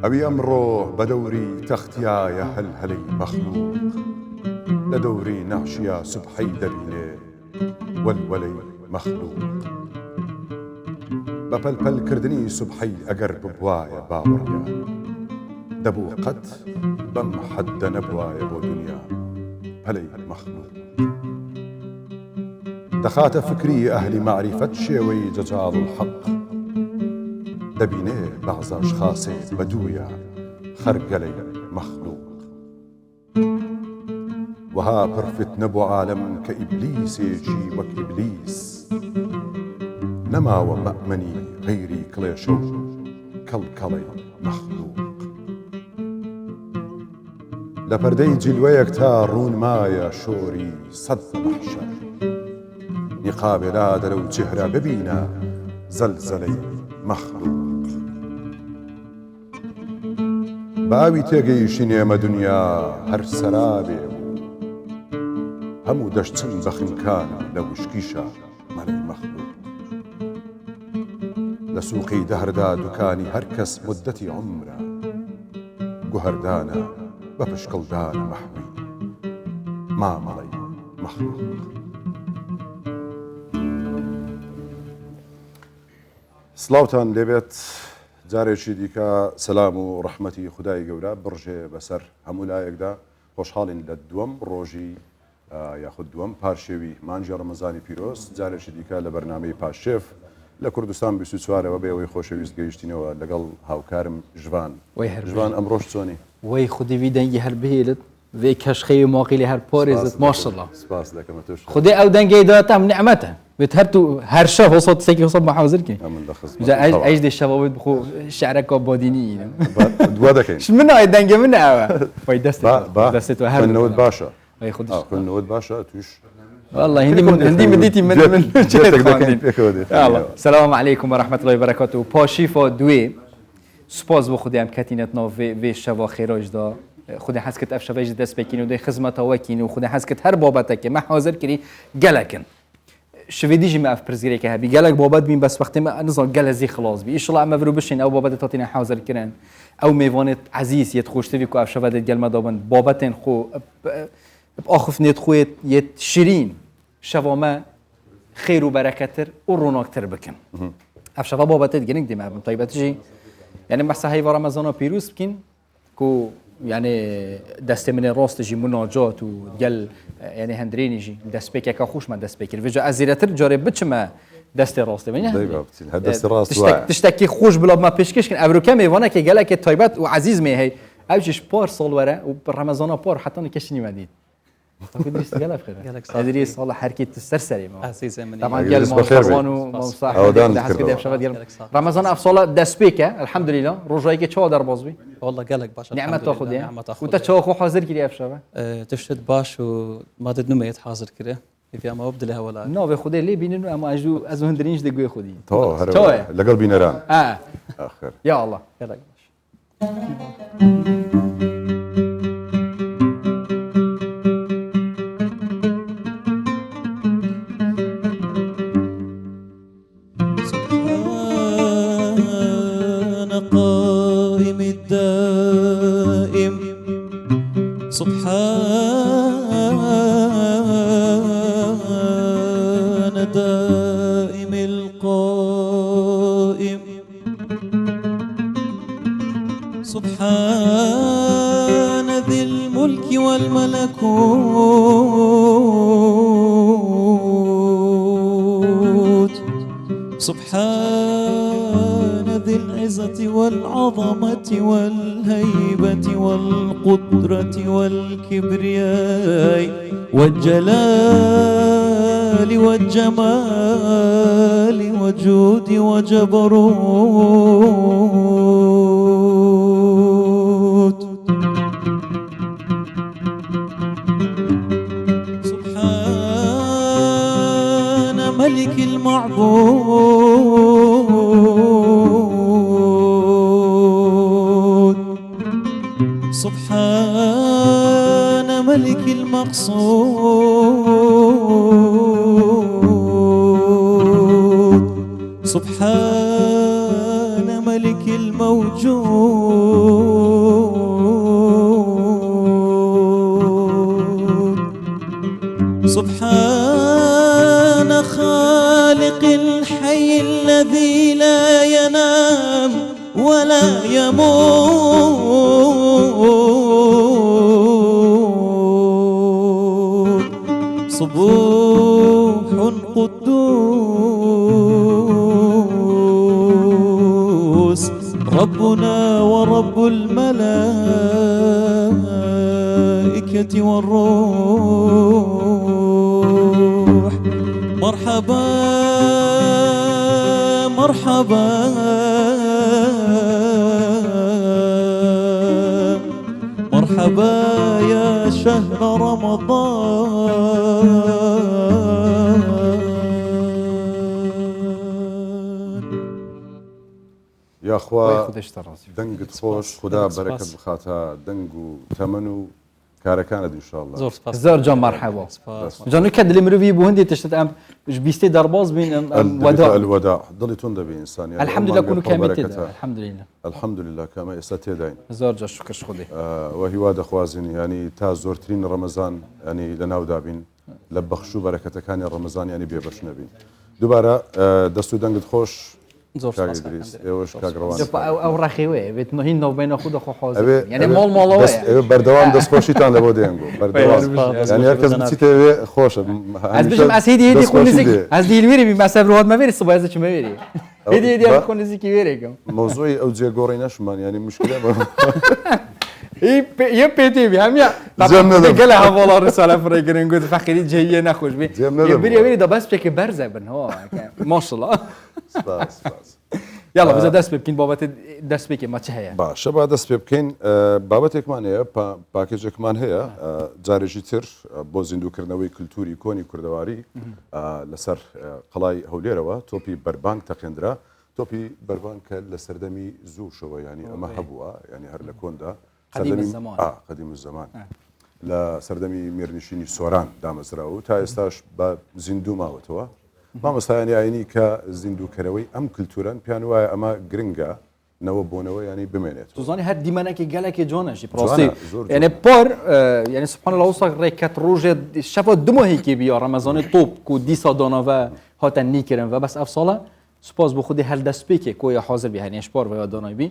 ئەوی ئەمڕۆ بە دەوری تەختیایە هەلهەلەی مەخلوق لە دەوری نەحشیە سوبحەی دەبینێ وەلوەلەی مەخلوق بە پەلپەلکردنی سوبحەی ئەگەر ببوایە باوەڕیە دەبوو قەت بەم حەددە نەبوایە بۆ دنیا پەلەی مەخلوق دەخاتە فکری ئەهلی معریفەت شێوەی جەجاڵ الحەق دەبینێ بەعز ئەشخاصێ بە دوویە خەرگەلەی مەخلوق وها پڕفتنە بۆ عالەم کە ئیبلیسێکی وەک ئیبلیس نەماوە مەئمەنی غەیری کڵێشە و کەڵکەڵەی مەخلوق لە پەردەی جیلوەیەک تا ڕوونمایە شۆری سەد مەحشەر نیقابێلا دەرە و چهرە ببینە زەلزەلەی مەخلوق باوی تێگەیشتی نێمە دنیا هەر سەرابێ بوو هەموو دەشتن بە خنکان لە وشکیشە مەلەی مەخلوق لە سووقی دەهردا دوکانی هەر کەس مدەتی عومرە گوهەردانە بە پشکڵدانە مەحوی مامەڵەی مەخلوق سڵاوتان لێبێت جارێکی دیکە سەلام و ڕەحمەتی خودای گەورە بڕژێ بەسەر هەموو لایەکدا خۆشحاڵین لە دووەم ڕۆژی یاخود دووەم پارشێوی مانجی ڕەمەزانی پیرۆز جارێکی دیکە لە بەرنامەی پاشێف لە کوردستان 24ەوە بێەوەی خۆشەویست گەیشتینەوە لەگەڵ هاوکارم ژوان ئەمڕۆژ چۆنی وەی خودی دەنگی هەر بهێلت وێ کەشخەی مووەقی لێ هەر پۆرێزت ماشەڵڵا سپاس دەکەم تۆش خودی ئەو دەنگەی داتام نعمەتە بێت هەرتو هەر شەو هەسەد سێکی هەسەد محاوزرکەین ئەیش دێ شەوەوەت بخۆ شعرەکە بۆدینی دوا دەکەین من ئای دەنگە من ئەوە وەی دەستێت هەرنەوەت باشە خوێندنەوەت باشە توش والله هندی مدیتی من سلام علیکم و رحمت الله و برکاته پاشیفا دوێ سپاس بۆ خودیان کەتینەتەوە وێ شەوا خێرۆژدا خودی حەز کرد ئەف شەوەیش دەست پێکین و دەی خزمەتەوەکین و خودی حەز کرد هەر بابەتێکێ مە حاضر کردی گەلەکن شوێدیژی مە ئەف پرزگیرێکە هەبی گەلک بابەت بین بەس وەختێ مە نزان گەلە زی خلاص بی ئیشڵا ئەمە برو بشین ئەو بابەتە تاتینە حاضر کردن ئەو میوانێت عزیز یەت خۆشتوی کو ئەف شەوەدێت گەلمە دابن بابەتێن خۆ ئاخفنێت خۆیت یەت شیرین شەوامە خێر و بەرەکەتر و ڕووناکتر بکەن ئەف شەوا بابەتێت گرنگ دیمە بم تایبەتیژی یعنی مەسە هەیڤە ڕەمەزانە پیرۆز بکەین کو یعنی دەستێ منێ ڕاستژی مناجات و گەل یعنی هەندرێنیژی دەستپێکێکە خوشمە دەستپێکرد وێژە ئەزیرەتر جارێ بچمە دەستی ڕاستێ تشتێکی خۆش بڵابمە پێشکەشکن ئەڤروکە میوانێکی گەلێکی تایبەت و عزیز مێ هەی ئەوژیش پار ساڵ وەرە و ڕەمەزانە پار حتى کەشنی مەدید هذه صالة حركة السرسري طبعا قال رمضان رمضان افصاله دسبيكه الحمد لله رجايك تشو در بازبي والله قالك باش نعمه تاخذ يعني وانت تشو خو حاضر كري افشبه تشهد باش وما دد نميت حاضر كري في ما بدلها ولا نو بخدي لي بينو اما اجو ازو هندرينش دغوي خدي تو لقلبي نران اخر يا الله قالك باش سبحان دائم القائم سبحان ذي الملك والملكوت سبحان ذي العزة والعظمة والهيبة والقدرة والكبرياء والجلال والجمال وجود وجبروت سبحان ملك المعبود سبحان ملك المقصود سبحان ملك الموجود سبحان خالق الحي الذي لا ينام ولا يموت صبوح قدوس ربنا ورب الملائكة والروح مرحبا مرحبا مرحبا يا شهر رمضان يا أخوة خودش ترازی دەنگت خۆش خدا بەرەکەت بخاتە دەنگ و تەمەن و کارەکانت انشاءالله زۆر سپاس زۆر جان مرحبا سپاس جانو کە دلی مرۆڤی بۆ هەندێک تشتت ئەم بیستەی دەرباز بین الوداع دڵی تۆن دەبێ ئینسانی الحمدلله كونوا كامل الحمدلله الحمدلله کەمە ئێستا تێداین زۆر جا شکرش خودی وە هیوا دەخوازین ینی تا زۆرترین ڕەمەزان ینی لە ناودابین لە بەخش و بەرەکەتەکانی ڕەمەزان ینی بێبەش نەبین دووبارە دەست و دەنگت خۆش زۆر کاگی سپاس دریس ئێوەش کاگڕەوان ئەو ڕاخێوەیە بێت نهین ناوبینە خودە خۆ حاضر یعنی ماڵ ماڵەوەیە ئێوە بەردەوام دەستخۆشیتان لە بۆ دێنگۆ بەردەوام ینی هەر کەس بچیتەوێ خۆشە از بجم از هدی هدی خونزی از دیلویری بی مثلا روحات مبری صبح از چه مبری هدی هدی از خونزی کی بیرگم مۆزۆی ئەو جێگۆڕی نەشمان ینی مشکلە یه پیتی بی همیا گله هوالا رساله فرگرین گفت فقیری جهیه نخوش بی یه بری دا بس که برزه بن ها ماشاءالله سپاس يلا بزا دەست پێ بکەین بابەت دەست پێکێ ماچ هەیە باشە با دەست پێ بکەین بابەتێکمان هەیە پاکێجێکمان هەیە جارێکی تر بۆ زیندووکردنەوەی کللتوری کۆنی کوردەواری لەسەر قەڵای هەولێرەوە تۆپی بەربانگ تەقێنرا تۆپی بەربانگ کە لە سەردەمی زوو شەوە ینی ئەمە هەبووە ینی هەر لە کۆندا قەدیم الزەمان لە سەردەمی میرنشینی سۆران دامەزراوە و تا ئێستاش بە زیندوو ماوەتەوە مامۆستایانی ئاینی کە زیندووکەرەوەی ئەم کللتوران پیان وایە ئەمە گرنگە نەوە بۆنەوە ینی بمێنێت توزانی هەر دیمەنێکی گەلێکی جۆنەشی پرۆستی یعنی پۆر یعنی سبحان الله وساق ڕێکەت ڕۆژێ شەفە دومەهێکی بیا ڕەمەزانی تۆپ و دیسا داناوە هاتە نیکردن و بەس ئەف ساڵە سپاس بۆ خودی هەل دەستپێکێ کۆیە حاضر بی هەنیش پار وە دانایبی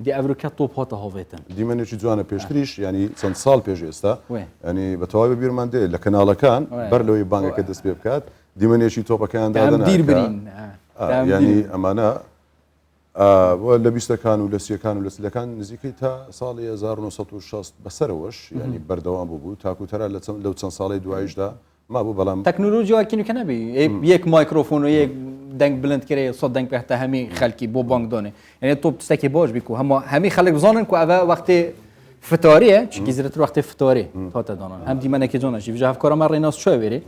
دی ئەڤروکە تۆپ هاتە هاوێتن دیمەنێکی جوانە پێشتریش ینی چەند ساڵ پێش ئێستا ینی بە تەواوی بیرمان دێ لە کەناڵەکان بەر لەوەی بانگەکە دەست پێ بکات دیمەنێکی تۆپەکەیان دادەنا دیر برین ینی ئەمانە لە بیستەکان و لە سیەکان و لە سلەکان نزیکەی تا ساڵی 1960 بەسەرەوەش ینی بەردەوام بوو تاکوتەرە لەو چەند ساڵی دوایشدا ما بوو بەڵام تەکنۆلۆژی واکینوکە نەبی یەک مایکرۆفۆن و یەک دەنگ بلند کرێ سۆ دەنگ پێتە هەمی خەلکی بۆ بانگ دۆنێ یعنی تۆ تستێکی باش بیکو هەمی خەڵک بزانن کو ئەوە وەختی فتاریە چونکی زیاتر وەختی فتاری هاتە دانان ئەم دیمەنێکی جۆنەشی بژە هەفکارەمە ڕێناس چۆ وێری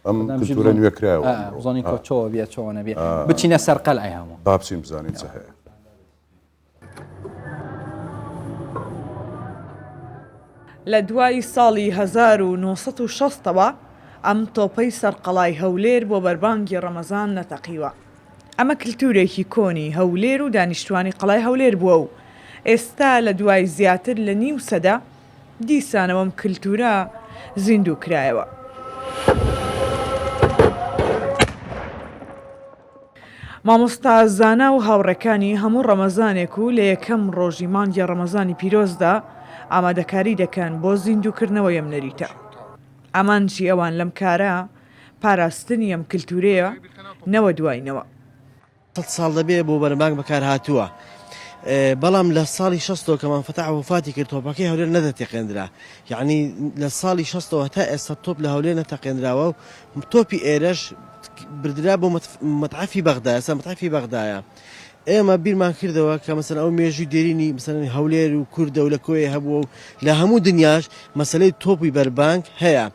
ئەم کلتورە نوێ کرایەوە بزانین کۆ چۆوە بێت چۆوە نەبێت بچینە سەر قەلعی هەموو با بچین بزانین چه هەیە لە دوای ساڵی 1960ەوە ئەم تۆپەی سەرقەڵای هەولێر بۆ بەربانگی ڕەمەزان نەتەقیوە. ئەمە کللتورێکی کۆنی هەولێر و دانیشتوانی قەڵای هەولێر بووە و ئێستا لە دوای زیاتر لە نیو سەدا دیسانەوەم کللتورە زیندوو کرایەوە. مامۆستا زانا و هاوڕەکانی هەموو ڕەمەزانێک و لە یەکەم ڕۆژی مانگی ڕەمەزانی پیرۆزدا ئامادەکاری دەکەن بۆ زیندووکردنەوە ئەم نەریتە. ئامانجی ئەوان لەم کارە پاراستنی ئەم کللتورەیە نەوە دوایینەوە. ساڵ دەبێ بۆ بەربانگ بەکار هاتووە. بەڵام لە ساڵی 16 کەمان فتح وفاتی کرد تۆپەکەی هەولێر نەدەتێقێنرا یعنی لە ساڵی 16 تا ئێستا تۆپ لە هەولێر نەتەقێنراوە و تۆپی ئێرەش بردرا بۆ مەتعافی بەغدایە ئێستا مەتعافی بەغدایە ئێمە بیرمان کردەوە کە مەسەن ئەو مێژووی دێرینی مەسەن هەولێر و کوردە و لە کۆیە هەبووە و لە هەموو دنیاش مەسەلەی تۆپی بەربانگ هەیە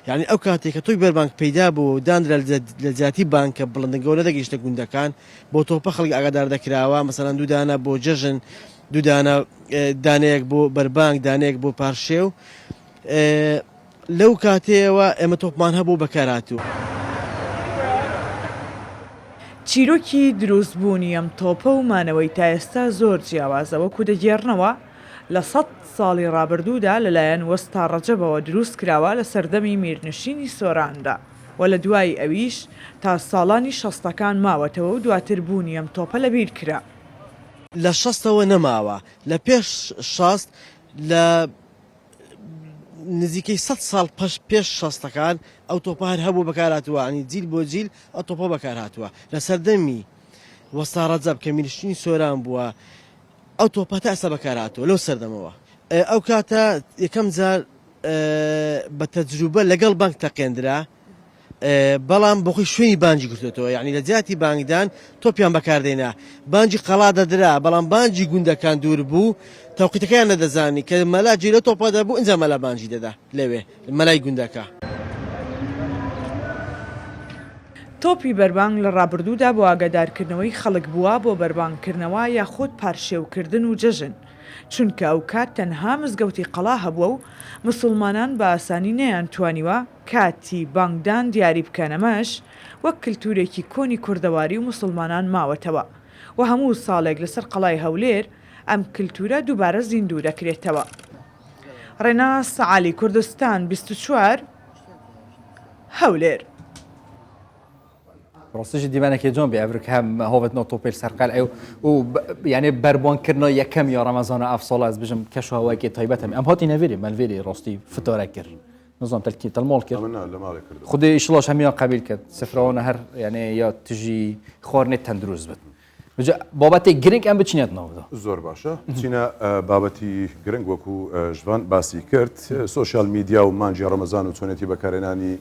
یعنی ئەو کاتێک کە تۆی بەربانگ پەیدا بوو دانرا لە جیاتی بانکە بڵندەگەوە نەدەگەیشتە گوندەکان بۆ تۆپە خەڵک ئاگادار دەکراوە مەسەلەن دوودانە بۆ جەژن دوودانە دانەیەک بۆ بەربانگ دانەیەک بۆ پارشێو لەو کاتەیەوە ئێمە تۆپمان هەبوو بەکارهاتوو. چیرۆکی دروستبوونی ئەم تۆپە و مانەوەی تا ئێستا زۆر جیاوازە وەکو دەگێڕنەوە لە 100 ساڵی ڕابردوودا لەلایەن وەستا ڕەجەبەوە دروست کراوە لە سەردەمی میرنشینی سۆراندا و لە دوای ئەویش تا ساڵانی 60ەکان ماوەتەوە و دواتر بوونی ئەم تۆپە لەبیر کرا. لە 60ەوە نەماوە لە پێش 60 لە نزیکەی 100 ساڵ پێش 60ەکان ئەو تۆپە هەر هەبوو بەکارهاتووە ئەنی جیل بۆ جیل ئەو تۆپە بەکارهاتووە لە سەردەمی وەستا ڕەجەب کە میرنشینی سۆران بووە ئەو تۆپە تا ئێستا بەکارهاتووە لەو سەردەمەوە ئەو کاتە یەکەم جار بە تەجروبە لەگەڵ بانک تەقێندرا بەڵام بۆخی شوێنی بانجی گرتوێتەوە یعنی لە جیاتی بانگدان تۆپیان بەکاردێنا بانجی قەڵا دەدرا بەڵام بانجی گوندەکان دوور بوو تەوقیتەکەیان نەدەزانی کە مەلا جێ لە تۆپە دەبوو ئینجا مەلا بانجی دەدا لەوێ مەلای گوندەکە. تۆپی بەربانگ لە ڕابردوودا بۆ ئاگادارکردنەوەی خەڵک بووە بۆ بەربانگکردنەوە یاخود پارشێوکردن و جەژن چونکە ئەو کات تەنها مزگەوتی قەڵا هەبووە و مسلمانان بە ئاسانی نەیانتوانیوە کاتی بانگدان دیاری بکەنەمەش وەک کللتورێکی کۆنی کوردەواری و مسلمانان ماوەتەوە و هەموو ساڵێک لەسەر قەڵای هەولێر ئەم کللتورە دووبارە زیندوو دەکرێتەوە. ڕێناس عالی کوردستان 24 هەولێر. ڕاستیش دیوانێکی جۆن بێ ئەڤرک هەم هۆڤەت نۆتۆپێل سەرقال ئەو و یعنی بەربوانکردنەوە یەکەم یا ڕەمەزانە ئەف ساڵ ئەس بژم کەش و هەوایەکی تایبەتە ئەم هاتی نەڤێری مەلڤێری ڕاستی فتۆرە کرد نظام تەلکی تەلمۆڵ کرد خودی ئیشڵاش هەمیان قبیل کرد سفرەوەنە هەر یعنی یا تژی خواردنێت تەندروست بێت بابەتێک گرنگ ئەم بچینێتنەوەدا زۆر باشە چینە بابەتی گرنگ وەکو ژوان باسی کرد سوۆسیال میدیا و مانجی ڕەمەزان و چۆنێتی بەکارهێنانی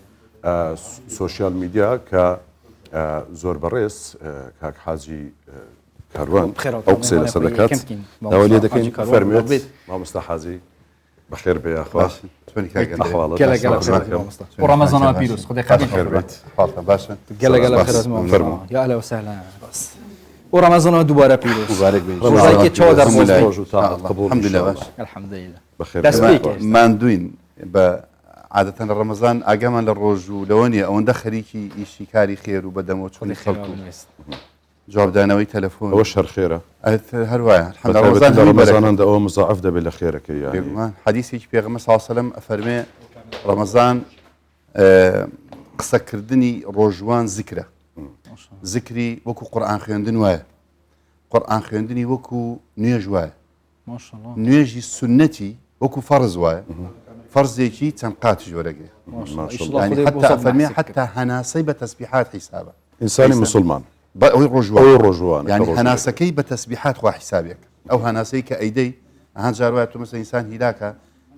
سوۆسیال میدیا کە زۆر بەڕێز کاک حاجی کاروان ئەو قسەی لەسەر دەکات داوا لێ دەکەین فەرمێت مامۆستا حاجی بەخێر بێ یاخواش ڕەمەزانە پیرۆز خودی باشە یا ئەهلا وسهلا و ڕەمەزانەوە دووبارە پیرۆز ڕۆژێکی چاو دەرمۆز ڕۆژ و تاعات قبول الحەمدولillah باش الحەمدولillah بەخێر ماندوین بە عادەتەن لە ڕەمەزان ئاگامان لە ڕۆژ و لەوە نیە ئەوەندە خەریکی ئیشی کاری خێر و بەدەمەوە چۆنی خەڵکو جوابدانەوەی تەلەفۆن ئەوە شەر خێرە هەروایە ڕەمەزاناندا ئەوە مزاعف دەبێت لە خێرەکەی حەدیثێکی پێغەمبەر صلی الله علیه و سلم ئەفەرمێ ڕەمەزان قسەکردنی ڕۆژوان زیکرە زیکری وەکو قورئان خوێندن وایە قورئان خوێندنی وەکو نوێژ وایە نوێژی سنەتی وەکو فەرز وایە فەرزێکی چەند قاتی جۆرەگێ حتا ئەفەرمێ حتا هەناسەی بە تەسبیحات حیسابە ئینسانی مسلمان بە ئەوەی ڕۆژوان یعنی هەناسەکەی بە تەسبیحات خوا حیسابێک ئەو هەناسەی کە ئەیدەی ئەهەن جار وایە تۆ مەسەڵەن ئینسان هیلاکە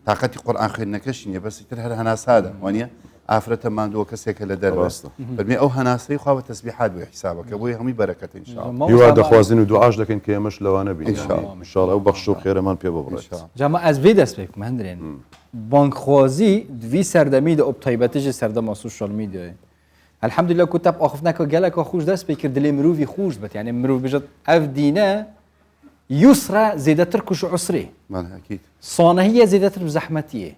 تاقەتی قورئان خوێندنەکەش نییە بەس تر هەر هەناسادە وانە ئافرەتە ماندووە کەسێکە لە دەرڕاستە بەمێ ئەو هەناسەی خوا بە تەسبیحات بۆ حیسابەکە بۆی هەمووی بەرەکەتە ئینشاءالله هیوا دەخوازین و دوعاش دەکەین کە ئێمەش لەوانە بین ئینشاءالله ئەو بەخش و خێرەمان پێ ببڕێت جاما ئەس بێ دەست پێ بکەم هەندرێن بانکخوازی دوی سەردەمی ئۆب تایبەتیژی سەردەما سوشال میدیای الحەمدولillah کو تاپ ئاخفتنەکە گەلێکە خوش دەست پێ کرد دلێ مرۆڤی خوش بێت یعنی مرۆڤ بژێت ئەف دینە یوسرە زێدەتر کوش عوسرێ سانەهیە زێدەتر زەحمەتیە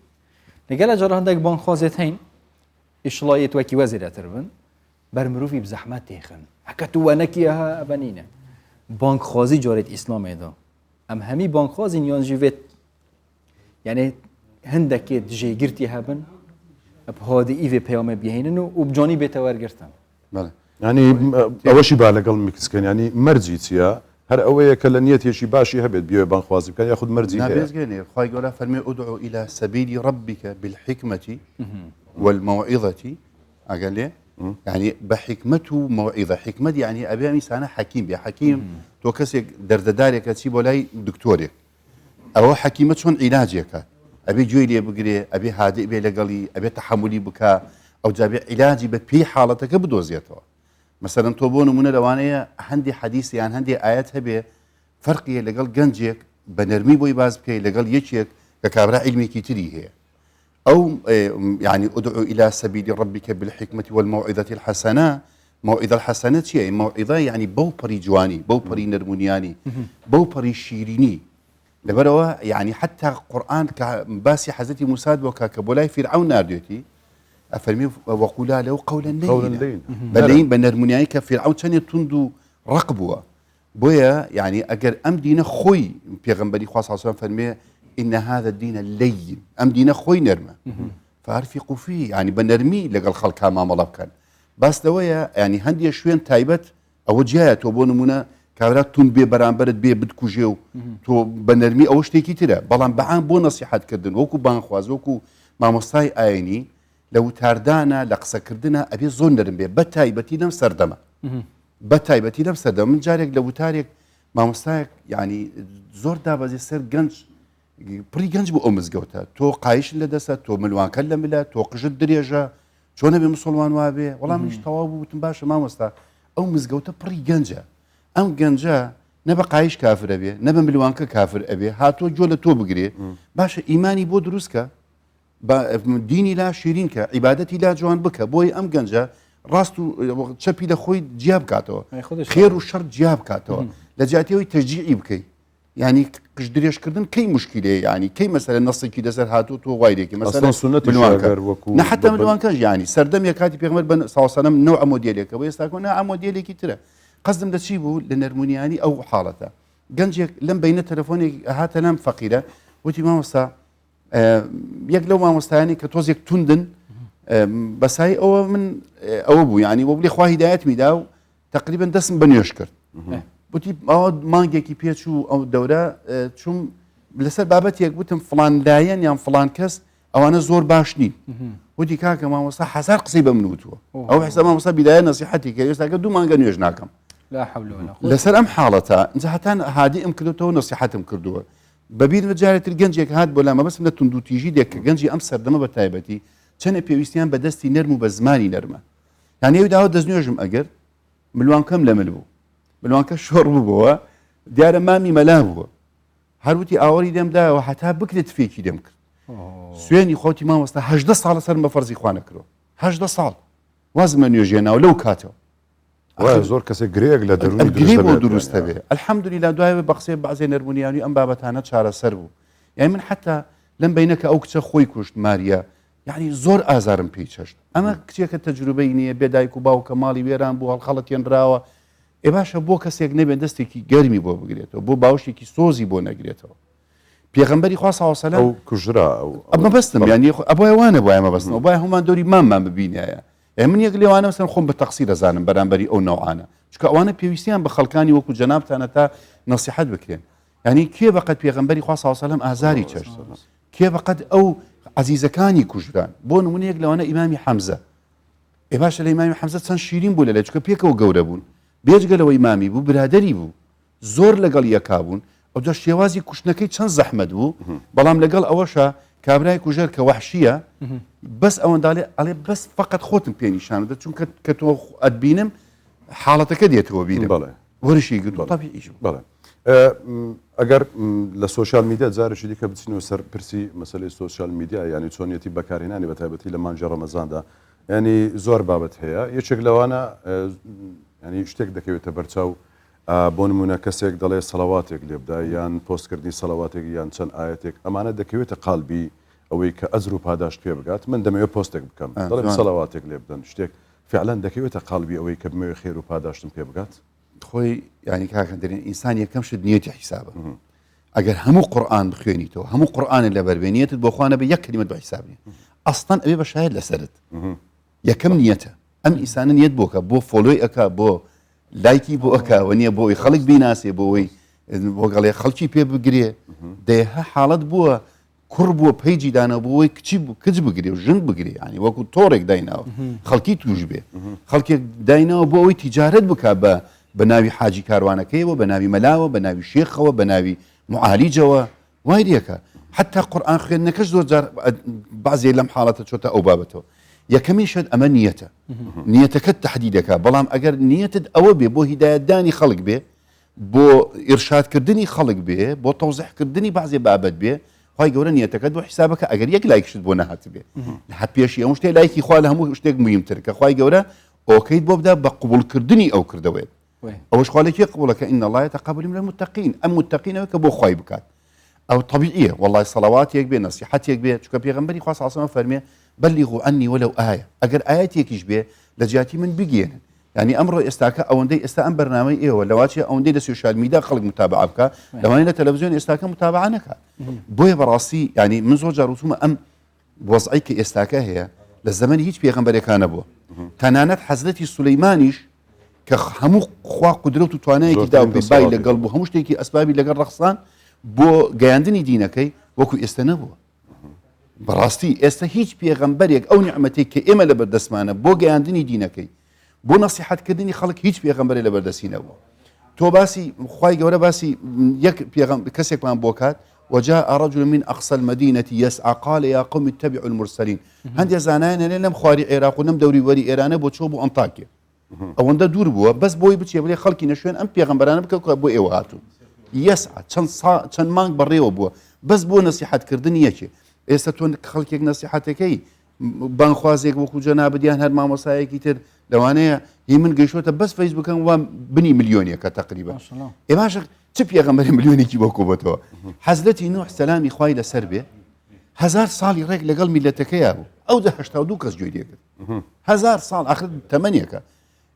لەگەلە جارە هەندێک بانکخوازێت هەین ئیشڵایەت وەکی وەزیرەتر بن بەر مرۆڤی بزەحمەت تێخن هەکە تو وەنەکیە ئەبەنینە بانکخوازی جارێت ئیسلامێدا ئەم هەمی بانکخوازین یان ژیوێت یعنی هەندێکێت دژێگرتی هەبن هادی ئیڤێ پەیامە بهێنن و بجانی بێتە وەرگرتن ینی ئەوەشی با لەگەڵ میکسکەن ینی مەرجی چییە هەر ئەوەیە کە لە نیەتێکی باشی هەبێت بێ بانخوازی بکەن یاخود مەرجی نابێزگەێنێ خی گەورە فەرمێ ئودعو إلى سبيل ربك بالحكمة والموعظة ئەگەر لێ يعني بحكمة وموعظة حكمة يعني أبي إنسان حكيم بيا حكيم تو كسيك درددارك تسيب ولاي دكتورك أو حكيمة شون علاجك أبي جويلي بقري أبي هادئ بي لقلي أبي تحملي بكا أو جابي علاجي ببي حالتك بدوزيته مثلا توبون من لوانية عندي حديث يعني عندي آيات هبي فرقية لقل جنجك بنرمي بوي باز بكي لقل يشيك ككابرا علمي كتيري هي أو يعني ادعو إلى سبيل ربك بالحكمة والموعظة الحسنة موعظة الحسنة شيء موعظة يعني بوبري جواني بوبري نرمونياني بوبري شيريني لبروا يعني حتى قرآن كباسي حزتي موساد وكبولاي فرعون نارديتي ئەفەرمی وەقولا لەو قەولە قەولە لەین لەین. بەلەین بە نەرمونیایی کە فیرعون چەندێ تونند و ڕق بووە بۆیە یعنی ئەگەر ئەم دینە خۆی پێغەمبەری خوا صلی الله علیه و سلم فەرمێ إن هذا الدين لين ئەم دینە خۆی نەرمە فارفقوا فيه يعني بنرمي لەگەڵ خەڵکا مامەڵە بکەن باس لەوەیە ینی هەندێک شوێن تایبەت ئەوە جایە تۆ بۆ نمونە کابرات تون بێ بەرامبەرت بێ بتکوژێ و تۆ بە نەرمی ئەوە شتێکی ترە بەڵام بەعام بۆ نەسیحەتکردن وەکو بانخواز وەکو مامۆستای ئاینی لە وتاردانە لە قسەکردنە ئەبێ زۆر نەرم بێ بە تایبەتی لەم سەردەمە بە تایبەتی لەم سەردەمە من جارێک لە وتارێک مامۆستایەک ینی زۆر دابەزی سەر گەنج پڕی گەنج بۆ ئەو مزگەوتە تۆ قایش لە دەستە تۆ ملوانکە لە ملە تۆ قژت درێژە چۆنە بێ مسلمان وابێ وەڵام منیش تەواو بوو وتم باشە مامۆستا ئەو مزگەوتە پڕی گەنجە ئەم گەنجە نە بە قایش کافر ئەبێ نە بە ملوانکە کافر ئەبێ هاتۆ جۆ لە تۆ بگرێ باشە ئیمانی بۆ دروستکە دینی لا شیرین کە عیبادەتی لا جوان بکە بۆی ئەم گەنجە ڕاست و چەپی لە خۆی جیا بکاتەوە خێر و شەڕ جیا بکاتەوە لە جاتیەوەی تەشجیعی بکەیت ینی قژ درێژکردن کەی مشکلێ ینی کەی مەسەلە نەسێکی لەسەر هاتوو تۆ وایرێکی مەسەلە نە حتا ملوانکەش ینی سەردەمیە کاتی پێغەمبەر بە ساوسەلەم نەوع مۆدێلێکە بۆ ئێستا کۆ نە مۆدێلێکی ترە قەزم لە چی بوو لە نەرمونیانی ئەو حاڵەتە گەنجێک لەم بینە تەلەفۆنێک هاتە لام فەقیرە وتی مامۆستا یەک لەو مامۆستایانی کە تۆزێک توندن بەسای ئەوە من ئەوە بوو ینی بۆ بڵێ خوا هیدایەت میدا و تقریبا دەستم بە نوێش کرد وتی ئەوە مانگێکی پێچوو ئەو دەورە چوم لەسەر بابەتێک وتم فلان لایەن یان فلان کەس ئەوانە زۆر باش نین وتی کاکە مامۆستا هەزار قسەی بە من وتووە ئەو حساب مامۆستا بیدایە نەسیحەتی کرد ئێستاکە دوو مانگە نوێژ ناکەم لەسەر ئەم حاڵەتە ئینجا هەتان هادی ئەم کردوتەوە نەسیحەتم کردووە بەبییر بەجارێتتر گەنجێک هات بۆ لامە بەسم لە تونند و تیژی دێک کە گەنجی ئەم سەردەمە بە تایبەتی چەنە پێویستیان بە دەستی نەرم و بە زمانی نەرمە یعنی ئەوی داوە دەستنوێژم ئەگەر ملوانکەم لە مل بوو ملوانکە شۆڕ بووبەوە دیارە مامی مەلا بووە هەروتی ئاوەری دەمداەوە هەتا بکرێت فێکی دەم کرد سوێنی خۆتی مامۆستا 18 ساڵە سەر بە فەرزی خوا نەکرۆ 18 ساڵ وازمە نوێژێناوە لەو کاتەوە زۆر کەسێک گرێک لە دەرونی بۆ دروستە بێ ئەلحەمدولیلا دوایەوە بە قسەی بەعزێ نەرمونیانی ئەم بابەتانە چارەسەر بوو یعنی من حتا لەم بینەکە ئەو کچە خۆی کوشت ماریە یعنی زۆر ئازارم پێی چەشت ئەمە کچێکە تەجروبەی نییە بێدایک و باوکە ماڵی وێران بوو هەڵخەڵەتێنراوە ئێ باشە بۆ کەسێک نەبێت دەستێکی گەرمی بۆ بگرێتەوە بۆ باوشێکی سۆزی بۆ نەگرێتەوە پێغەمبەری خوا صلی الله علیه و سلم کوژرا ئەمە بەستم ینی ئەبووە وانە بۆ ئەمە بەستنەوە بۆیە هەمان دەوری مامان ببینایە من یەک لێوانە مەسەن خۆم بە تەقسیر دەزانم بەرامبەری ئەو نەوعانە چکە ئەوانە پێویستیان بە خەڵکانی وەکو جەنابتانە تا نەسیحەت بکرێن ینی کێ بەقەت پێغەمبەری خوا صلی الله علیه و سلم ئازاری چەشت کێ بەقەت ئەو عەزیزەکانی کوژران بۆ نمونە یەک لەوانە ئیمامی حەمزە ئێ باشە لە ئیمامی حەمزە چەند شیرین بوو لەلای چکە پێکەوە گەورە بوون بێجگەلەوە ئیمامی بوو برادەری بوو زۆر لەگەڵ یەکا بوون ئەو دە شێوازی کوشتنەکەی چەند زەحمەت بوو بەڵام لەگەڵ ئەوەشە کابرای کوژەر کە وەحشیە بەس ئەوەنداڵێ ئەڵێ بەس فقط خۆتم پێنیشانە چونکە کە تۆ ئەتبینم حاڵەتەکە دێتەوە بیرم بەڵێ وەرشی گرتووە تەبیعیش بەڵێ ئەگەر لە سوۆسیال میدیا جارێکی دیکە بچینەوە سەر پرسی مەسەلەی سوۆسیال میدیا ینی چۆنیەتی بەکارهێنانی بەتایبەتی لە مانجی ڕەمەزاندا ینی زۆر بابەت هەیە یەکێک لەوانە ینی شتێک دەکەوێتە بەرچاو بۆ نمونە کەسێک دەڵێ سەڵاواتێک لێبدا یان پۆستکردنی سەڵاواتێک یان چەند ئاەتێک ئەمانە دەکەوێتە قالبی ئەوەی کە ئەزر و پاداشت پێ بگات من دەمەوێت پۆستێک بکەم دەڵێ سەڵاواتێک لێ بدەن شتێک فعلان دەکەوێتە قالبی ئەوەی کە بمەوێ خێر و پاداشتم پێ بگات خۆی ینی کاکەندرین ئینسان یەکەم شت نیەتی حیسابە ئەگەر هەموو قورئان بخوێنیتەوە هەموو قورئانت لە بەربێنیەتت بۆ خوانە بە یەک کلمەت بە حیساب نیە ئەسڵەن ئەوێ بە شاید لەسەرت یەکەم نیەتە ئەم ئینسانە نیەت بۆکە بۆ فۆلۆی ئەکا بۆ لایکی بۆ ئەکاوە نییە بۆی خەڵک بیناسێ بۆەوەی بۆ گەڵێ خەڵکی پێ بگرێ دێها حاڵەت بووە کوڕ بووە پەیجی دانە بۆەوەی کچی کچ بگرێ و ژن بگرێ ینی وەکو تۆڕێک دایناوە خەڵکی توش بێ خەڵکێک دایناوە بۆ ئەوەی تیجارەت بکە بە ناوی حاجی کاروانەکەیەوە بە ناوی مەلاوە بە ناوی شێخەوە بە ناوی معالیجەوە وای دیەکە حتا قورئان خوێندنەکەش زۆر جار بەعزێ لەم حاڵەتە چۆتە ئەو بابەتەوە یەکەمیشت ئەمە نیەتە نیەتەکەت تەحدیدەکە بەڵام ئەگەر نیەتت ئەوە بێ بۆ هیدایەتدانی خەڵک بێ بۆ ئێرشادکردنی خەڵک بێ بۆ تەوزیحکردنی بەعزێ بابەت بێ خی گەورە نیەتەکەت بۆ حیسابەکە ئەگەر یەک لایکشت بۆ نەهات بێ هەت پێشی ئەو شتێ لایکی خوا لە هەموو شتێک مهمتر کە خی گەورە ئۆکەیت بۆ بدا بە قبولکردنی ئەو کردەوەی ئەوش خاڵێکی قبولەکە ئین الله يتقبل من المتقين ئەم متقینەوە کە بۆ خی بکات ئەو طبیعیە والله سەڵاواتێک بێ نەسیحەتێک بێ چکە پێغەمبەری خوا صلی الله علیه و سلم فەرمێ بلغوا عني ولو آية أجر آياتي بێ لە جیاتی من بگێنن يعني ئەمڕۆ ئێستاکە ئەوەندەی ئێستا ئەم بەرنامەی ئێوە لەواتیە ئەوەندەی لە سوشال میدیا خەڵک متابعە بکە لەوانەیە لە تەلەڤیزیۆن ئێستاکە متابعە نەکات بۆیە بەڕاستی يعني من زۆر جار وتومە ئەم وەزعی کە ئێستاکە هەیە لە زەمەنی هیچ پێغەمبەرێکانە بووە تەنانەت حەزرەتی سولەیمانیش کە هەموو خوا قودرەت و توانایەکی دا بای لەگەڵ بوو هەموو شتێکی ئەسبابی لەگەڵ ڕەخسان بۆ گەیاندنی دینەکەی وەکو ئێستا نەبووە بەڕاستی ئێستا هیچ پێغەمبەرێک ئەو نیعمەتێک کە ئێمە لە بەردەستمانە بۆ گەیاندنی دینەکەی بۆ نەسیحەتکردنی خەڵک هیچ پێغەمبەرێ لە بەردەستی نەبووە تۆ باسی خوای گەورە باسی یەک کەسێکمان بۆ کات وجاء رجل من أقصى المدينة يسعى قال يا قوم اتبعوا المرسلين هندي زانايان لم خواري عراق ونم دوري وري إيران بو تشوبو أنطاكيا ئەوەندە دوور بووە بەس بۆی بچێ بڵێ خەڵکی نەشوێن ئەم پێغەمبەرانە بکە بۆ ئێوە هاتوون یەسعە چەند مانگ بەڕێوە بووە بەس بۆ نەسیحەتکردنی یەکێ ئێستا تۆ خەڵکێک نەسیحەتەکەی بانخوازێک وەکو جەنابەدیان هەر مامۆسایەکی تر لەوانەیە هی من گەیشتوتە بەس فەیسبوکەن وام بنی ملیۆنێکە تەقریبا ئێماشە چ پێغەمبەری ملیۆنێکی بۆ کۆبەتەوە حەزرەتی نوح سەلامی خوای لەسەر بێ 1000 ساڵی ڕێک لەگەڵ میلەتەکەیە بوو ئەو 82 کەس گوێ لێکرد 1000 ساڵ ئاخر تەمەنێکە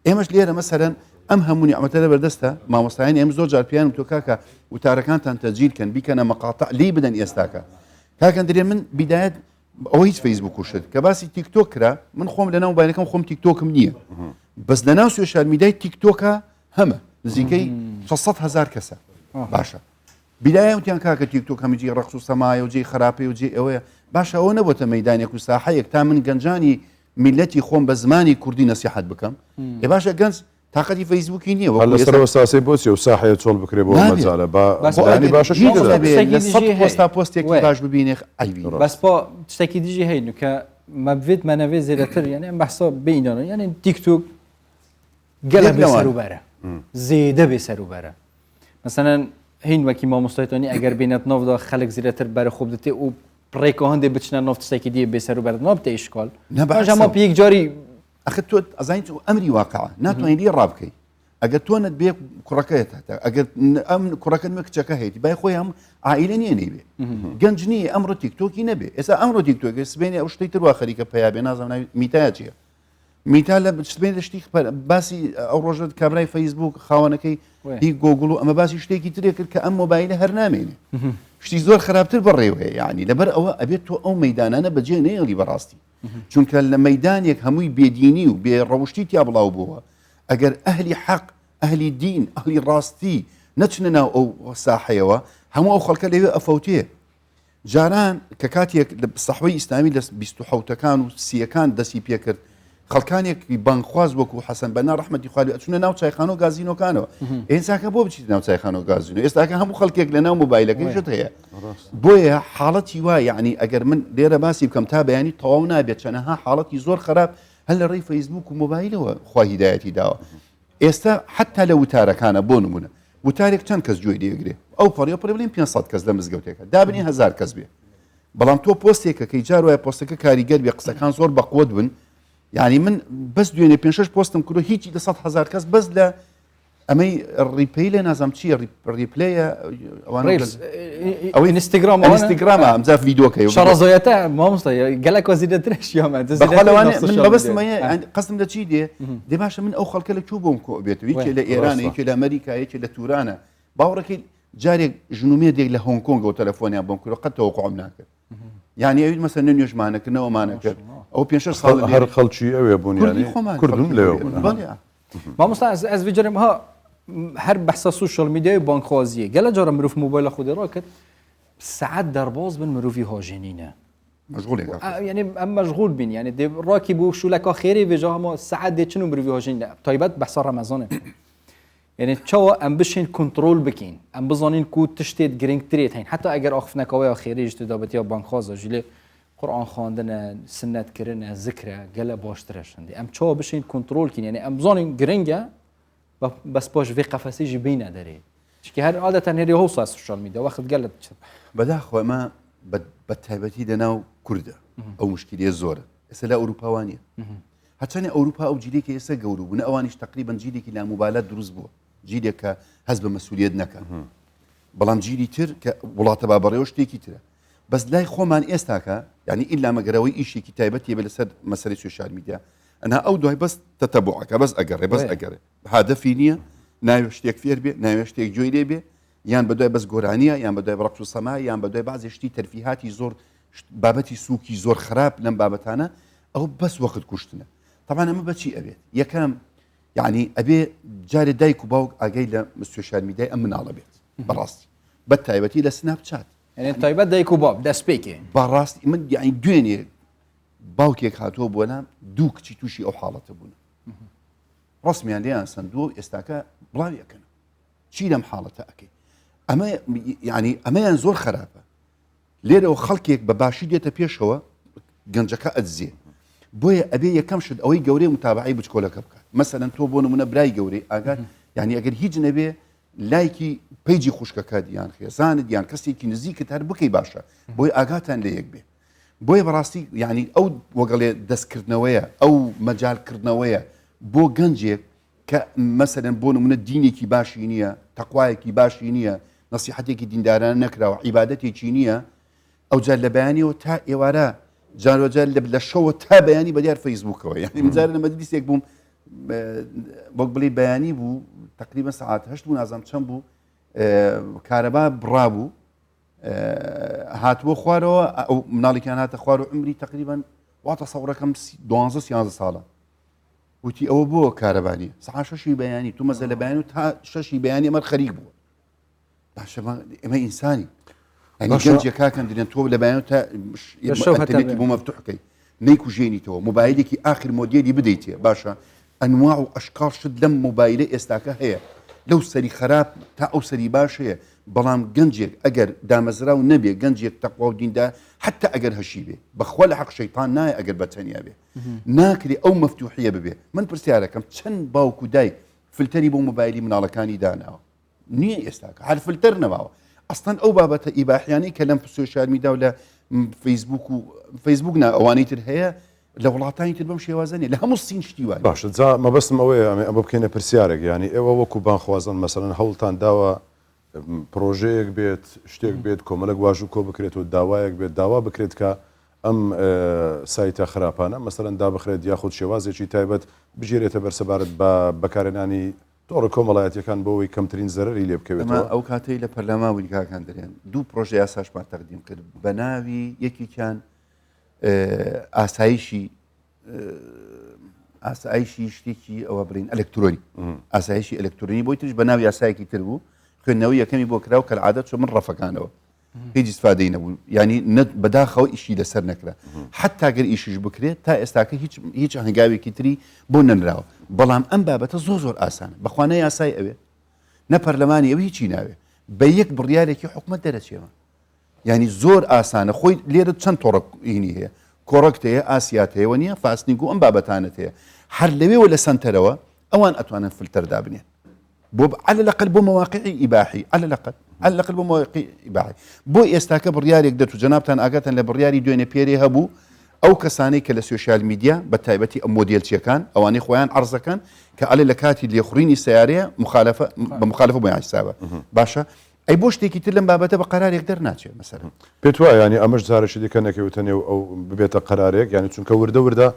ئێمەش لێرە مەسەرەن ئەم هەموو نیعمەتە لە بەردەستە مامۆستایانی ئێمە زۆر جار پێیانم تۆ کاکە وتارەکانتان تەجیلکەن بیکەنە مەقاتع لی بدەن ئێستاکە کاکەن درێ من بیدایەت ئەوە هیچ فەیسبوک وشت کە باسی تیکتۆک کرا من خۆم لەناو موبایلەکەم خۆم تیکتۆکم نییە بەس لەناو سوشال میدیای تیکتۆکە هەمە نزیکەی 600,000 کەسە باشە بیدایە وتیان کاکە تیکتۆک هەمیجی ڕەقص و سەمایە و جێی خراپەی و جێ ئەوەیە باشە ئەوە نەبووتە مەیدانێک و ساحەیەک تا من گەنجانی میلەتی خۆم بە زمانی کوردی نەسیحەت بکەم ێ باشە گەنج تااقەتی فەیسبوکی نییە لەسەرەوە ساسی بۆچی و ساحەیە چۆڵ بکرێ بۆ مەجالە بەنی باشە پۆستا پۆستێکی باش ببینێ ئایوی بەس بۆ شتێکی دیژی هەین کە مەبێت مەنەوێ زێرەتر یعنی ئەم بەحسا بینەوە یعنی تیکتۆک گەلە بێسەروبەرە زێدە بێسەروبەرە مەسەنەن هین وەکی مامۆستایتۆنی ئەگەر بینێت نۆڤدا خەڵک زیاتر بەرە خۆب دەتێ و ڕێکۆ هەندێ بچنە نۆفتێکی دیە بێسەروبەر نۆبتە ئیشکۆل نەباشەمە پێیەک جاری ئەخە تۆ ئەزانیت ئەمری واقعە ناتوانین لی ڕابکەی ئەگەر تۆنت بێ کوڕەکەیت ئەگەر ئەم کوڕەکەت مە کچەکە هەیەی بای خۆی هەم عائیلە نییە نەیبێ گەنج نییە ئەمڕۆ تیکتۆکی نەبێ ئێستا ئەمڕۆ تیکتۆکی سبێنێ ئەو شتەی تر وا خەریکە پیا بێ نازانم میتایە چییە میتا لە سبێن لە شتی باسی ئەو ڕۆژت کابرای فەیسبوک خاوەنەکەی هی گۆگڵ و ئەمە باسی شتێکی ترێ کرد کە ئەم مۆبایلە هەر نامێنێ شتی زۆر خراپتر بەڕێوەیە یعنی لەبەر ئەوە ئەبێت تۆ ئەو مەدانانە بەجێ نێڵی بەڕاستی چونکە لە مەدانێک هەمووی بێدینی و بێڕەوشتی تیا بڵاو بووە ئەگەر ئەهلی حەق ئەهلی دین ئەهلی ڕاستی نەچنە ناو ئەو ساحەیەوە هەموو ئەو خەڵکە لەوێ ئەفەوتێ جاران کە کاتێک لە سەحوەی ئیسلامی لە 27ەکان و 30ەکان دەستی پێکرد خەڵکانێکی بانخواز وەکو حەسەن بەنا ڕەحمەتی خوا ئەچونە ناو چایخانە و گازینۆکانەوە ئێستاکە بۆ بچیت ناو چایخانە و گازینۆ ئێستاکە هەموو خەڵکێک لە ناو مۆبایلەکەی شت هەیە بۆیە حاڵەتی وای یعنی ئەگەر من لێرە باسی بکەم تا بەیانی تەواو نابێت چەنەها حاڵەتی زۆر خراپ هەل لە ڕێی فەیسبوک و مۆبایلەوە خوا هیدایەتی داوە ئێستا حتا لە وتارەکانە بۆ نمونە وتارێک چەند کەس گوێی دەگرێ ئەو پەڕێ بڵێن 500 کەس لە مزگەوتێکە دابنی 1000 کەس بێ بەڵام تۆ پۆستێکە کەی جار وایە پۆستەکە کاریگەر بێ قسەکان زۆر بەقوت بن یعنی من بەس دوێنێ 5-6 پۆستم کردو هیچی لە 100,000 کەس بەس لە ئەمەی ڕیپەی لێ نازام چییە ڕیپلەیە ئەوەی ئینستاگرامە ئەمجا ڤیدۆکەی شەڕەزۆیەتە مامۆستا گەلێک وەزیرەترش یامە قەسم لە چی دێ دێ باشە من ئەو خەڵکە لە کوێ بۆم کۆ بێتەوە یەکێ لە ئێرانە یەکێ لە ئەمریکا یەکێ لە تورانە باوڕەکەی جارێک ژنومێدێک لە هۆنگ کۆنگ و تەلەفۆنیان بۆم کردو قەت تەوەقوعم ناکرد یعنی ئەویت مەسەن نوێژمانەکردنەوەمانە کرد ئەو 5 ساڵ هەر خەڵکی ئەوێ بوون کوردم لێوە مامۆستا ئەس بجرم ها هەر بەحسە سوشال میدیای بانخوازیە گەلە جارە مرۆڤ موبایل خودی ڕا کرد سعات دەرباز بن مرۆڤی هاژێنینە یعنی ئەم مەشغول بین یعنی ڕاکی بوو شولەکە خێری وێژە هەموو سعات دێ چن و مرۆڤی هاژێنینە تایبەت بەحسە ڕەمەزانە یعنی چاوە ئەم بشین کنترۆل بکەین ئەم بزانین کو تشتێت گرنگترێت هەین حتا ئەگەر ئاخفنەکەوەی خێریش دابەتی بانخوازە ژلێ قورآن خواندنە سنەتکردنە زیکرە گەلە باشترە شەندی ئەم چاوە بشین کنترۆلکەین یعنی ئەم بزانین گرنگە بەس پاش vê قەفەسێژی بینە دەرێ چکە هەر عادەتەن هێری هەوسا سوشال میدیا وەخت گەلت بەداخۆ ئەمە بە تایبەتی لەناو کووردە ئەو مشکلیە زۆرە ئێستا لە ئەوروپاوانە هەچەنێ ئەوروپا ئەو جیلێکی ئێستا گەورە بوون ئەوانیش تقریبان جیلێکی لا موبایلات دروست بووە جیلێک کە هەست بە مەسئولیت نەکەن بەڵام جیلی تر کە وڵاتە بابەڕێەوە شتێکی ترە بەس لای خۆمان ئێستاکە یعنی ئیلا مەگەرەوەی ئیشێکی تایبەتی بە لەسەر مەسەری سوشال میدیا ئەنا ئەو دوای بەس تەتەبوعەکە بەس ئەگەڕێ بەس ئەگەڕێ هادەفی نییە ناوێ شتێک فێر بێ ناوێ شتێک گوێی لێ بێ یان بەدوای بەس گۆرانیە یان بەدوای ڕەقس و سەما یان بەدوای بازی شتی تەرفیهاتی زۆر بابەتی سووکی زۆر خراپ لەم بابەتانە ئەو بەس وەخت کوشتنە طبعا ئەمە بەچی ئەبێت یەکەم یعنی ئەبێ جارێ دایک و باوک ئاگەی لە سوشال میدیای ئەم مناڵە بێت بەڕاستی بە تایبەتی لە سناپچات يعني تایبەت دایک و باب دەست پێکێ بەڕاستی من یعنی دوێنێ باوکێک هاتووە بۆ لام دوو کچی تووشی ئەو حاڵەتە بوون ڕسمیان لێیان سندووە ئێستاکە بڵاویەکەن چی لەم حاڵەتە ئەەکەی ئەمە ینی ئەمەیان زۆر خراپە لێرەوە خەڵکێک بە باشی دێتە پێشەوە گەنجەکە ئەجزێ بۆیە ئەبێ یەکەم شت ئەوەی گەورەی متابعی بچکۆلەکە بکات مەسەرەن تۆ بۆ نمونە برای گەورەی ئاگات یعنی ئەگەر هیچ نەبێ لایکی پیجی خوشکەکە دیان خێزانت دیان کەسێکی نزیکت هەر بکەی باشە بۆی ئاگاتان لە یەک بێ بۆیە بەڕاستی یعنی ئەو وەگەڵێ دەستکردنەوەیە ئەو مەجالکردنەوەیە بۆ گەنجێک کە مەسەرەن بۆ نمونە دینێکی باشی نییە تەقوایەکی باشی نییە نەسیحەتێکی دیندارانە نەکراوە عیبادەتێکی نییە ئەو جار لە بەیانیەوە تا ئێوارە جارۆجار لە شەوە تا بەیانی بە دیار فەیسبووکەوە یعنی مجارە لە مەجلیسێک بووم وەک بڵێ بەیانی بوو تقریبا ساعات 8 بوو نازانم چەند بوو کارەبا بڕابوو هاتووە خوارەوە ئەو مناڵێکیان هاتە خوار و عمری تقریبا واتە سەوڕەکەم 12 ساڵە وتی ئەوە بۆ کارەبانی ساعت 6 بەیانی تو مەزە لە بەیان و تا 6 بەیانی ئەمە خەریک بووە باشە ئێمە ئینسانی گەنجێک کاکەن درێن تۆ لە بەیان تا بۆ مەفتوحکەی نەیکوژێنیتەوە مۆبایلێکی ئاخر مۆدیێلی بدەیتێ باشە ئەنواع و ئەشکال شت لەم مۆبایلە ئێستاکە هەیە لەو سەری خراپ تا ئەو سەری باش هەیە بەڵام گەنجێک ئەگەر دامەزرا و نەبێ گەنجێک تەقوا و دیندا حتا ئەگەر هەشی بێ بەخوا لە حەق شەیطان نایە ئەگەر بەتەنیا بێ ناکرێ ئەو مەفتوحیە ببێ من پرسیارەکەم چەند باوک و دایک فلتەری بۆ مۆبایلی مناڵەکانی داناوە نییە ئێستاکە هەر فلتەر نەماوە ئەستان ئەو بابەتە ئیباحیانەی کە لەم سوشال میدیا و لە فەیسبوک ئەوانەی تر هەیە لە وڵاتانی تر بەم شێوازانێ لە هەموو سین شتی وایە باش مەبەستم ئەوەیە ئەمە بکەینە پرسیارێک ینی ئێوە وەکو بانخوازن مەسەرەن هەوڵتان داوە پرۆژەیەک بێت شتێک بێت کۆمەلک واژ و کۆ بکرێت و داوایەک بێت داوا بکرێت کە ئەم سایتە خراپانە مەسەرەن دابخرێت یاخود شێوازێکی تایبەت بژێرێتە بەرسەبارەت بە بەکارهێنانی تۆڕە کۆمەڵایەتیەکان بۆەوەی کەمترین زەرری لێ بکەوێتەوە ئەو کاتەی لە پەرلەماوی کاکان دەرێن دوو پرۆژه یاساشمان تەقدیم کرد بە ناوی یەکێکیان ئاسایشی شتێکی ئەوە بڕین ئەلکترۆنی ئاسایشی ئەلکترۆنی بۆی ترش بە ناوی یاسایەکی تر بوو خوێندنەوەی یەکەمی بۆ کراو کە عادەت چۆ من ڕەفەکانەوە هیچ استفادەی نەبوو ینی بەداخەوە ئیشی لەسەر نەکرا حتا گەر ئیشش بکرێت تا ئێستاکە هیچ هەنگاوێکی تری بۆ نەنراوە بەڵام ئەم بابەتە زۆر ئاسانە بەخوانە یاسای ئەوێ نە پەرلەمانی ئەوە هیچی ناوێ بە یەک بڕیارێکی حکومەت دەرەچێمە ینی زۆر ئاسانە خۆی لێرە چەند تۆڕەینی هەیە کۆڕکت هەیە ئاسیات هەیەوە نییە فاستنگ و ئەم بابەتانت هەیە هەر لەوێەوە لە سنتەرەوە ئەوان ئەتوانن فلتەر دابنێن بۆ على الأقل بۆ مواقعی ئیباحی على الأقل بۆ مواقعی ئیباحی بۆ ئێستاکە بڕیارێک دەت و جەنابتان ئاگاتن لە بڕیاری دوێنێ پێرێ هەبوو ئەو کەسانەی کە لە سوشال میدیا بە تایبەتی ئەم مۆدیلچیەکان ئەوانەی خۆیان عرضەکەن کە ئەلێ لە کاتی لێخڕینی سیارەیە بە مخالفە بۆ حسابە باشە ئەی بۆ شتێکی تر لەم بابەتە بە قەرارێک دەرناچێت مەسەرەن پێت وایە ینی ئەمەش جارێکی دیکە نەکەوتە نێو ئەو ببێتە قەرارێک یعنی چونکە وردە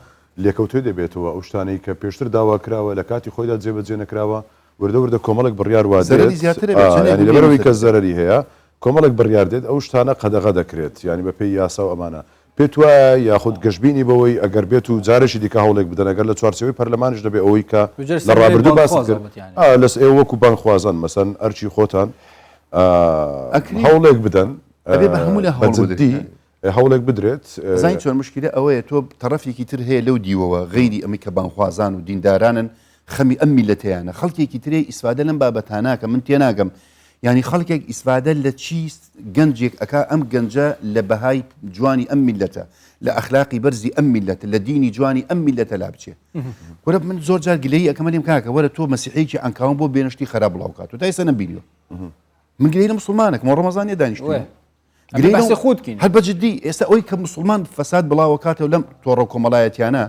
لێکەوتوی دەبێتەوە ئەو شتانەی کە پێشتر داوا کراوە لە کاتی خۆیدا جێبەجێ نەکراوە وردە کۆمەڵک بڕیار وادێت کە زەرری هەیە کۆمەڵک بڕیار دێت ئەو شتانە قەدەغە دەکرێت ینی بە پێی یاسا و ئەمانە پێت وایە یاخود گەشتبینی بەوەی ئەگەر بێت و جارێکی دیکە هەوڵێک بدەن ئەگەر لە چوارچەوەی پەرلەمانش دەبێت ئەوەی کە لە ڕابردوو باس کرد لەس ئێوە وەکو بانخوازان مەسەن ئەرچی خۆتان هەوڵێک بدەن هەوڵێک بدرێت زین چۆن مشکلە ئەوەیە تۆ تەرەفێکی تر هەیە لەو دیوەوە غەیری ئەمی کە بانخوازان و دیندارانن خەمی ئەم میلەتەیانە خەڵکێکی ترێ ئیسفادە لەم بابەتاناکە من تێناگەم ینی خەڵکێک ئیسفادە لە چی گەنجێک ئەکا ئەم گەنجە لە بەهای جوانی ئەم میلەتە لە ئەخلاقی بەرزی ئەم میلەتە لە دینی جوانی ئەم میلەتە لا بچێ وەرە من زۆر جار گلەی ئەەکەمەلیم کاکە وەرە تۆ مەسیحەیەکی ئەنکاون بۆ بێنشتی خراپ بڵاوکات و تا ئێستا نەبینیوە من گلەی لە مسلمانێک مۆ ڕەمەزانیە دانیشتووە هەر بەجددی ئێستا ئەوی کە مسلمان فەساد بڵاوکاتەوە لەم تۆڕە کۆمەڵایەتیانە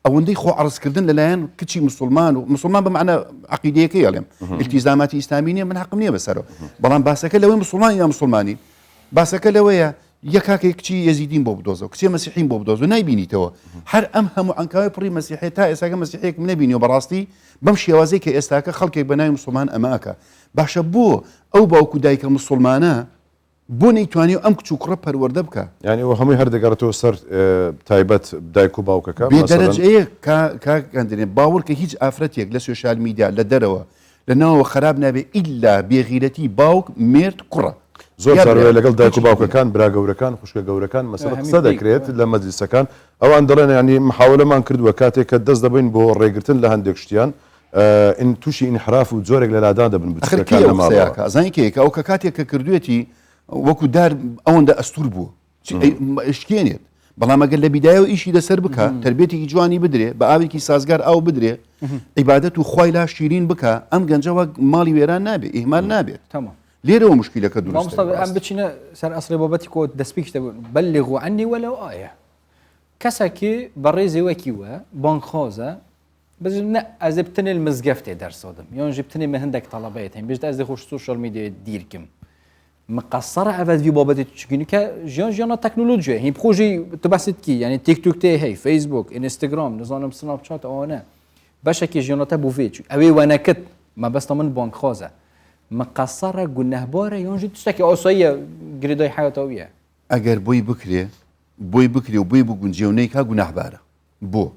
ئەوەندەی خۆ عرضکردن لەلایەن کچی مسلمان و مسلمان بەمعنە عقیدەیەکەی ئەڵێم التیزاماتی ئیسلامی نیە من حەقم نییە بەسەرەوە بەڵام باسەکە لەوەی مسلمانی یا مسلمانی باسەکە لەوەیە یەکاکە کچی یەزیدین بۆ بدۆزە کچێ مەسیحین بۆ بدۆز و نایبینیتەوە هەر ئەم هەموو ئەنکاوی پڕی مەسیحێت تا ئێستاکە مەسیحەیەک نەبینی و بەڕاستی بەم شێوازەی کە ئێستاکە خەڵکێک بە ناوی مسلمان ئەماکە باشە بۆ ئەو باوکو دایکە مسلمانە بۆ نەیتوانێت ئەم کچ و کوڕە پەروەردە بکە ینی ئەو هەمووی هەردەگەڕێتەوە سەر تایبەت دایک و باوکەکە بێدەرەجەیە کاگەندێ باوەڕ کە هیچ ئافرەتێک لە سوشال میدیا لە دەرەوە لە ناوەوە خراپ نابێ ئیلا بێغیرەتی باوک مێرد کوڕە زۆر جارێ لەگەڵ دایک و باوکەکان برا گەورەکان خوشکە گەورەکان مەسەلە قسە دەکرێت لە مەجلیسەکان ئەوان دەڵێن ینی محاولەمان کردووە کاتێک کە دەست دەبین بۆ ڕێگرتن لە هەندێک شتیان تووشی ئینحراف و زۆرێک لە لادا دەبن بچەکان لەماڵەوە ئەزانی کێکە ئەو کە کاتێک کە کردوێتی وەکو دار ئەوەندە ئەستور بوو شکێنێت بەڵام ئەگەر لە بیدایەوە ئیشی لەسەر بکە تربێتێکی جوانی بدرێ بە ئاوێکی سازگار ئاو بدرێ عیبادەت و خوای لا شیرین بکە ئەم گەنجەوە ماڵی وێران نابێت ئیهمال نابێت لێرەوە مشکلەکە دروست ئەم بچینە سەر ئەسڵی بابەتی کۆ دەستپێکتە بەلغوا عنی وەلەو ئایە کەسێکی بەڕێزی وەکیوە بانخۆزە بزن ئەز بتنێ مزگەفتێ دەرسۆدم یانژی بتنێ من هەندێک تەڵەبەیەت هەین بێژ ئەز خۆش سوشال میدیای دیرکم مقصرة أبد في بابا تشكيني كجيانا تكنولوجيا هي بروجي تبسط كي يعني تيك توك تي هي فيسبوك انستغرام نظام سناب شات أنا باش كي جيانا تبو فيتش أبي وأنا كت ما بس من بانك خازة مقصرة قلنا بارة ينجي تشتكي أصية قريداي حياتوية أجر بوي بكري وبوي بقول جيونيك ها قلنا بارة بو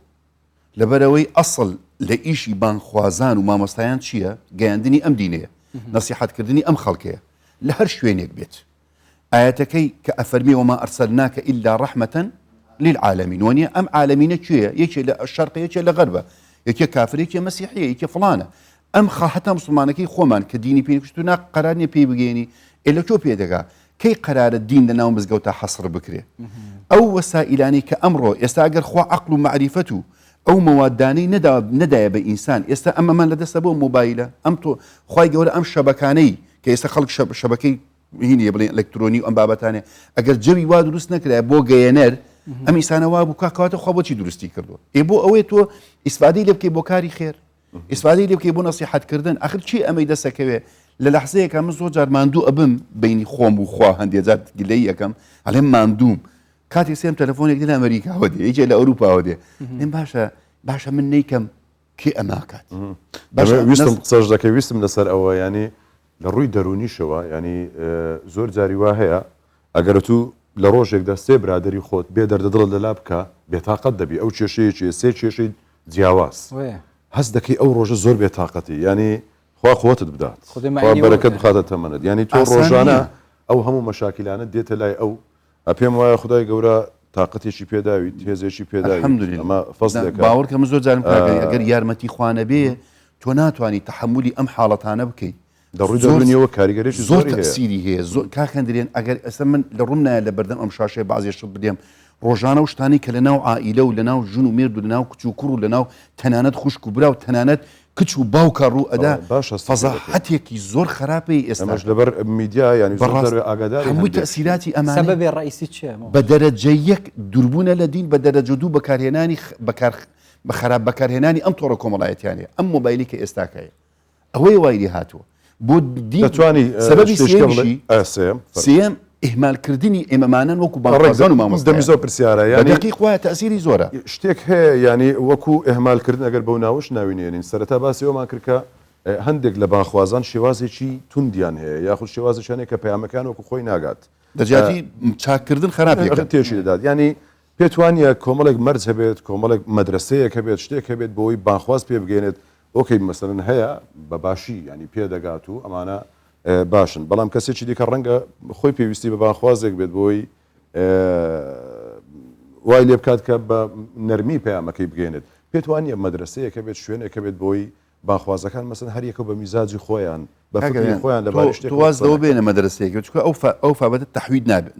لبروي أصل لإيشي بانك خوازان وما مستعان شيء جاندني أم دينية نصيحة كردني أم خلقية لهر شوينيك بيت آياتكي كأفرمي وما أرسلناك إلا رحمة للعالمين ونيا أم عالمين شوية يكي للشرق يكي للغربة يكي كافر يكي مسيحية يكي فلانة أم خاحتها مسلمانكي خومان كديني بينك شتونا قرارني بي بيجيني إلا شو بيدقا كي قرار الدين لنا ومزقوتا حصر بكري أو وسائلاني كأمره يستأجر خوا عقل معرفته أو مواداني ندى بإنسان يستا أما من لدى سبو موبايلة أم تو خواي جورا أم شبكاني كيستا خلق شبكي هيني يبلي الكتروني وام بابتانه اگر جوي وا دروست نكره بو گينر ام انسان وا بو كاكاته خو بو چي درستي كردو اي بو اوي تو استفاده لبكي بو كاري خير استفاده لبكي بو نصيحه كردن اخر شيء امي دسكوي للحظه كم زوجار ماندو ابم بيني خوم وخوا هندي ذات قلي كم علم ماندوم كاتي سيم تليفونك دي امريكا ودي يجي لاوروبا ودي نم باشا من نيكم كي اماكات باشا ويستم قصاج داك ويستم لسر او يعني لە ڕووی دەرونیشەوە ینی زۆر جاری وا هەیە ئەگەر تو لە ڕۆژێکدا سێ برادری خۆت بێ دەردەدڵت لەلا بکە بێتاقەت دەبی ئەو کێشەیەکی سێ کێشەی جیاواز هەست دەکەی ئەو ڕۆژە زۆر بێتاقەتی ینی خوا خۆتت بدات بەرەکەت بخاتە تەمەنت ینی تۆ ڕۆژانە ئەو هەموو مەشاکلانە دێتە لای ئەو پێم وایە خدای گەورە تااقەتێکی پێداوی هێزێکی پێداوی ئەمە فەزلەکە باوەڕکەمە زۆر جارم ئەگەر یارمەتی خوانە بێ تۆ ناتوانانی تەحملی ئەم حاڵەتانە بکەیت دەڕووی کاریگەریشی زۆر تەسیری هەیە زۆر کاکەندرێن ئەگەر ئەستا من لە ڕوون نایە لە بەردەم ئەم شاشەیە بازیێ شت بدێم ڕۆژانە و شتانی کە لە ناو عائیلە و لە ناو ژن و مێرد و لە ناو کچ و کوڕ و لە ناو تەنانەت خوشک و برا و تەنانەت کچ و باوکە ڕوو ئەدا فەزاحەتێکی زۆر خراپەی ئێستاش لەبەر میدیا ینی ئاگادار هەمووی تەسیراتی ئەمانە سبەبی ڕئیسی چیە بە دەرەجە یەک دووربوونە لە دین بە دەرەجە دوو بەکارهێنانی بە خراپ بەکارهێنانی ئەم تۆڕە کۆمەڵایەتیانێ ئەم مۆبایلی کە ئێستاکەیە ئەوەی وایری هاتووە بۆ دەتوانی سەبەبی سێم ئیهمالکردنی ئێمەمانان وەکو باڕێزان و مامۆستای زۆر پرسیارە ینی دقیق وایە تەسیری زۆرە شتێک هەیە ینی وەکو ئێهمالکردن ئەگەر بەو ناوش ناوینێنین سەرەتا باسی ئەومان کرد کە هەندێک لە بانخوازان شێوازێکی توندیان هەیە یاخود شێوازشانێک کە پەیامەکان وەکو خۆی ناگات دەجاتی چاکردن خراپێکە تێشی دەدات ینی پێتوانە کۆمەڵێک مەرج هەبێت کۆمەڵێک مەدرسەیەک هەبێت شتێک هەبێت بۆی بانخواز پێ بگەێنێت ئۆکەی مەسەرن هەیە بە باشی ینی پێدەگات و ئەمانە باشن بەڵام کەسێکی دیکە ڕەنگە خۆی پێویستی بە بانخوازێک بێت بۆی وای لێ بکات کە بە نەرمی پەیامەکەی بگەێنێت پێتوانە مەدرسەیەکە بێت شوێنێکە بێت بۆی بانخوازەکان مەسەن هەریەکە بە میزاجی خۆیان بە فکری خۆیان لەبارەی شتێک توازدەوە بێنە مەدرسەیەک چکە ئەو فابەتە تەحوید نابێت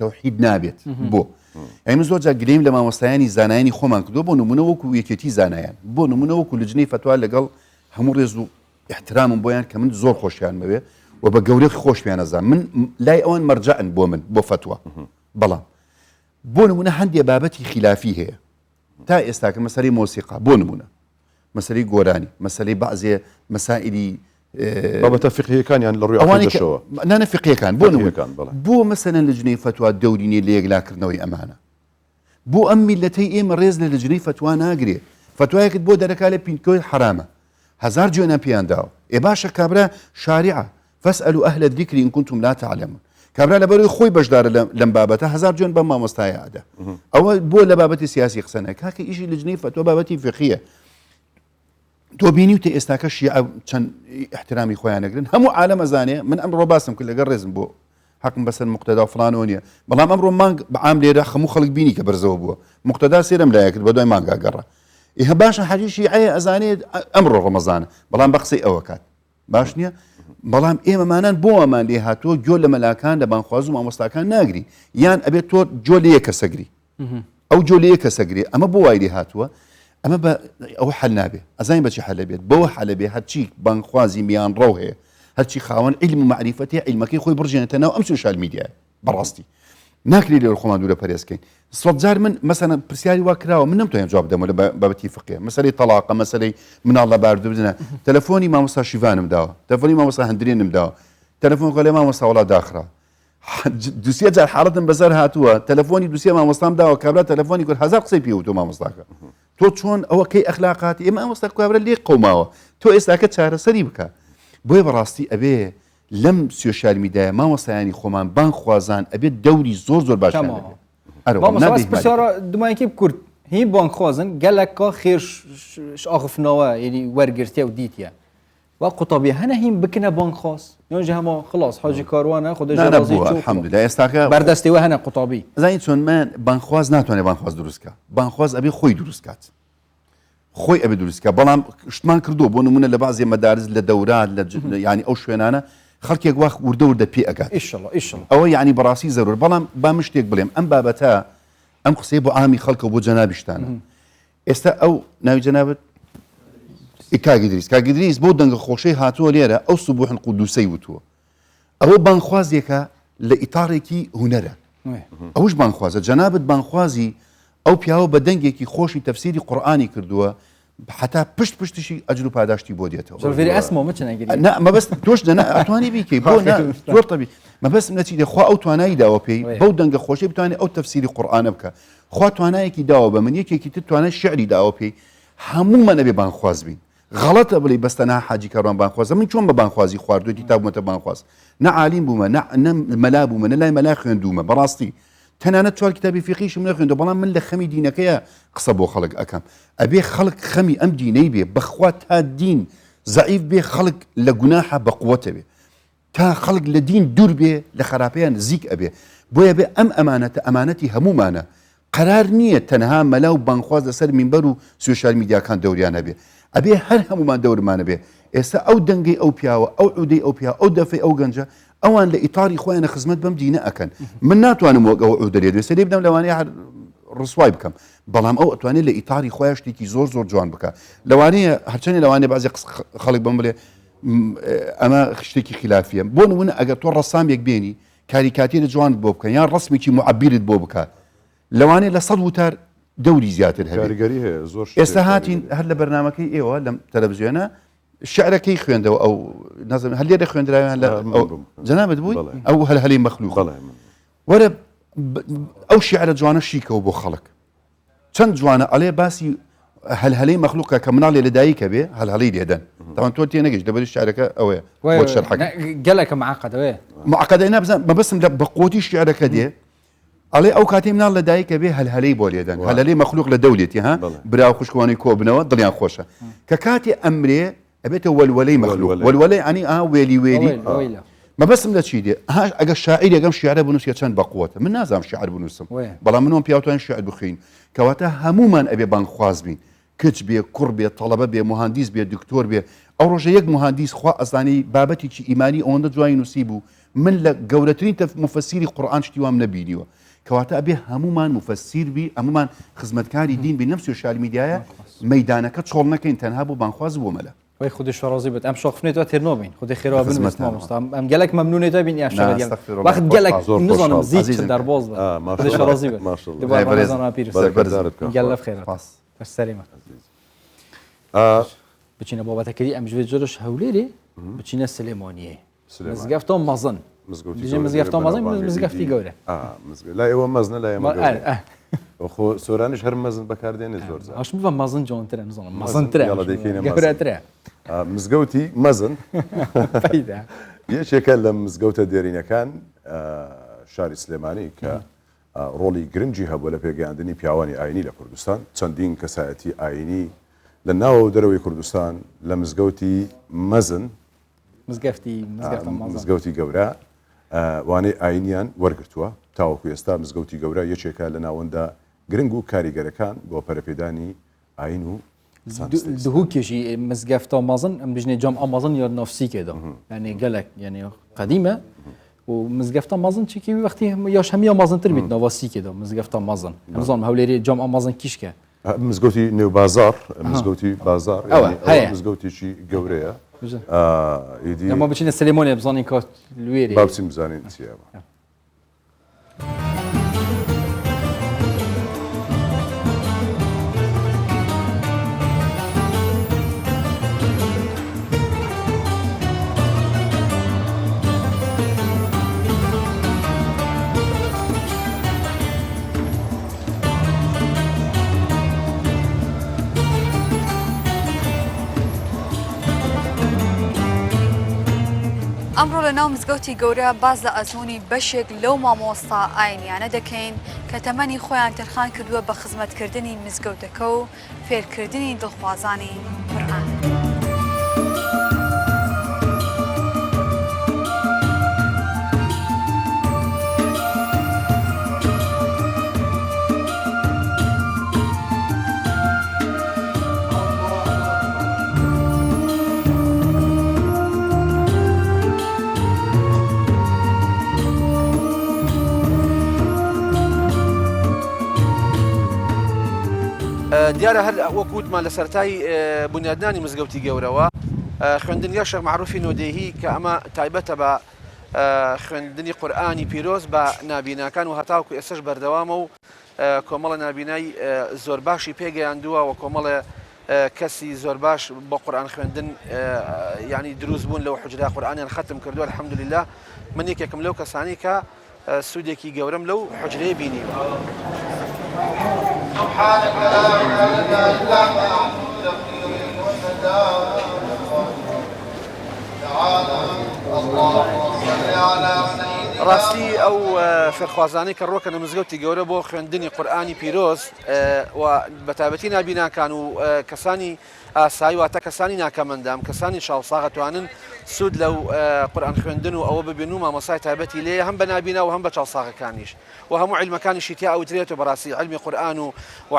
تەوحید نابێت بۆ ئەمە زۆر جا گریم لە مامۆستایانی زانایانی خۆمان کردو بۆ نمونە وەکو یەکێتی زانایان بۆ نمونە وەکو لجنەی فتوا لەگەڵ هەموو ڕێز و احترامم بۆیان کە من زۆر خۆشیان بوێ و بە گەورەی خۆش پیانەزان من لای ئەوان مەرجەن بۆ من بۆ فتوا بەڵام بۆ نمونە هەندێ بابەتی خلافی هەیە تا ئێستاکە مەسەلەی مۆسیقا بۆ نمونە مەسەلەی گۆرانی مەسەلەی بەعزێ مەسائلی بابەتە فقهیەکانیان لە ڕووی ئەوانی عقیدەشەوە نانە فقیەکان بۆ نمونە فقهیەکان، بەڵێ. بۆ مەسەلەن لە جنەی فتوا دەورینی لە یەکلاکردنەوەی ئەمانە بۆ ئەم میلەتەی ئێمە ڕێز لە جنەی فتوا ناگرێ فتوایەکت بۆ دەرەکا لە پینتکۆی حرامە هزار جوێنە پێیان داوە ئێ باشە کابرا شارعە فاسألوا أهل الذكر إن كنتم لا تعلمون کابرا لەبەرەوەی خۆی بەشدارە لەم بابەتە هزار جوێن بەم مامۆستایە ئەدە ئەوە بۆ لە بابەتی سیاسی قسەنە کاکە ئیشی لە جنەی فتوا بابەتی فقهیە تۆ بینی و تە ئێستاکە شیعە چەند احترامی خۆیان نەگرن هەموو عالەم ئەزانێ من ئەمڕۆ باسم کرد لەگەڵ ڕێزم بۆ حەقم بەسەر مقتەدا و فڵانەوە نییە بەڵام ئەمڕۆ مانگ بەعام لێرە هەموو خەڵک بینی کە بەرزەوە بووە مقتەدا سێرم لایە کرد بە دوای مانگا گەڕا ئێ باشە حەجی شیعەیە ئەزانێت ئەمڕۆ ڕەمەزانە بەڵام بە قسەی ئەوە کات باش نییە بەڵام ئێمەمانان بۆ ئەمان لێ هاتووە گۆ لە مەلاکان لە بانخواز و مامۆستاکان ناگری یان ئەبێت تۆ جۆ لە یەکە سەگری ئەو جۆ لە یەکە سەگری ئەمە بۆ وای لێ هاتووە ئەمە بە ئەوە حل نابێ ئەزانین بەچی حل بێت بەوە حل بێ هەرچی بانخوازی میان ڕەو هەیە هەرچی خاوەن علم و معریفەتی عیلمەکەی خۆی بڕژێنێتە ناو ئەم سوشال میدیایە بەڕاستی ناکری لێ خۆمان دوورە پەرێزکەین سەد جار من مەسەلەن پرسیاری وا کراوە من نەمتوانم جواب بدەم لە بابەتی فقهە مەسەلەی تەلاقە مەسەلەی مناڵە باردوو بدنە تەلەفۆنی مامۆستا شیڤانم داوە تەلەفۆنی مامۆستا هەندرێنم داوە تەلەفۆن قەلێ مامۆستا وڵات داخرا دوسیە جار حاڵەتم بەسەر هاتووە تەلەفۆنی دوسیە مامۆستام داوە کابرا تەلەفۆنی کرد هەزار قسەی پێوتۆ مامۆستاکە تۆ چۆن ئەوە کەی ئەخلاقاتی ئێمە ئەمۆستا کابرا لێ قەوماوە تۆ ئێستاکە چارەسەری بکە بۆیە بەڕاستی ئەبێ لەم سوشال میدیایە مامۆستایانی خۆمان بانخوازان ئەبێت دەوری زۆر باشان پرسیارە دومایکی بکورد هی بانخوازن گەلێکا خێر ئاخفنەوە یعنی وەرگرتیە و دیتە و قوتابی هەنە هیم بکنە بانخواز یۆنجی هەمە خلاص حاجی کاروانە خودی الحەمدولillah ئێستاکە بەردەستیوە هەنە قوتابی زین چۆن من بانخواز ناتوانێت بانخواز دروستکە بانخواز ئەبێ خۆی دروستکات خۆی ئەبێ دروستکە بەڵام شتمان کردو بۆ نمونە لە بازی مەدارس لە دەورات لە ینی ئەو شوێنانە خەڵکێک وا وردە پێ ئەگات ئەوە یعنی بەڕاستی زەرور بەڵام با من شتێک بڵێم ئەم بابەتە ئەم قسەی بۆ ئامی خەڵکە بۆ جەنابیشتانە ئێستا ئەو ناوی جەنابەت کاگیدریس بۆ دەنگە خۆشەی هاتووە لێرە ئەو سوبوحن قودوسەی وتووە ئەوە بانخوازێکە لە ئیتارێکی هونەرە ئەوش بانخوازە جەنابەت بانخوازی ئەو پیاوە بە دەنگێکی خۆشی تەفسیری قورئانی کردووە حتا پشتشی ئەجر و پاداشتی بۆ دێتەوە مەبەست تۆش ئەتوانی بیکەی بۆ زۆر تەبی مەبەست نەچی دەخوا ئەو توانایی داوە پێی بەو دەنگە خۆشی بتوانێت ئەو تەفسیری قورئانە بکە خوا توانایەکی داوە بە من یەکێکی تر توانای شعری داوە پێی هەموومان ئەبێ بانخواز بین غەڵەتە بڵێ بەستەنها حاجی کاروان بانخوازە من چۆن بە بانخوازی خواردووی تا بوومەتە بانخواز نە عالیم بوومە نە مەلا بوومە نە لای مەلا خوێندوومە بەڕاستی تەنانەت چوار کتابی فقیشم نەخوێندووە بەڵام من لە خەمی دینەکەیە قسە بۆ خەڵک ئەەکەم ئەبێ خەڵک خەمی ئەم دینەی بێ بەخوا تا دین زەعیف بێ خەڵک لە گوناحە بەقووەتە بێ تا خەڵک لە دین دوور بێ لە خراپەیان نزیک ئەبێ بۆیە بێ ئەم ئەمانەتە ئەمانەتی هەمومانە قرار نییە تەنها مەلا و بانخواز لەسەر مینبەر و سوشال میدیاکان دەوریانە بێ ئەبێ هەر هەمومان دەورمانە بێ ئێستا ئەو دەنگەی ئەو پیاوە ئەو عودەی ئەو پیا ئەو دەفەی ئەو گەنجە ئەوان لە ئیتاری خۆیانە خزمەت بەم دینە ئەکەن من ناتوانم وەک ئەو عودەرێ دوێسە لێ بدەم لەوانەیە ڕسوای بکەم بەڵام ئەو ئەتوانێت لە ئیتاری خۆیان شتێکی زۆر جوان بکە لەوانەیە هەرچەندی لەوانەیە بەعزێ خەڵک بم بڵێ ئەمە شتێکی خلافیە بۆ نمونە ئەگەر تۆ ڕەسامێک بێنی کاریکاتێرە جوان بۆ بکە یان ڕسمێکی معبیرت بۆ بکە لەوانەیە لە 100 وتار دەوری زیاتر هەیە ئێستا هاتین هەر لە بەرنامەکەی ئێوە لەم تەلەڤیزیۆنە شعرەکەی خوێندەوە ئەو نازم هەر لێرە خوێندراویان لە جەنابەت بووی ئەو هەلهەلەی مەخلوق وەرە ئەو شعرە جوانە شیکەوە بۆ خەڵک چەند جوانە ئەڵێ باسی هەلهەلەی مەخلوقە کە مناڵێ لە دایکە بێ هەلهەلەی لێدەن تاوان تۆ تێ نەگەیشت دەبێت شعرەکە ئەوەیە بۆ شەرحەکە گەلێکە معقەدەوەیە معقەدەی نابزان مەبەستم لە بە قوتی شعرەکە دێ ئەڵێ ئەو کاتی مناڵ لە دایکە بێ هەلهەلەی بۆ لێدەن هەلهەلەی مەخلوق لە دەولێتی ها برا خوشکوانی کۆبنەوە دڵیان خۆشە کە کاتی ئەمرێ ئەبێتە وەلوەلەی مەخلوق وەلوەلەی ئەنی وێلی مەبەستم لە چی دێ ئەگەر شاعیر یەکەم شیعرە بنووسە چەند بەقووەتە من نازانم شیعر بنووسم بەڵام منەوەم پیاوتوان شیعر بخوین کەواتە هەمومان ئەبێ بانخواز بین کچ بێ کوڕ بێ تەڵەبە بێ مهندس بێ دکتۆر بێ ئەو ڕۆژە یەک مهندس خوا ئەزانی بابەتێکی ئیمانی ئەوەندە جوانی نووسی بوو من لە گەورەترین مفەسیری قورئان شتی وام نەبینیوە کەواتە ئەبێ هەمومان مفەسیر بی هەمومان خزمەتکاری دین بین لەم سوشال میدیایە مەیدانەکە چۆڵ نەکەین تەنها بۆ بانخواز بۆ مەلە وای خودی شرازی بێت ئەم شۆخنێتەوە تێر نۆبین خودی خێرا بنویست مامۆستا ئەم گەلێک مەمنونێتە بین یا شەوە وەخت گەلێک نزانم زیت دەرباز بە خودی شرازی بێت گەل لە خێرا بەسەریمە بچینە بابەتەکەی ئەم ژێ جۆرەش هەولێرێ بچینە سلێمانیە سلێمانی. مزگەفتۆ مەزن مزگەوتی مزگەفتۆ مەزن مزگەفتی گەورە لا ئێوە مەزنە لا ئێمە خۆ سۆرانیش هەر مەزن بەکاردێنێت زۆر هەش بە مەزن جوانترە نزانم مەزنترە گەورەترە مزگەوتی مەزن یەکێکە لە مزگەوتە دێرینەکان شاری سلێمانی کە ڕۆڵی گرنگی هەبووە لە پێگەیاندنی پیاوانی ئاینی لە کوردستان چەندین کەسایەتی ئاینی لە ناوە و دەرەوەی کوردستان لە مزگەوتی مەزن مزگەوتی گەورە وانەی ئاینیان وەرگرتووە تاوەکو ئێستا مزگەوتی گەورە یەکێکە لە ناوەندا گرنگ و کاریگەرەکان بۆ پەرەپێدانی ئاین و دهوکێژی مزگەفتۆ مەزن ئەم بژنێ جام ئامازن یا نافسیکێدا یعنی گەلک یعنی قەدیمە و مزگەفتە مەزن چیکی وەختی یاش هەمیە مەزنتر بیت ناواسیکێدا مزگەفتە مەزن ئەمزان هەولێری جام ئامازن کیشکە مزگەوتی نێوبازار مزگەوتی بازار مزگەوتێکی گەورەیە ئەمە بچینە سلێمانێ بزانین کات لێرێ باوچین بزانین چیەوە ئەمڕۆ لە ناو مزگەوتی گەورە باز لە ئەزمموی بەشێک لەو مامۆستا ئاینیانە دەکەین کە تەمەنی خۆیان تەرخان کردووە بە خزمەتکردنی مزگەوتەکە و فێرکردنی دڵخوازانی قورئان. دیارە هەر وەکووتمان لە سەرای بنیادنانی مزگەوتی گەورەوە خوێندنگە شەق معروفی نۆدەیهی کە ئەمە تایبەتە بە خوێندنی قورئانی پیرۆز بە نابیناکان و هەتاوکو ئێستش بەردەوامە و کۆمەڵە نابینایی زۆر باشی پێگەیاندووە و کۆمەڵە کەسی زۆر باش بۆ قورئان خوێندن یعنی دروست بوون لەو حوجرا قورئانیان ختم کردووە الحەمدولله من یەکێکم لەو کەسانی کە سوودێکی گەورەم لەو حوجرەیە بینیم. سبحانك لا إله إلا أنت ڕاستی ئەو فێرخوازانەی کە ڕۆکە لە مزگەوتی گەورە بۆ خوێندنی قورئانی پیرۆز و بەتابەتی نابیناکان و کەسانی ئاسایی واتە کەسانی ناکەمەندام کەسانی شاڵساغ توانن سوود لەو قورئان خوێندن و ئەوە ببین و مامۆسای تایبەتی لێ هەم بە نابینا و هەم بە چاڵساغەکانیش و هەموو عیلمەکانیشی تیا ئەوترێتەوە بەڕاستی عیلمی قورئان و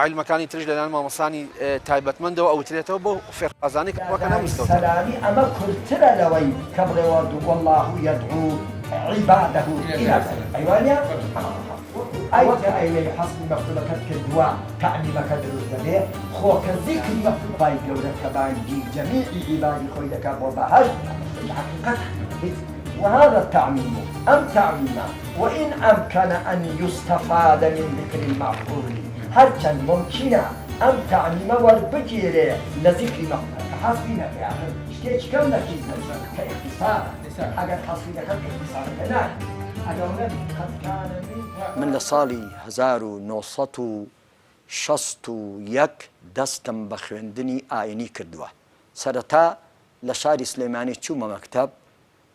عیلمەکانی ترش لەلایەن مامۆسانی تایبەتمەندەوە ئەوترێتەوە بۆ فێرخوازانەی کە ڕۆکە لە مزگەوت. سەلامی ئەمە کورتترە لەوەی کە بڵێوە والله يدعو عباده إلى أيوانيا أي أي حسب مكتوبك كدوا تعليمك دروس به خوك الذكر مكتوب باي جودك باي جميع عبادي خويدك وبهج الحقيقة وهذا التعميم أم تعميما وإن أمكن أن يستفاد من ذكر المعقول هل كان ممكنة أم تعميم والبجيرة لذكر مكتوب حسبنا في آخر اشتيش كم نكيد كاختصار أجل حصيلة اختصار كذلك من لە ساڵی 1960 دەستم بە خوێندنی ئاینی کردووە. سەرەتا لە شاری سلێمانی چوومە مەکتەب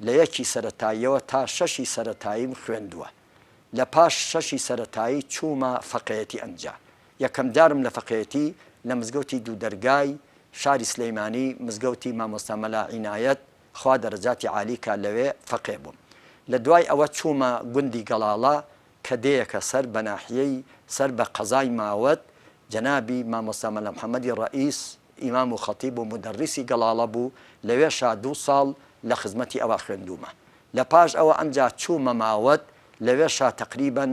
لە یەکی سەرەتاییەوە تا شەشی سەرەتاییم خوێندووە. لە پاش شەشی سەرەتایی چوومە فەقێتی ئەنجا. یەکەم جارم لە فەقێتی لە مزگەوتی دوو دەرگای شاری سلێمانی مزگەوتی مامۆستا مەلا عینایەت خوا دەرەجاتی عالی کا لەوێ فەقێ بووم. لە دوای ئەوە چوومە گوندی گەڵاڵە کە دەیەکە سەر بە ناحیەی سەر بە قەزای ماوەت جەنابی مامۆستا مەلا محەممەدی ڕئیس ئیمام و خەتیب و مدەڕیسی گەڵاڵە بوو لەوێشا 2 ساڵ لە خزمەتی ئەوە خوێندومە. لە پاش ئەوە ئەمجا چوومە ماوەت لەوێشا تقریبەن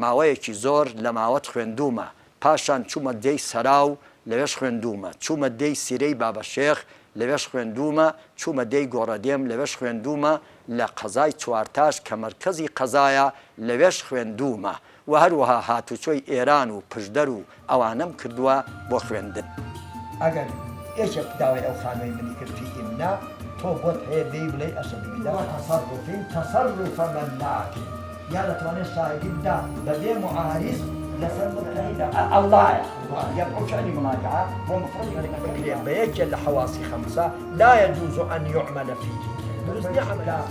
ماوەیەکی زۆر لە ماوەت خوێندومە. پاشان چوومە دەی سەراو لەوێش خوێندومە. چوومە دەی سیرەی بابەشێخ لەوێش خوێندومە. چوومە دەی گۆڕەدێم لەوێش خوێندومە. لە قەزای چوارتاش کە مەرکەزی قەزایە لەوێش خوێندومە و هەروەها هاتوچۆی ئێران و پشدەر و ئەوانەم کردووە بۆ خوێندن. ئەگەر ئێشێک داوای ئەو خانووی منی کردی ئیمنا توبوت هي بيبلي أسبيك دا تصرف من معك يا لتواني صاحب دا بدي معارض لسبب الله يبقى فعل مراجعة ومفروض أن بيجي الحواس خمسة لا يجوز أن يعمل فيه بس نعمل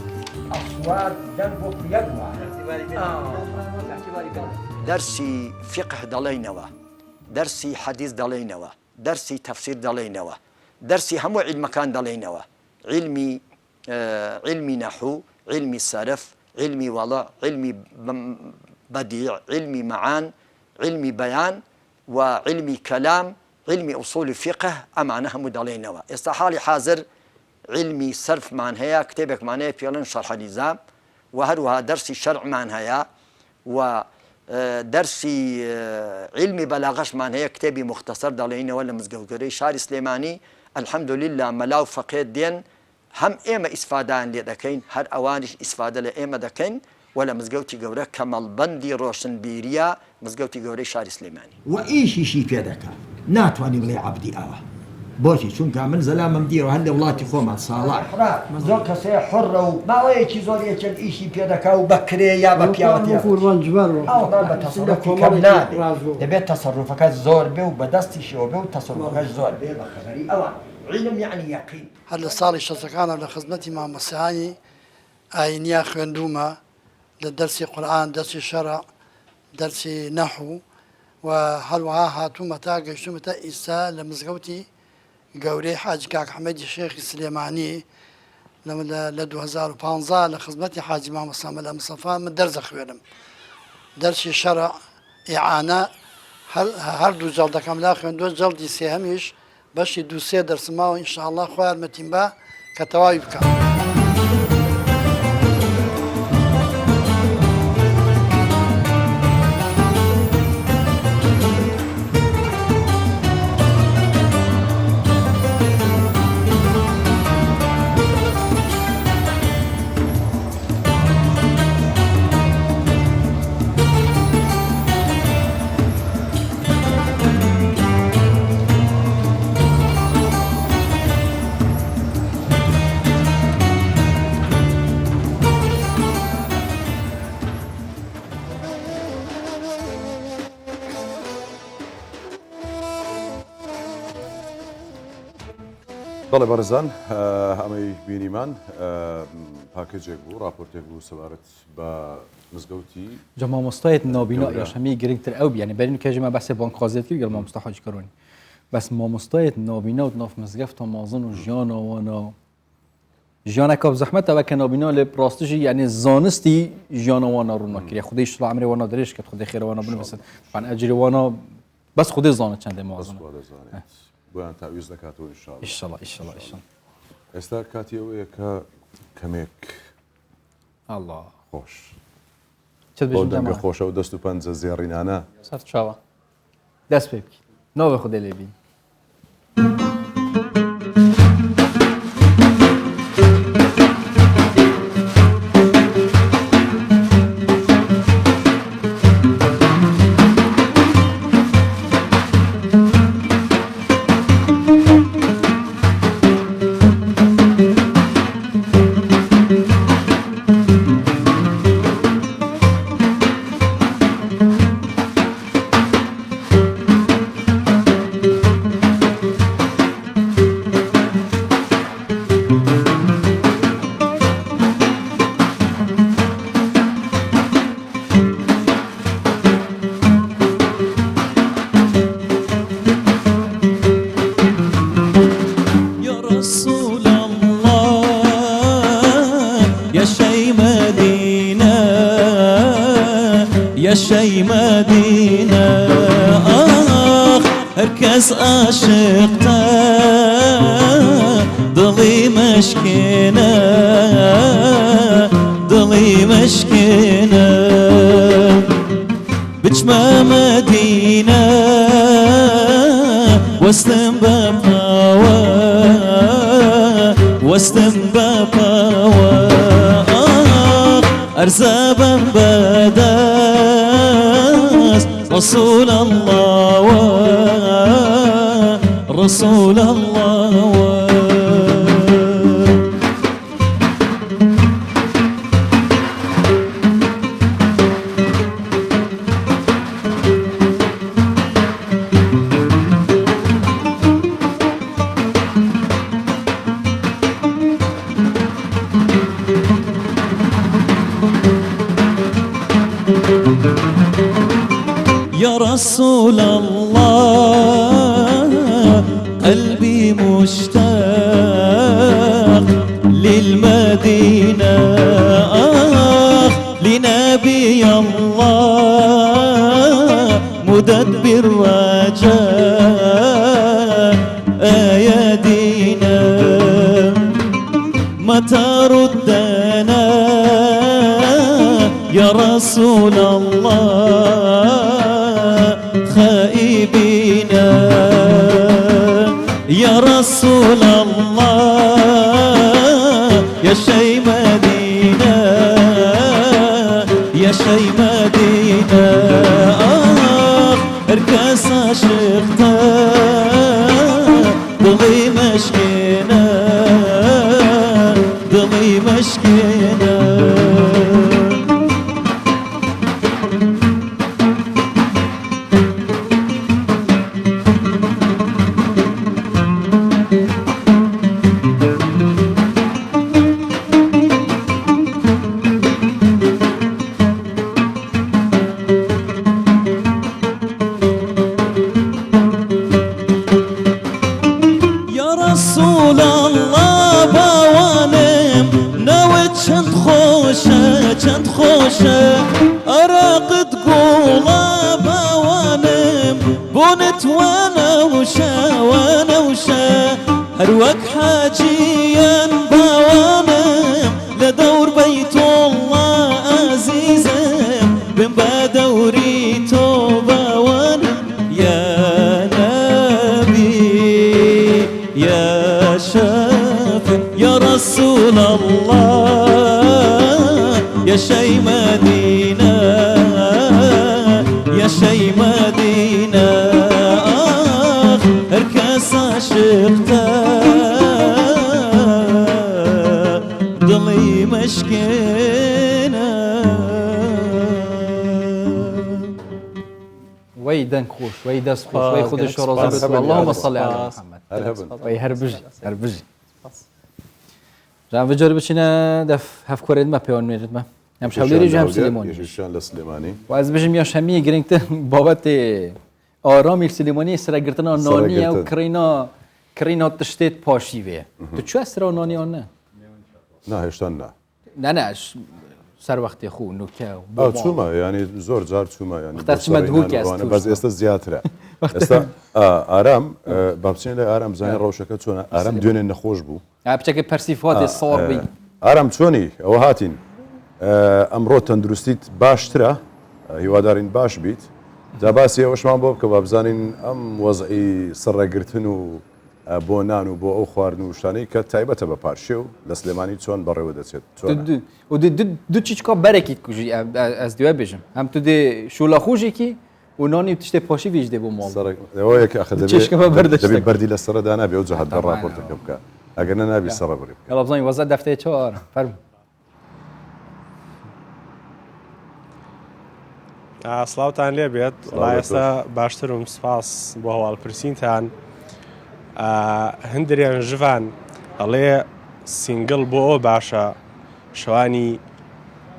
أصوات دربك يقوى درسي فقه دلينوا درسي حديث دلينوا درسي تفسير دلينوا درسي هم علم كان دلينوا علمي نحو علمي صرف علمي وضع علمي بديع علمي معان علمي بيان وعلمي كلام علمي أصول فقه أمانها مدلينوا استحالي حاضر علمي صرف معناها كتابك معناها فعلا شرح النظام وهروها درسي شرع معناها ودرسي علمي بلاغش معناها كتابي مختصر دلينا ولا مزقوقري شارع سليماني الحمد لله ملاو فقيه دين هم إما إسفادان لدكين هر أوانش إسفادة لإما دكين ولا مزقوتي قورة كمال بندي روشن بيريا مزقوتي قورة شارع سليماني وإيشي شي في ذاك ناتواني بلي عبدي بوشي شون كامل زلام مدير هلا ولاتي خوما صلاح زور كسي حر ما ويكي زور يكن إيشي في ذاك وبكري يا بكياتي تصرفك كمنادي دبيت تصرفك الزور بي وبدستي شو بي وتصرفك الزور بي بخبري أوان علم يعني يقين هل صالح شخصكان لخدمتي مع مسيحاني آينيا خندوما لدرس قرآن درس شرع درس نحو وهل وها متى قشتو متى إسا لمزقوتي قوري حاج كاك حميد الشيخ السليماني لما ل 2015 لخدمتي حاج امام صامل مصطفى من درس خويرم درس شرع إعانة هل دو جلد كاملا خندو جلد سيهمش باش دو سي درس ما إن شاء الله خوير متنبا كتوايب كام بەڵێ بەڕێزان ئەمەی بینیمان پاکێجێک بوو راپۆرتێک بوو سەبارەت بە مزگەوتی جا مامۆستایەت نابیناییش هەمی گرنگتر ئەو بیانێ بەرین کەژمە بەسێ بانکخوازیێت کرد گەڵ مامۆستا حاج کەڕۆنی بەس مامۆستایەت نابینا و ناف مزگەفتە مازن و ژیانەوەنا ژیانەکە زەحمەتەوە کە نابینا لێ ڕاستیژی یعنی زانستی ژیانەوەنا ڕوونەکردی خودی شڵ عمرێ وەنا درێژ کرد خودی خێرەوەنا بنووسن طبعاً ئەجریوەنا بەس خودی زانێت چەندێ مازن بۆیان تاویز دەکاتەوە ئیشەڵڵا ئێستا کاتی ئەوەیە کە کەمێک ئەڵڵا خۆش بۆ دەنگە خۆشە و دەست و پەنجە زێڕینانە سەر چاوە دەست پێ بکەیت ناوێ خودێ لێ بین شي مدينة هركز عاشقته ضلي مشكينة ضلي مشكينة بجمع مدينة واستم باباوة واستم باباوة أرزابا بداس رسول الله رسول الله رسول الله قلبي مشتاق للمدينة لنبي الله مدبر رجاء أيادينا متى ردنا يا رسول الله خائبين يا رسول الله يا شي مدينة يا شي مدينة اركس عشقتا ضلي مشكينة ضلي مشكينة چند خوشه أراقد قولا بوانم بونت ونوشة ونوشة هروك حاجيا بوانم لدور بيت الله عزيزم بن بدوري بوانم يا نبي يا شافي يا رسول الله يا شي مدينة يا شي مدينة اركس عشقتا ضلي مشكينة وي دنك خوش وي دست خوش وي خود الشرازة اللهم صل على محمد وي هربجي هربجي جان بجرب بچینه دف هف کورد ما پیون میرد ما هم شاولی جام سلیمانی یشان لسلیمانی و از بجم یا شمی گرینگت بابت آرامی سلیمانی سر گرتنا نانی او کرینا تشتیت پاشیوه تو چه سر نانی آن نه نه هشتن نه سر وقتی خو نوکه او توما يعني زور زار توما يعني اخترت مدهول كاست بس استا زياتره استا ارام بابسين له ارام زين روشكه تون ارام دون النخوش بو بشكل برسيفات صار بي ارام توني او هاتين امرو تندرستيت باشترا هوادارين باش بيت داباسي واش ما بوب كبابزانين ام وضعي سرقرتنو بۆنان و بۆ ئەو خواردن و شتانەی کە تایبەتە بە پارشێ و لە سلێمانی چۆن بەڕێوە دەچێت دوو چیچکا بەرەکی کوژی ئەس دوێ بێژم هەم تو دێ شوڵە خوژێکی و نانی تشتێ پاشی ویش دێ بۆ ماڵەوەیەک دەبێت بەردی لە سەردا نابێ و جەهات بە ڕاپۆرتەکە بکە ئەگەر نابی سەڕە بڕێ بکە بزانین وەزە دەفتەیە چۆر فەرمو سڵاوتان لێ بێت ئێستا باشترم سپاس بۆ هەواڵپرسینتان هەندێکیان ژڤان ئەڵێ سینگڵ بۆ ئەو باشە شەوانی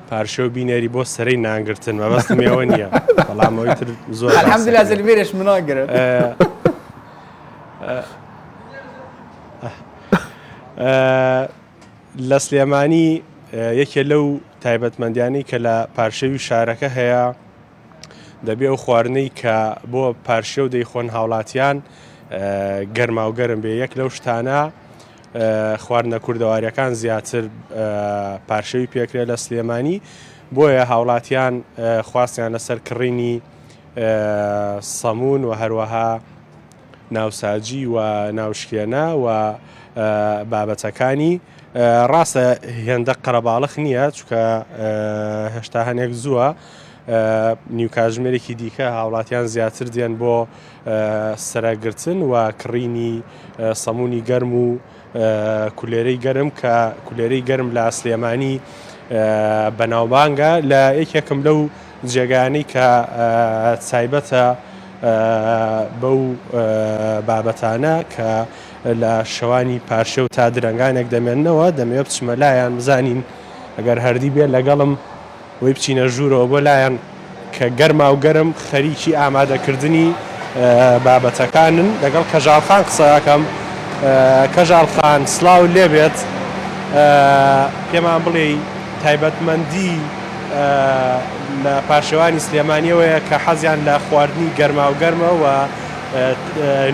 پارشە و بینێری بۆ سەرەی نانگرتن مەبەستم ئێوە نییە بەڵامەوەی تر زۆر الحەمدوللا زلمێرێش مناگرت لە سلێمانی یەکێ لەو تایبەتمەندیانەی کە لە پارشەوی شارەکە هەیە دەبێ ئەو خواردنەی کە بۆ پارشە و دەیخۆن هاوڵاتیان گەرما و گەرم بێ یەک لەو شتانە خواردنە کوردەواریەکان زیاتر پارشەوی پێکرێت لە سلێمانی بۆیە هاوڵاتیان خواستیان لەسەر کڕینی سەمون و هەروەها ناوساجی و ناوشکێنە و بابەتەکانی ڕاستە هێندە قەرەباڵغ نییە چونکە هێشتا هەنێک زووە نیوکاژمێرێکی دیکە هاوڵاتیان زیاتر دێن بۆ سەرگرتن و کڕینی سەمونی گەرم و کولێرەی گەرم کە کولێرەی گەرم لە سلێمانی بەناوبانگە لە یەکێکم لەو جێگانەی کە تایبەتە بەو بابەتانە کە لە شەوانی پارشە و تا درەنگانێک دەمێننەوە دەمەوێت بچمە لایەن بزانین ئەگەر هەردی بێت لەگەڵم وی بچینە ژوورەوە بۆ لایەن کە گەرما و گەرم خەریکی ئامادەکردنی بابەتەکانن لەگەڵ کەژاڵخان قسەکەم. کەژاڵخان سڵاو لێبێت، پێمان بڵێ تایبەتمەندی لە پاشێوانی سلێمانیەوەیە کە حەزیان لە خواردنی گەرما و گەرمە و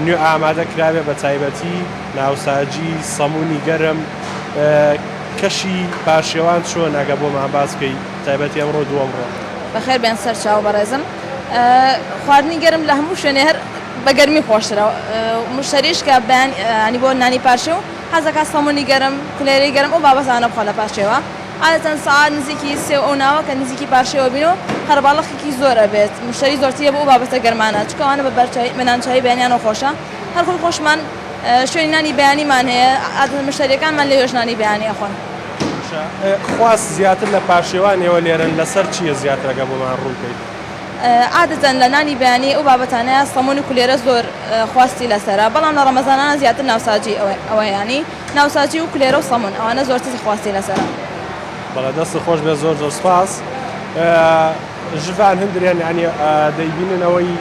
نوێ ئامادە کرابێ بە تایبەتی ناوساجی سەمونی گەرم. کەشی پاشێوان چۆن ئەگە بۆمان باسکەی تایبەتی ئەمڕۆ دووەمڕۆ؟ بەخێر بێن سەر چاو بەڕێزم. خواردنی گەرم لە هەموو شوێنێ هەر بە گەرمی خۆشترە. مشتریش کە ینی بۆ نانی پاشێ و حەزەکە سەمونی گەرم کولێرەی گەرم ئەو بابەتانە بخۆ لە پاشێوە. عادەتەن سەعات نزیکی سێ ئەو ناوە کە نزیکی پاشێوە بینەوە هەرباڵەخێکی زۆرە بێت. مشتری زۆرتیە بۆ ئەو بابەتە گەرمانە، چکەوانە بە بەنانچایی بەیانیانەوە خۆشە. هەر خۆشمان شوێنی نانی بەیانیمان هەیە، عادەتەن مشتریەکانمان لە هێژنانی بەیانی ئەخۆن. خواست زیاتر لە پاشێوانەوە لێرن لەسەر چییە زیاترەکە بۆمان ڕووکەیت؟ عادەتەن لە نانی بەیانی ئەو بابەتانەیە سەمون و کولێرە زۆر خواستی لەسەرە، بەڵام لە ڕەمەزانانە زیاتر ناوساجی ئەوەیانی ناوساجی و کولێرە و سەمون ئەوانە زۆرتر خواستی لەسەرە. بەڵێ دەست خۆش بێ، زۆر زۆر سپاس. ژڤان هەندریان ینی دەیبیننەوەی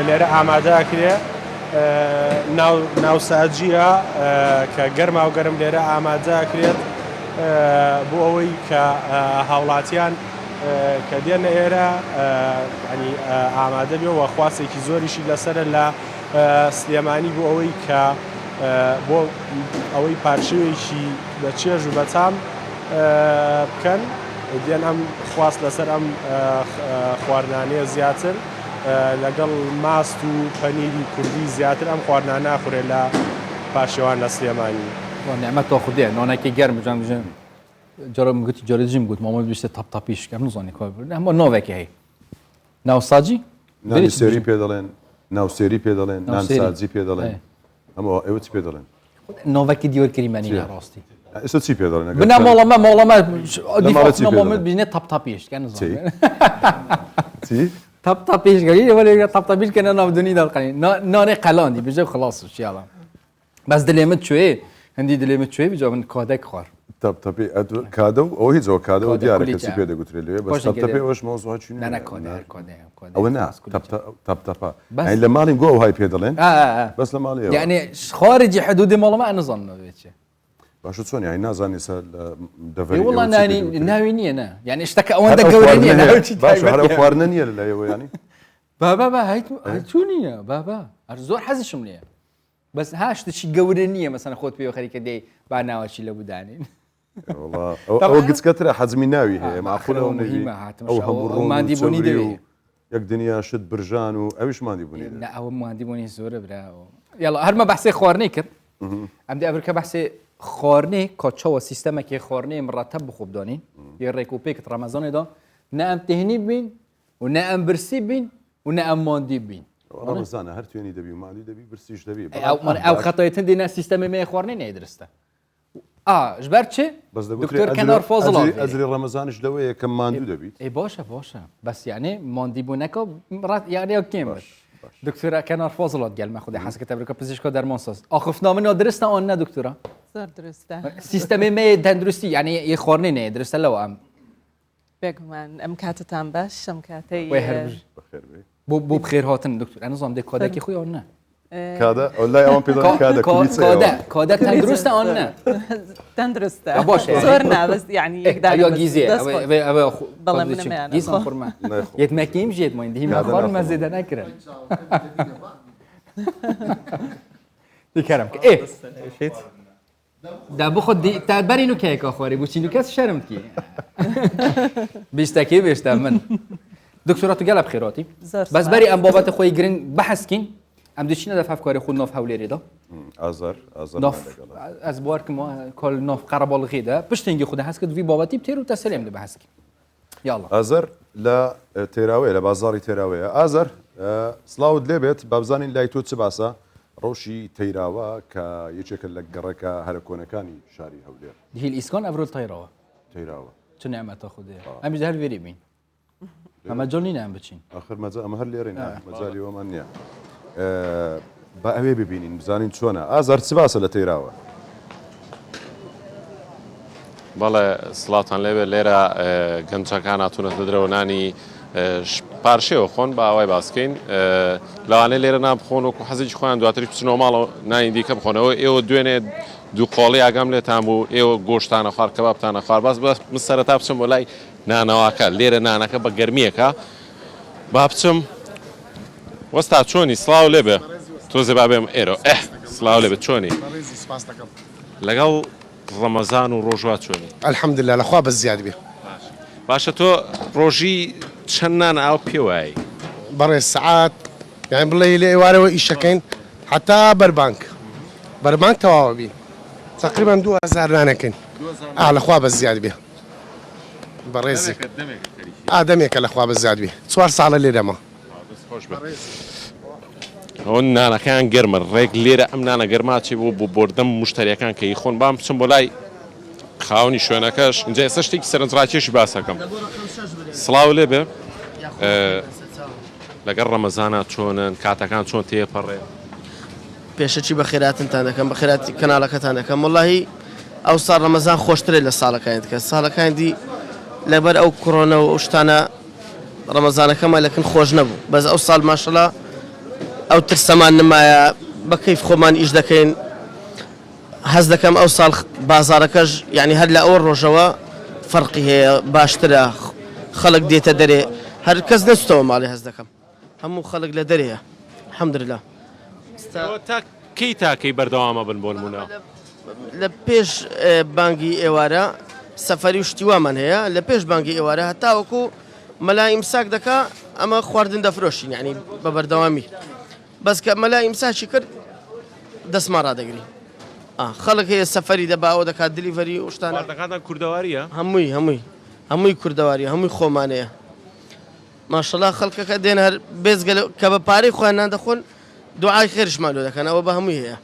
لێرە ئامادەکرێ ناوساجیە کە گەرما و گەرم لێرە ئامادەکرێت بۆ ئەوەی کە هاوڵاتیان کە دێنە ئێرە ینی ئامادە بێ و خواستێکی زۆریشی لەسرە لە سلێمانی بۆ ئەوەی کە بۆ ئەوەی پارچەوێکی بە چێژ و بەتام بکەن. دێن ئەم خواست لەسەر ئەم خواردانەیە زیاتر لەگەڵ ماست و پەنیری کوردی زیاتر ئەم خواردانە ناخورێت لە پاشێوان لە سلێمانی. نعمەت خودێ نانێکی گەرم بژێن جارە گوتی جارە دژیم گوت مامان بیشتە تاپتاپیش کەم نزانانی کار هەموو ناوێکی هەیە ناوساجی نانی سێری پێ دەڵێن، ناوسێری پێ دەڵێن، نانساجی پێ دەڵێن، ئەمە ئێوە چی پێ دەڵێن؟ ناوێکی دیوەرکەریمانی ڕاستی. ئێستا چی پێ دەڵێن؟ بنا ماڵەمە بژنێ تاپتاپیش کە نزانانی چی؟ تاپتاپیش گەی وەلێ تاپتاپیش کە ناودنی دەڵقانی نانێ قەلاندی بژە خلاصش یاڵا بەس دلێمت کوێ هەندی دلێمت کوێ بجا من کادێک خوار تاپتاپی کادە و ئەو هیچ کادە و دیارە کەسی پێ دەگوترێت لێ بەس تاپتاپی ئەوەش مۆزوع چی ئەوە نا تاپتاپا لە ماڵین گۆ ئەو های پێ دەڵێن بەس لە ماڵی یعنی خارجی حدودی ماڵەمە نەزانەوە چێ باشە چۆن یانی نازانی سەر دەڤەری وڵا ناوی نییە نە یعنی شتەکە ئەوەندە گەورە نییە هەرە خواردنە نییە لەلایەوە ینی بابا هەیتو نییە بابا زۆر حەزشم لێە بەس هاشتشی گەورە نییە مەسەن خۆت پێ خەریکە دێ با ناوەچی لە بودانین ئەوە گچکەترە حەزمی ناوی هەیە ماخۆنەوە ئەو هەموو مادیبوونی دەوێت یەک دنیا شت برژان و ئەویش مادیبوونی ئەوە مادیبوونی زۆرە براوە یاڵا هەرمە بەحسێ خواردنەی کرد ئەم دێ ئەبرکە بەحسێ خواردنێ کۆچەوە سیستەمێکی خواردنێ مڕاتەب بخۆبدانین یە ڕێک و پێکت ڕەمەزانێدا نە ئەم تهنی بین و نە ئەم برسی بین و نە ئەم ماندی بین ڕەمەزانە هەر توێنی دەبی و مالی دەبی برسیش دەبی ئەو خەتایەتن دێنە سیستەمە مێ خواردنێ نەیدرستە ژبەر چێ دکتۆر کەنار فۆزڵ ئەزری ڕەمەزانش لەوەیە کە ماندوو دەبیت ئەی باشە بەس یانێ ماندیبوونەکە یانێ کێم دکتۆرە کەنار فۆزڵات گەلمە خودی حەسکە تەبرکە پزیشکۆ دەرمانساز ئاخفنامەوە درستە ئەوان نە دکتۆرە زۆر درستە سیستەمێ مێ تەندروستی یعنی یە خواردنێ نەیە درستە لەوە ئەم بێگومان ئەم کاتتان باش ئەم کاتەی بۆ بخێر هاتن دکتۆر ئەنەزانام دێ کۆدەکی خۆی ئەوە نە کادە ئەولای ئەوان پێ کۆدە تەندروستە ئەوان نە تەندروستە زۆر نابەست یعنی یەکدا گیزێ گیزان خورما یەتمەکیم ژێت ماین دیمە خوارن مەزێدە نەکرن دیکەرم دا بخۆ تا بەرین و کێکە خواری بچین و کەس شەرم کی بیستەکی بێشتە من دکتۆرە تو گەلە بخێراتی بەس بەری ئەم بابەتە خۆی گرنگ بەحەسکین ئەم دچینە دە فافکاری خود ناف هەولێرێدا ئەس بوارکم کۆل ناف قەرەباڵغێدا پشتێنگی خودە هەست کرد وی بابەتی بتێر و تا سەلێم دە بەحەسکی یاڵا ئازەر لە تێراوەیە لە بازاڕی تێراوەیە ئازەر سڵاوت لێبێت بابزانین لای تۆ چ باسە ڕۆژی تەیراوە کە یەکێکە لە گەڕەکە هەرە کۆنەکانی شاری هەولێر هیل ئیسکان ئەڤرۆ تەیراوە تەیراوە چ نعمەتە خودەیە ئەمیش هەر وێری بین ئەمە جۆنی نام بچین ئاخر مەجا ئەمە هەر لێرەین مەجای ئەومان نییە بە ئەوێ ببینین بزانین چۆنە ئازار چ باسە لە تەیراوە بەڵێ سڵاتان لێبێت لێرە گەنجەکان هاتوونەتە درەوە نانی پارشەوە خۆن بە ئاوای باسکەین لەوانەیە لێرە نابخۆن وەکو حەزێکی خۆیان دواتری بچنەوە ماڵەوە نانی دیکە بخۆنەوە ئێوە دوێنێ دوو قۆڵی ئاگام لێتان بوو ئێوە گۆشتانە خوار کەبابتانە خوار باس من سەرەتا بچم بۆ لای نانەوەکە لێرە نانەکە بە گەرمیەکە با بچم وەستا چۆنی سڵاو لێبێ تۆزێ با بێم ئێرە سڵاو لێبێت چۆنی لەگەڵ ڕەمەزان و ڕۆژوا چۆنی الحەمدلله لەخوا بە زیاد بێ باشە تۆ ڕۆژی چەند نان ئاو پێوایی بەڕێ سعات یان بڵێ لە ئێوارەوە ئیشەکەین حتا بەربانک تەواوە بین تقریبان 2000 نانەکەین لەخوا بە زیاد بێ بەڕێزی ئادەمێکە لەخوا بە زیاد بێ 4 ساڵە لێرەمە ئەوە نانەکەیان گەرمە ڕێک لێرە ئەم نانە گەرماچی بوو بۆ بردەم مشتریەکان کە خۆن بام بچم بۆ لای خاوەنی شوێنەکەش اینجا ئێستا شتێکی سەرنجڕاکێشی باسەکەم سڵاو لێبێ لەگەڵ ڕەمەزانە چۆنن کاتەکان چۆن تێپەڕێ پێشەچی بە خێراتتان دەکەم بە خێراتی کەناڵەکەتان دەکەم وڵی ئەو ساڵ ڕەمەزان خۆشترێت لە ساڵەکانی کە ساڵەکانی دی لەبەر ئەو کۆڕۆنەوە ئەو شتانە ڕەمەزانەکەمە لەکن خۆش نەبوو بەس ئەو ساڵ ماشەڵا ئەو ترسەمان نمایە بە کەیف خۆمان ئیش دەکەین حەز دەکەم ئەو ساڵ بازارەکەش یعنی هەر لە ئەو ڕۆژەوە فەرقی هەیە باشترە خەڵک دێتە دەرێ هەر کەس نەچێتەوە ماڵی حەز دەکەم هەموو خەڵک لە دەرەیە الحەمدلله تا کەی تاکەی بەردەوامە بن بۆ نمونە لە پێش بانگی ئێوارە سەفەری و شتیوامان هەیە لە پێش بانگی ئێوارە هەتاوەکو مەلای ئیمساک دەکا ئەمە خواردن دەفرۆشین یعنی بە بەردەوامی بەس کە مەلای ئیمساکی کرد دەستمان ڕادەگری خەڵک هەیە سەفەری دەباوە دەکات دلیڤەری و شتانە کوردەواریە هەمووی کوردەواری هەمووی خۆمانەیە ماشەڵا خەڵکەکە دێن هەر بێزگە کە بە پارەی خۆیان دەخۆن دوعای خێرشمان لێ دەکەن ئەوە بە هەمووی هەیە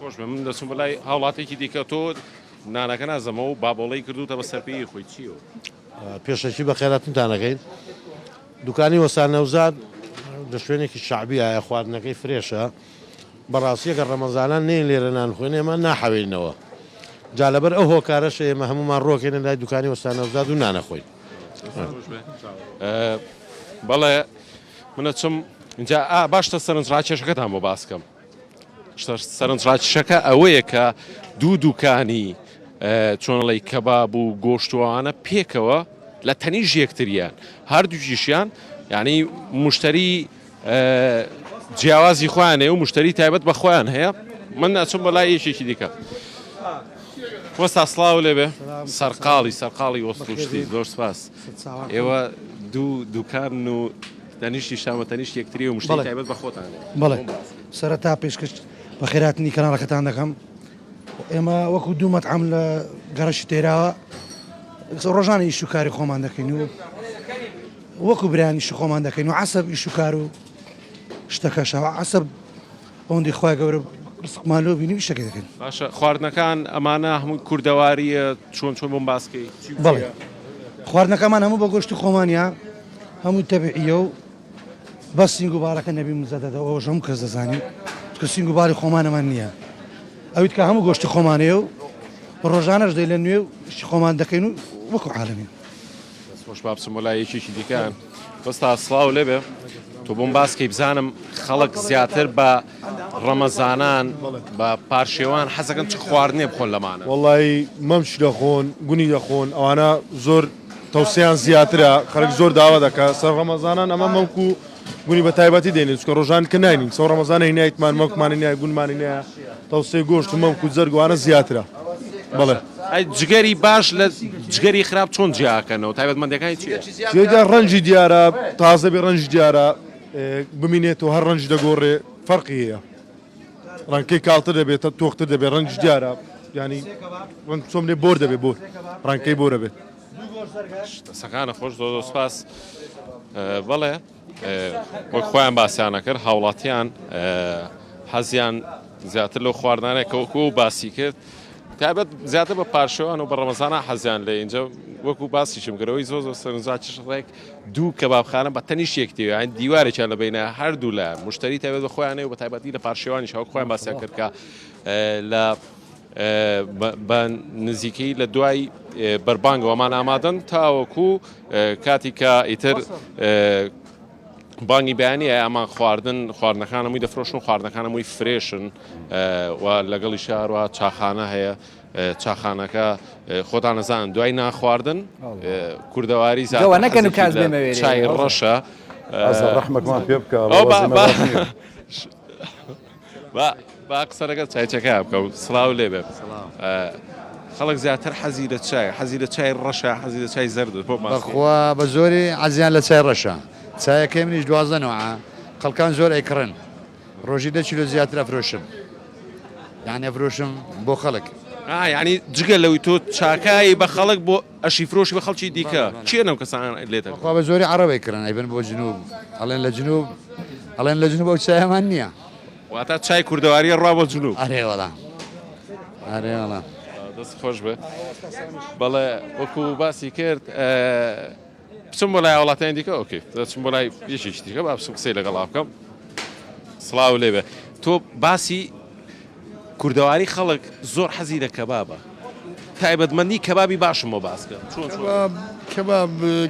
خۆش بێ من دەچم بەلای هاوڵاتێکی دیکە تۆ نانەکە نازەمە و بابۆڵەی کردوتە بە سەرپێی خۆی چیوە پێشەکی بە خێراتتانەکەین دوکانی وەسان نەوزاد لە شوێنێکی شعبی هەیە خواردنەکەی فرێشە بەڕاستیەکە ڕەمەزانان نێن لێرە نانخوێن ئێمە ناحەوێنەوە جا لەبەر ئەو هۆکارەش ئێمە هەمومان ڕۆکێنە لای دوکانی وەسان نەوزاد و نانەخۆین بەڵێ منە چم اینجا باشتە سەرنجڕاکێشەکەتان بۆ باسکەم سەرنجڕاکێشەکە ئەوەیە کە دوو دوکانی چۆنڵی کەباب و گۆشتوانە پێکەوە لە تەنیژ یەکتریان هەردووکیشیان یعنی مشتری جیاوازی خۆیان هەیە و مشتری تایبەت بە خۆیان هەیە من ناچم بەلای یەکێکی دیکە وەستا سڵاو لێبێ سەرقاڵی وەستوشتی زۆر سپاس ئێوە دوو دوکان و تەنیشتی شامە تەنیشت یەکتری و مشتری تایبەت بە خۆتان بەڵێ سەرەتا پێشکەش بە خێراتنی کەناڵەکەتان دەکەم ئێمە وەکو دوو مەطعەم لە گەڕەشی تێراوە ڕۆژانە ئیش و کاری خۆمان دەکەین و وەکو برانی ئیش خۆمان دەکەین و عەسەب ئیش و کار و شتەکەشەوە عەسەب ئەوەندی خوای گەورە ڕزقمان لێ بینی ئیشەکەی دەکەین باشە خواردنەکان ئەمانە هەمووی کوردەواریە چۆن بۆم باسکەی بەڵێ خواردنەکەمان هەموو بە گۆشتی خۆمانیا هەمووی تەبیعیە و بەس سینگ و باڵەکە نەبی مزەدەدەوە ئەوەش هەموو کەس دەزانی کە سینگ و باڵی خۆمانەمان نییە ئەویت کە هەموو گۆشتی خۆمانەیە و ڕۆژانەش دەی لە نوێ و خۆمان دەکەین و وەکو عالەمین خۆش بابچم وەلای یەکێکی دیکەیان بەستا سڵاو لێبێ تۆ بۆم باسکەی بزانم خەڵک زیاتر بە ڕەمەزانان بە پارشێوان حەزەکەن چ خواردنێ بخۆن لەمانە وەڵی مەمچ دەخۆن گونی دەخۆن ئەوانە زۆر تەوسیان زیاترە خەڵک زۆر داوا دەکات سەر ڕەمەزانان ئەمە مەمکو گونی بە تایبەتی دێنین چکە ڕۆژان کە ناینین سەر ڕەمەزانە هینایتمان مەمکمانی نیە گونمانی نیە تەوسێ گۆشت و مەمکو جەرگوانە زیاترە بڵێ جگەری باش لە جگەری خراپ چۆن جیاکەنەوە تایبەتمەندەکانی چیە؟ جێدا ڕەنجی دیارە تازە بێ ڕەنج دیارە ببینێتەوە هەر ڕەنج دەگۆڕێ فەرقی هەیە ڕەنکەی کاڵتر دەبێت تۆختر دەبێت ڕەنج دیارە ینی چۆم لێ بۆر دەبێت بۆر ڕەنکەی بۆرە بێت سەکانە خۆش زۆر سپاس بەڵێ وەک خۆیان باسییانە کرد هاوڵاتیان حەزیان زیاتر لەو خواردانێک کەوەکو و باسی کرد تایبەت زیاتر بە پارشەوان و بە ڕەمەزانە حەزیان لێ اینجا وەکو باسیشم گەرەوەی زۆر زۆر سەرنجڕاکێش ڕێک دوو کەبابخانە بە تەنیشت یەکتەوە یان دیوارێکیان لە بینە هەردوو لە مشتری تایبەت بە خۆیان هەیە و بە تایبەتی لە پارشێوانیش هەوە خۆیان باسییان کرد کە لە بە نزیکەی لە دوای بەربانگەوەمان ئامادەن تاوەکو کاتی کە ئیتر بانگی بەیانی ئەمان خواردنەکانەمووی دەفرۆشن و خواردنەکانەمووی فرێشن و لەگەڵی شاروە چاخانە هەیە چاخانەکە خۆتان نەزان دوای ناخواردن کوردەواری نەکەن و کاس بێمەوێ چای ڕەشە ڕەحمەتمان پێ بکە با قسەرەکە چایچەکە بکە و سڵاو لێ بێ خەڵک زیاتر حەزی لە چای حەزی لە چای ڕەشە حەزی لە چای زەرد بەخوا بە زۆری عەزیان لە چای ڕەشە چایەکەی منیش 12 نوعە خەڵکان زۆر ئەیکڕن ڕۆژی 10 کیلۆ زیاتر ئەفرۆشم یعنی ئەفرۆشم بۆ خەڵک یعنی جگە لەوی تۆ چاکایی بە خەڵک بۆ ئەشی فرۆشی بە خەڵکی دیکە چیە نەو کەسان لێتە بەخوا بە زۆری عەرەبەی کردن ئەیبن بۆ جنوب ئەڵێن لە جنوب ئەو چایەمان نییە واتە چای کوردەواریە ڕوا بۆ جنوب ئەرێ وەڵام دەست خۆش بێ بەڵێ وەکو باسی کرد بچم بۆ لای وڵاتیان دیکە ئۆکێ دەچم بۆ لای یەکێکی دیکە با بچم قسەی لەگەڵا بکەم سڵاو لێ بێ تۆ باسی کوردەواری خەڵک زۆر حەزی لە کەبابە تایبەتمەندی کەبابی باشم بۆ باسکە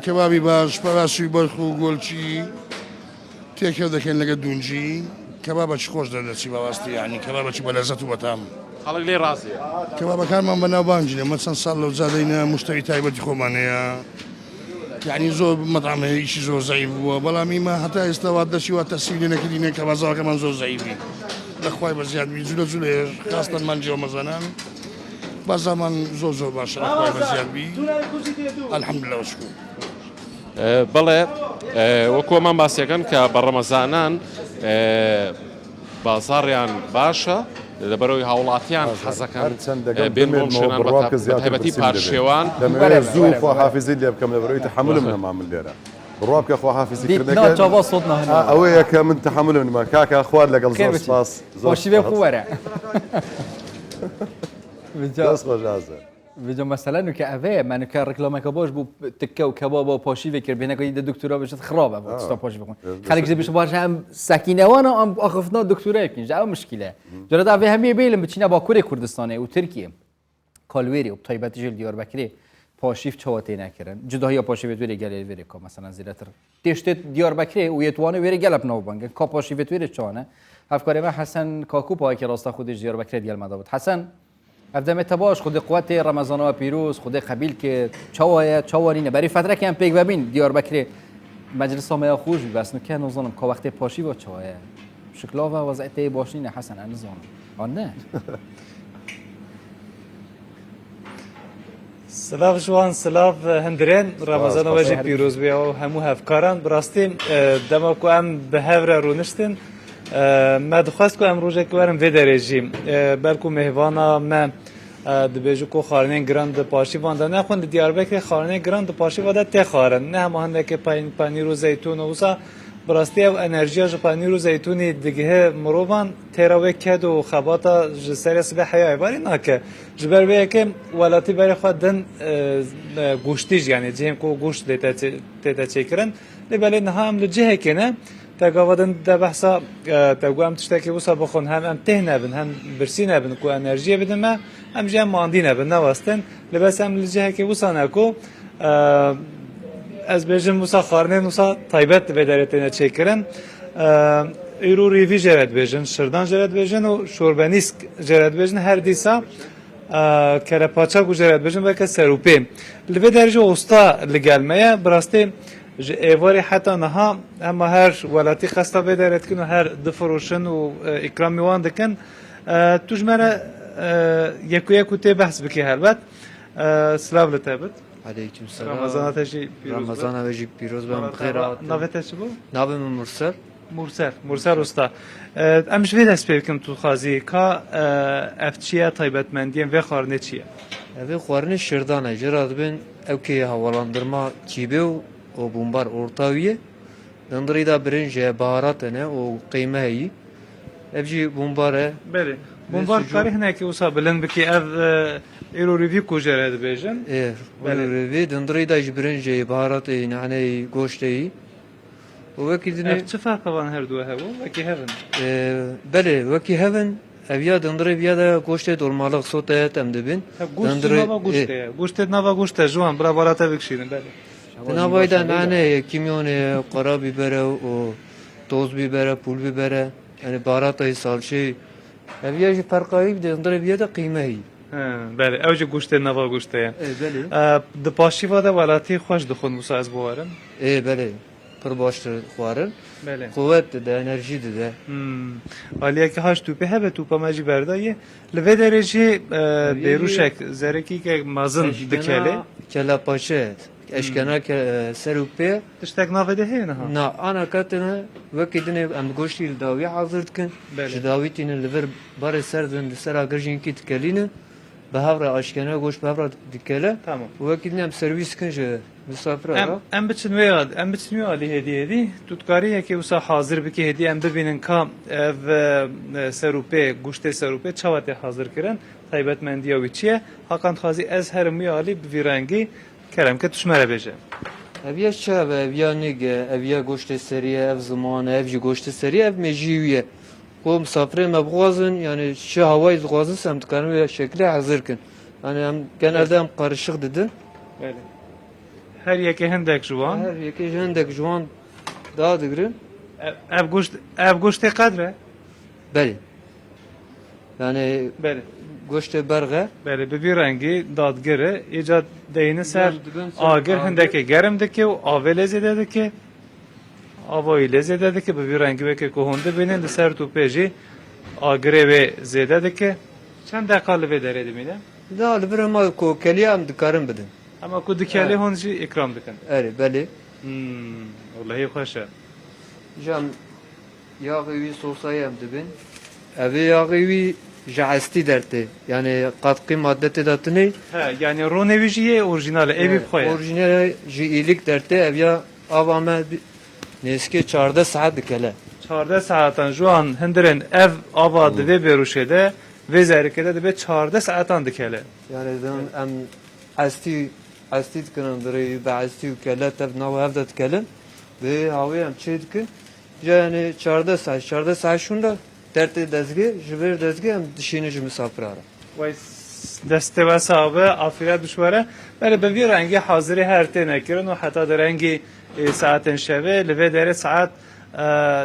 کەبابی باش پەراشی بەرخ و گۆلچی تێکەو دەکەن لەگە دونجی کەبابەکی خۆش دەردەچی بەواستی یعنی کەبابەکی بە لەزەت و بەتام خەڵک لێ ڕاستیە کەبابەکانمان بەناوبانگی لێمە چەند ساڵ لەو جادەینە مشتری تایبەتی خۆمان هەیە یعنی زۆر مەطعمەیەکی زۆر زەیف بووە بەڵامی ما هەتا ئێستاوا دەچی وا تەسیری لێ نەکردینە کە بازاڕەکەمان زۆر زەیفی لەخوای بە زیادبی جولە جولێر خاستەنمان جێوەمەزانان بازامان زۆر زۆر باشە لەخوای بە زیادبی ئەلحەمدولillah وشکر بەڵێ وەکومان باسیەکەن کە بە ڕەمەزانان بازاڕیان باشە لەبەرەوەی هاوڵاتیان حەزەکان بێن بۆ شوێنان بەتایبەتی پارشێوان زوو خواحافیزی لێ بکەم لەبەرەوەی تەحملم هەما من لێرە بڕوا بکە خواحافیزیکردنەکە ئەوەیە کە من تەحملم نما کاکە خوارد لەگەڵ زۆر سپاس خۆشی بێ خوەرە بجا مثلا نوکە ئەوەیە منکە ڕکلۆمەکە بۆش بوو تکە و کەبا بۆ پۆشی بێکرد بێنەکەی دکتۆرا بێت خراپە بۆ پۆش بخۆن خەڵک بێش باش ئەم ساکینەوەنە ئەم ئاخفنا دکتۆرەیەکین ئەو مشکلە جۆرەدا بێ هەمیە بێ لە بچینە باکووری کوردستانێ و تورکیە کالوێری و تایبەتی ژێر دیاربەکرێ پاشیف چاوەتێ نەکردن جداهی پاشیفێت وێرە گەلێ وێرە کۆ مەسەلەن زیاتر تێشتێت دیاربەکرێ و یێتوانە وێرە گەلە بنەوەبنگە کا پاشیفێت وێرە چوانە هەفکارێمە حەسەن کاکوپاکی ڕاستە خودش دیاربەکرێت گەلمەدا بود حەسەن ئەفدەمێتە باش خودی قوتی ڕەمەزانەوە پیرۆز خودی قبیل کرد چاوایە چاوەرینە بەری فترەکەیان پێک ببین دیاربەکرێ مەجلسەمەیە خوش بەسنکە نزانم کا وەختێ پاشی بۆ چاوایە شکلاوە وەزعەتەی باشینە حەسەن ئەنزانم ئەنە سلاف جوان سلاف هەندرێن ڕەمەزانەوەژی پیرۆز بێ و هەموو هەفکاران بڕاستی دەمەکو ئەم بەهەورە ڕوونشتن ما دخواست کو ئەم ڕۆژێک وەرم vê derêjî belkû mêhvana me dibêje ku xwarinên giran di paşîvan de nexwin di Diyarbekirê xwarinên giran di paşîva de tê xwarin ne hema hindekê panîr û zeytûn û wisa bi rastî ev enerjiya ji panîr û zeytûnê digihe mirovan têra wê ked û xebata ji serê silê heya êvarî nake ji ber vê yekê welatî berê xwe din goştî jî yanî cihên ku goşt tête çêkirin lê belê niha em li cihekê ne تگاودن در بحثا تگوام تشتکی وسا بخون هم ته نبن هم برسی نبن کو انرژی بدن ما هم جام ماندی نبن نواستن لباس هم لجه کی وسا نکو از بجم وسا خارنه وسا تایبت به درتنه چکرن ایرو ریوی جرد بجن شردان جرد بجن و شوربانیسک جرد بجن هر دیسا کراپاچا گجرد بجن بک سروپی لبه درجه اوستا لگالمه براسته ایواری حتی نها اما هر ولاتی خسته بدارد کنه هر دفروشن و اکرامی وان دکن توش مرا یکو تی بحث بکی هلبت سلام لطابت علیکم سلام رمضان هجی پیروز بام بخیر نویت چی بو؟ نویم مرسل استا امش وی دست پیکم تو خازی که افتچیه تایبەتمەندیان و خارنه چیه؟ و خارنه شردانه جراد بین او که هوالاندرما چیبه و بومبار ortaviye dındırı da birinci baharat ne o kıymeyi evci bombare beri bombar tarih ne ki usa bilen biki ev ero review kujerad bejin review dındırı da birinci baharat yani goşteyi o vakitine çe farkı var her du hevo vaki heaven beri vaki heaven evya dındırı vya da goşte dolmalık sotaya temdibin dındırı goşte nava goşte juan bra barata bekşinin beri تناويدا معنا كيميون قرابي برا وطوز ببرا بول ببرا يعني بارات سال شيء أبيجي فرقاي بدي نضرب بيده قيمة هي بله اوج گوشت نوا گوشته بله د پاشی واده ولاتی خوش دخون موسی از بوارن بله پر باشتر خوارن بله قوت ده انرژی ده ولی که هاش توپه هبه توپا ماجی بردایه لوی درجه بیروشک زرکی که مازن دکله کلا پاشه اشکنا که سروپه تشتاق نافده هی نه نه انا کاتنا وکیدنه ام گوشتی داوی حاضر کن جداویتین لور بار سردن سرا گرجین کیت کلینه به هفره اشکنا گوش به هفره دکله تمام وکیدنه ام سرویس کنجه مسافر ام بتنوی علی هدیه توتکاریه که وسا حاضر بکی هدیه ام ببینن کام و سروپه گوشت سروپه چاوته حاضر کردن طیبت مندی و چیه حقاً خازی از هر می علی بویرانگی کرم که تشمره بشه اویا شب اویا نگه اویا گوشت سریه اف زمان اوی گوشت سریه اف مجیویه و مسافر مبغازن یعنی چه هوای غازن سمت کنن شکلی حاضر کن یعنی هم genelde هم karışık dedin بله هر یکی هندک جوان هر یکی هندک جوان daha digrin ev گوشت قدره بله yani بله گوشت برغه بله به رنگی دادگره ایجاد دینه سر آگر هندک گرم دکه و آوه لزیده دکه آوایی لزیده دکه به رنگی وکه کهونده بینن ده سر تو پیجی آگره و زیده دکه چند دقیقه لوی داره دمینه؟ نه لبر ما کوکلی هم دکارم بدن اما کو دکالی هونجی اکرام دکن اره بله والله خوشه جام یاقوی سوسایی هم دبین اوی یاقوی جعستی درته yani katkı maddeti datını yani ronevijiye orijinal evi khoya orijinal jiilik derte evya avama neski 14 saat dikele 14 saatten şu an hindren ev avadı ve beruşede ve zerkede de 14 saatten dikele yani am asti dikenen be asti kele tav nav evda dikelen ve havayam çedkin yani 14 saat şunda dertte dezge jiber dezge am dişini misafir ara vay deste ve sahabe afiret düşvere böyle bir rengi hazırı her tane kirin ve hatta da rengi saatin şeve ve dere saat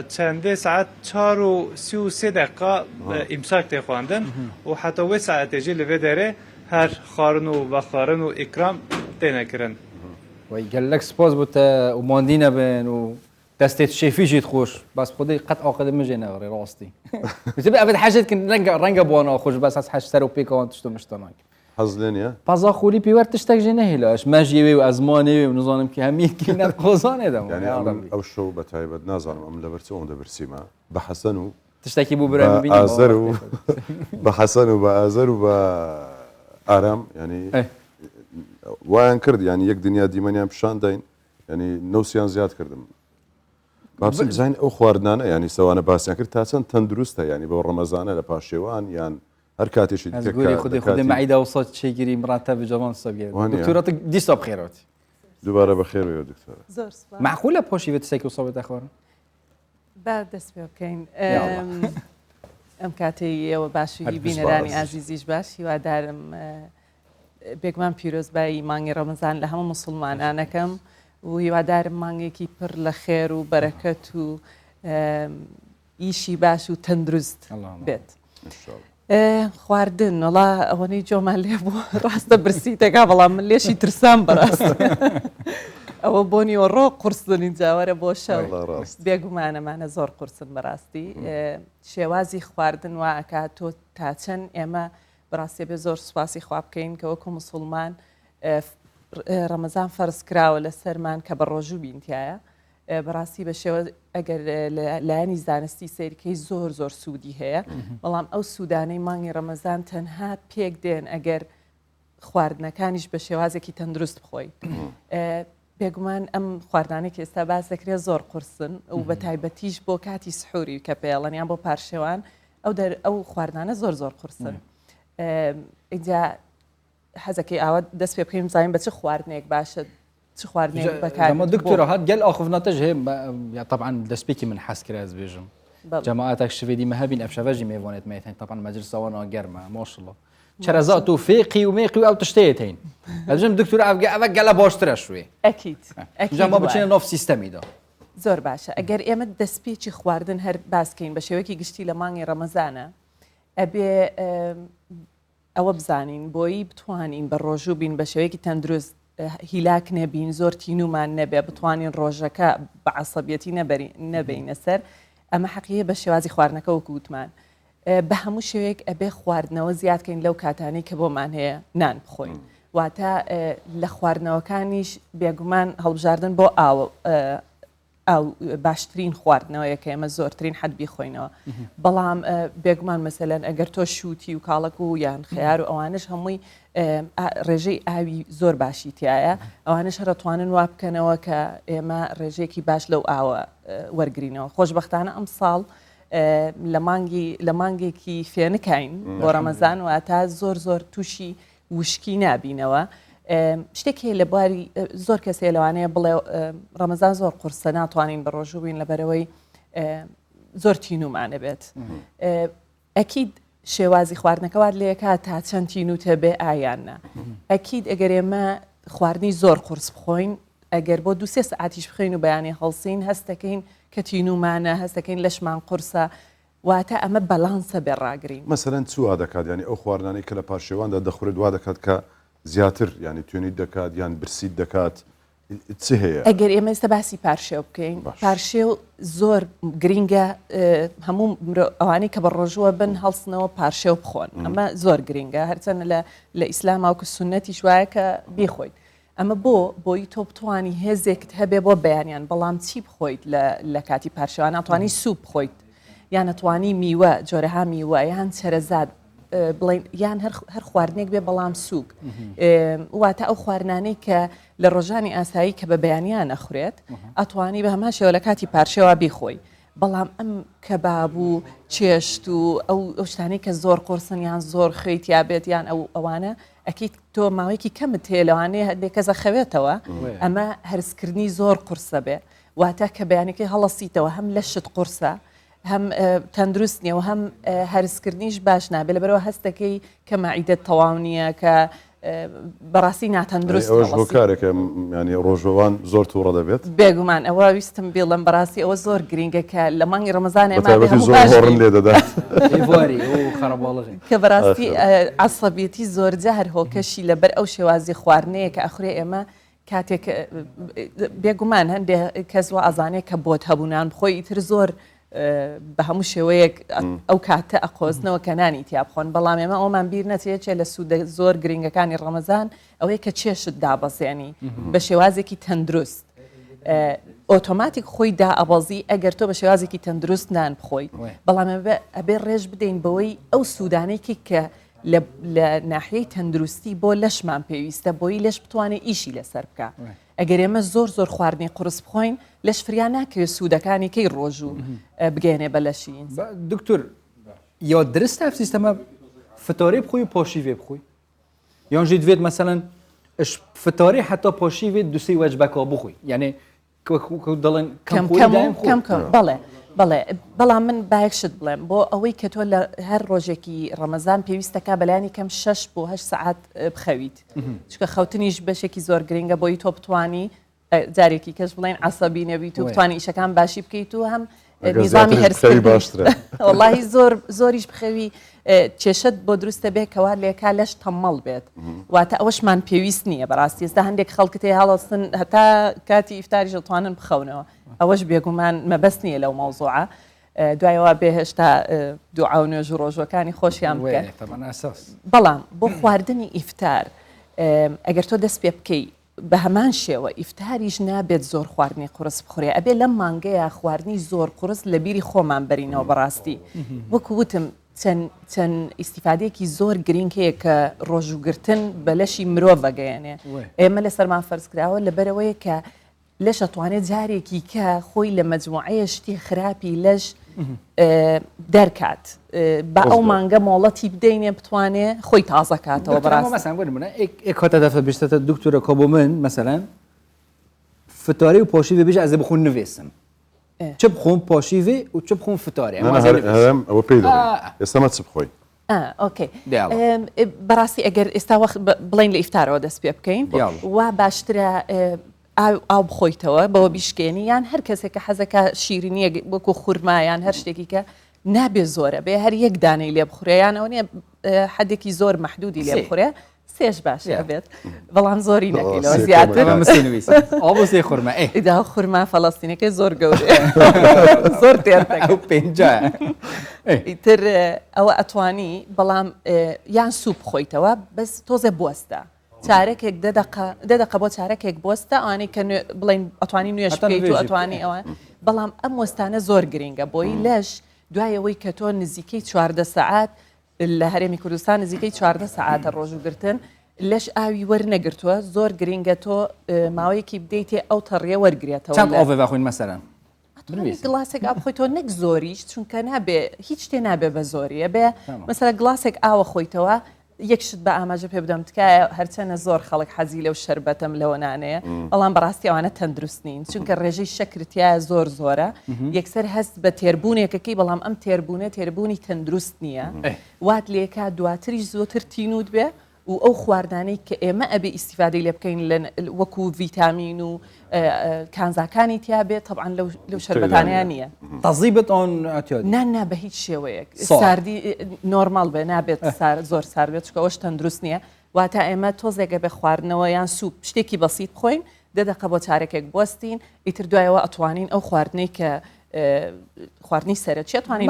çende saat 4:33 dakika imsak te xwandin و حتی و ساعت جی لوی داره هر خارن و خارن و اکرام تنه کرن وای گلک سپاس بوت و ماندینه بن و دستت شیفی جیت خوش بس خودی قط عقد مجنه غير راستي بتبقى ابد حاجه كن رنجا بوانا خوش بس از حاج سرو بيكا وانت شتو مشتناك حزلنيا بازا خولي بيور تشتاق جنه لاش ماجي و ازماني و نظام كي هم يكي نقوزان ادم يعني او شو بتايبد نازل ام لبرتي اون دبرسيما بحسنو تشتكي بو برام بيني بازرو بحسنو بازرو با ارام يعني وان كرد يعني يك دنيا ديمانيا بشان داين يعني نوسيان زياد كردم بابسم زين او خواردنانه يعني سواء باسيان كرد تاسن تندروسته يعني بو رمضان لا باشيوان يعني هر كاتيش ديك خدي معيده وصوت شيقري مرتب جوان صبيه دكتوراتك دي صاب خيرات دوباره بخير يا دكتور زور معقوله باشي بتسكي وصابت اخبار بعد دست بكين ام كاتي وباشي بينراني عزيزيش باشي ودارم بێگومان پیرۆزبایی مانگی ڕەمەزان لە هەموو مسلمانانەکەم و هیوادارم مانگێکی پڕ لە خێر و بەرەکەت و ئیشی باش و تەندروست بێت خواردن وڵا ئەوەنەی جۆمان لێ بوو ڕاستە برسیتێکا بەڵام من لێشی ترسان بەڕاست ئەوە بۆنی ڕۆ قورسنی جاوەرە بۆ شەو بێگومانەمانە زۆر قورسن بەڕاستی شێوازی خواردن واکە تۆ تا چەند ئێمە بەڕاستی بێ زۆر سوپاسی خوا بکەین کە وەکو مسلمان ڕەمەزان فەرز کراوە لە سەرمان کە بە ڕۆژوو بینتیایە بەڕاستی بە شێوە ئەگەر لایەنی زانستی سیرکەی زۆر زۆر سوودی هەیە بەڵام ئەو سوودانەی مانگی ڕەمەزان تەنها پێک دێن ئەگەر خواردنەکانیش بە شێوازێکی تەندروست بخۆیت بێگومان ئەم خواردانێکی ئێستا باز دەکرێت زۆر قورسن و بە تایبەتیش بۆ کاتی سحوری کە پێڵەنیان بۆ پارشێوان ئەو خواردانە زۆر زۆر قورسن اینجا حەزەکەی ئاوا دەست پێ بکەین بزانین بە چ خواردنێک باشە چ خواردنێک بەکار دکتۆر هات گەل ئاخفناتەش هەیە طبعا دەستپێکی من حەز کرا ez بێژم جەماعەتێک شوێدی مەهەبین ئەفشەڤەژی میێوانێت مێتین طبعا مەجلسەوە گەرمە ماشڵڵە شرزات و فێقی و مێقی و ئەو تشتێتین ئەژم دکتور ئەوە گەلە باشترە شوێ ئەکییت ما بچێن نۆف سیستەمیدا زۆر باشە ئەگەر ئێمە دەستپێکی خواردن هەر باسکەین بە شێوەیەکی گشتی لە مانگی ڕەمەزانە ئەبێ ئەوە بزانین بۆی بتوانین بە ڕۆژوو بین بە شێوەیەکی تەندروست هیلاک نەبین زۆر تینومان نەبێ بتوانین ڕۆژەکە بە عەسەبیەتی نەبینە سەر ئەمە حەقیە بە شێوازی خواردنەکە وەکو وتمان بە هەموو شێوەیەک ئەبێ خواردنەوە زیادکەین لەو کاتانی کە بۆمان هەیە نان بخۆین واتە لە خواردنەوەکانیش بێگومان هەڵبژاردن بۆ ئەو باشترین خواردنەوەیە کە ئێمە زۆرترین حەد بیخۆینەوە بەڵام بێگومان مەسەلەن ئەگەر تۆ شووتی و کاڵک و یان خیار و ئەوانش هەمووی ڕێژەی ئاوی زۆر باشی تایە ئەوانش هەرەتوانن وا بکەنەوە کە ئێمە ڕێژێکی باش لەو ئاوە وەرگرینەوە خۆشبەختانە ئەم ساڵ لە مانگێکی فێنکین بۆ ڕەمەزان و تا زۆر تووشی وشکی نابینەوە شتێک لە بواری زۆر کەسێ لەوانەیە بڵێ ڕەمەزان زۆر قورسە ناتوانین بە ڕۆژوو بین لەبەرەوەی زۆر تینومانە بێت ئەکید شێوازی خواردنەکەوات لێکات تا چەند تینوتە بێ ئایانە ئەکید ئەگەر ئێمە خواردنی زۆر قورس بخۆین ئەگەر بۆ 2-3 ساعتیش بخۆین و بەیانی هەڵسین هەستەکەین کە تینومانە هەستەکەین لەشمان قورسە واتە ئەمە بەلانسە بێ ڕاگرین مەسەرەن چوا دەکات ینی ئەو خواردنانی کە لە پاشێواندا دەخورێت وا دەکات کە زیاتر ینی توێنیت دەکات یان برسیت دەکات چ هەیە ئەگەر ئێمە ئێستا باسی پارشێو بکەین پارشێو زۆر گرینگە هەموو ئەوانەی کە بە ڕۆژووە بن هەڵسنەوە پارشێو بخۆن ئەمە زۆر گرینگە هەرچەند لە ئیسلاماوکە سنەتی شوایە کە بیخۆیت ئەمە بۆی تۆ بتوانی هێزێکت هەبێ بۆ بەیانیان بەڵام چی بخۆیت لە کاتی پارشێوان ناتوانی سوپ بخۆیت یان نەتوانی میوە جۆرەها میوە یان چەرەزاد بڵین یان هەر خواردنێک بێ بەڵام سووک واتە ئەو خواردانەی کە لە ڕۆژانی ئاسایی کە بە بەیانیان نەخورێت ئەتوانی بە هەمان شێوە لە کاتی پارشێوە بیخۆی بەڵام ئەم کەباب و چێشت و ئەو شتانەی کە زۆر قورسن یان زۆر خەیت یا بێت یان ئەوانە ئەکییت تۆ ماوەیەکی کەمت هەیە لەوانەیە هەندێک کەسە خەوێتەوە ئەمە هەرسکردنی زۆر قورسە بێ واتە کە بەیانەکەی هەڵەسیتەوە هەم لە شت قورسە هەم تەندروست نییە و هەم هەرسکردنیش باش نابێت لەبەرەوە هەستەکەی کە مەعیدەت تەواو نییە کە بەڕاستی ناتەندروست کارێکە ینی ڕۆژەوان زۆر تووڕە دەبێت بێگومان ئەوە ویستم بێڵم بەڕاستی ئەوە زۆر گرینگە کە لە مانگی ڕەمەزان لێ دەدات کە بەڕاستی عەسەبیەتی زۆرجە هەر هۆکەشی لەبەر ئەو شێوازی خواردنەیە کە ئەخورێ ئێمە کاتێک بێگومان هەندێک کەس وە ئازانەیە کە بۆت هەبوونان بخۆی ئیتر زۆر بە هەموو شێوەیەک ئەو کاتە ئەقۆزنەوە کە نانی تیا بخۆن بەڵام ئێمە ئەومان بیر نەچێت لە سوودە زۆر گرنگەکانی ڕەمەزان ئەوەیە کە چێشت دابەزێنی بە شێوازێکی تەندروست ئۆتۆماتیک خۆی دائەبەزی ئەگەر تۆ بە شێوازێکی تەندروست نان بخۆی بەڵام ئەبێ ڕێژ بدەین بەوەی ئەو سوودانێکی کە لە ناحیەی تەندروستی بۆ لەشمان پێویستە بۆی لەش بتوانێت ئیشی لەسەر بکە ئەگەر ئێمە زۆر خواردنی قورس بخۆین لەش فریان ناکەوێت سوودەکانی کەی ڕۆژوو بگەێنێ بە لەشی دکتور یا درست ئەف سیستەمە فتۆرێ بخۆی و پۆشیڤێ بخۆی یانژی دوێت مەسەلەن فتۆرێ حتا پۆشیڤێت دووسێ وەجبەکەوە بخۆی یعنی دەڵێن بەڵێ بەڵام من بایەکشت بڵێم بۆ ئەوەی کە تۆ لە هەر ڕۆژێکی ڕەمەزان پێویستەکە بەلایانی کەم 6 بۆ 8 سعات بخەویت چکە خەوتنیش بەشێکی زۆر گرنگە بۆی تۆ بتوانی جارێکی کەس بڵێن عەسەبی نەبیت و بتوانی ئیشەکان باشی بکەیت و هەم نیزامی هەرسکردنی باشترە وەڵاهی زۆریش بخەوی کێشت بۆ دروستە بێت کەوا لێکا لەش تەمەڵ بێت واتە ئەوەشمان پێویست نییە بەڕاستی ئێستا هەندێک خەڵکتێ هەڵەستن هەتا کاتی ئیفتاریش دەتوانن بخەونەوە ئەوەش بێگومان مەبەست نییە لەو مەوزوعە دوایەوە بێهێشتا دوعا و نوێژ و ڕۆژوەکانی خۆشیان بکەن بەڵام بۆ خواردنی ئیفتار ئەگەر تۆ دەست پێ بکەی بە هەمان شێوە ئیفتاریش نابێت زۆر خواردنی قورس بخورێ ئەبێ لەم مانگەیە خواردنی زۆر قورس لە بیری خۆمان بەرینەوە بەڕاستی وەکو وتم چەند ئیسیفادەیەکی زۆر گرنگ هەیە کە ڕۆژوگرتن بە لەشی مرۆڤ بەگەیەنێ ئێمە لەسەرمان فەرز کراوە لەبەرەوەیە کە لەش ئەتوانێت جارێکی کە خۆی لە مەجموعەیە شتی خراپی لەش دەرکات بە ئەو مانگە مۆڵەتی بدەینێ بتوانێت خۆی تازەکاتەوە بەڕاست کاتە دەفە بیشتە دکتۆرە کۆ بۆ من مەسەلەن فتۆری و پۆشیڤێ بێژ ئەزێ بخۆن نوێسم چ بخۆن پۆشیڤێ و چ بخۆن فتۆری ئەوە پێی دەڵێ ئێستەمە چ بخۆی ئۆکەی بەڕاستی ئەگەر ئێستا وەخت بڵین لە ئیفتارەوە دەست پێ بکەین وا باشترە ئاو بخۆیتەوە بەوە بیشکێنی یان هەر کەسێک کە حەزەکە شیرینیە وەکو خوورمایان هەر شتێکی کە نابێ زۆرە بێ هەر یەک دانەی لێ بخورێیانەوە نیە حدێکی زۆر محدودی لێ بخورێ سێش باشە بێت بەڵام زۆری نەکەیەوە زیاتر ئەو سێ خورمە ئیدا خورما فەڵاستینەکەی زۆر گەورێ زۆر تێر پێنج ئیتر ئەوە ئەتوانی بەڵام یان سوپ خۆیتەوە بەس تۆزە بوەستە چارەکێک دەدەقە بۆ چارەکێک بۆستە ئەوانەی کە بڵین ئەتوانی نوێش بکەیت و ئەتوانی ئەوە بەڵام ئەم وەستانە زۆر گرنگە بۆی لەش دوایەوەی کە تۆ نزیکەی 14 سەعات لە هەرێمی کوردستان نزیکەی 14 سەعاتە ڕۆژوگرتن لەش ئاوی وەرنەگرتووە زۆر گرنگە تۆ ماوەیەکی بدەیتێ ئەو تەڕێ وەرگێتەوە چەند ئەوێ باخۆین مەسەرەن گڵاسێک ئا بخۆیتەوە نەک زۆریش چونکە نابێ هیچ شتێ نابێ بە زۆریە بێ مەسەرە گڵاسێک ئاوە خۆیتەوە یەکشت بە ئاماژە پێ بدەم تکایە هەرچەنە زۆر خەڵک حەزی لەو شەربەتەم لەوە نانەیە بەڵام بەڕاستی ئەوانە تەندروست نین چونکە ڕێژەی شەکرتیایە زۆر زۆرە یەکسەر هەست بە تێربوونێکەکەی بەڵام ئەم تێربوونی تەندروست نییە وات لێکا دواتریش زۆتر تینوت بێ و ئەو خواردانەی کە ئێمە ئەبێ ئیسیفادەی لێ بکەین وەکو ڤیتامین و کانزاکانی تیا بێت طبعا لەو شەربەتانیان نییە تەزی بێت ئەوان ناننا بە هیچ شێوەیەک ساردی نۆرمال بێ نابێت زۆر سار بێت چکە ئەوش تەندروست نییە واتە ئێمە تۆزێکە بە خواردنەوە یان سوپ شتێکی بەسیت بخۆین دەدەقە بۆ چارەکێک بۆستین ئیتر دوایەوە ئەتوانین ئەو خواردنەی کە خواردنی سەرەکی ئەتوانین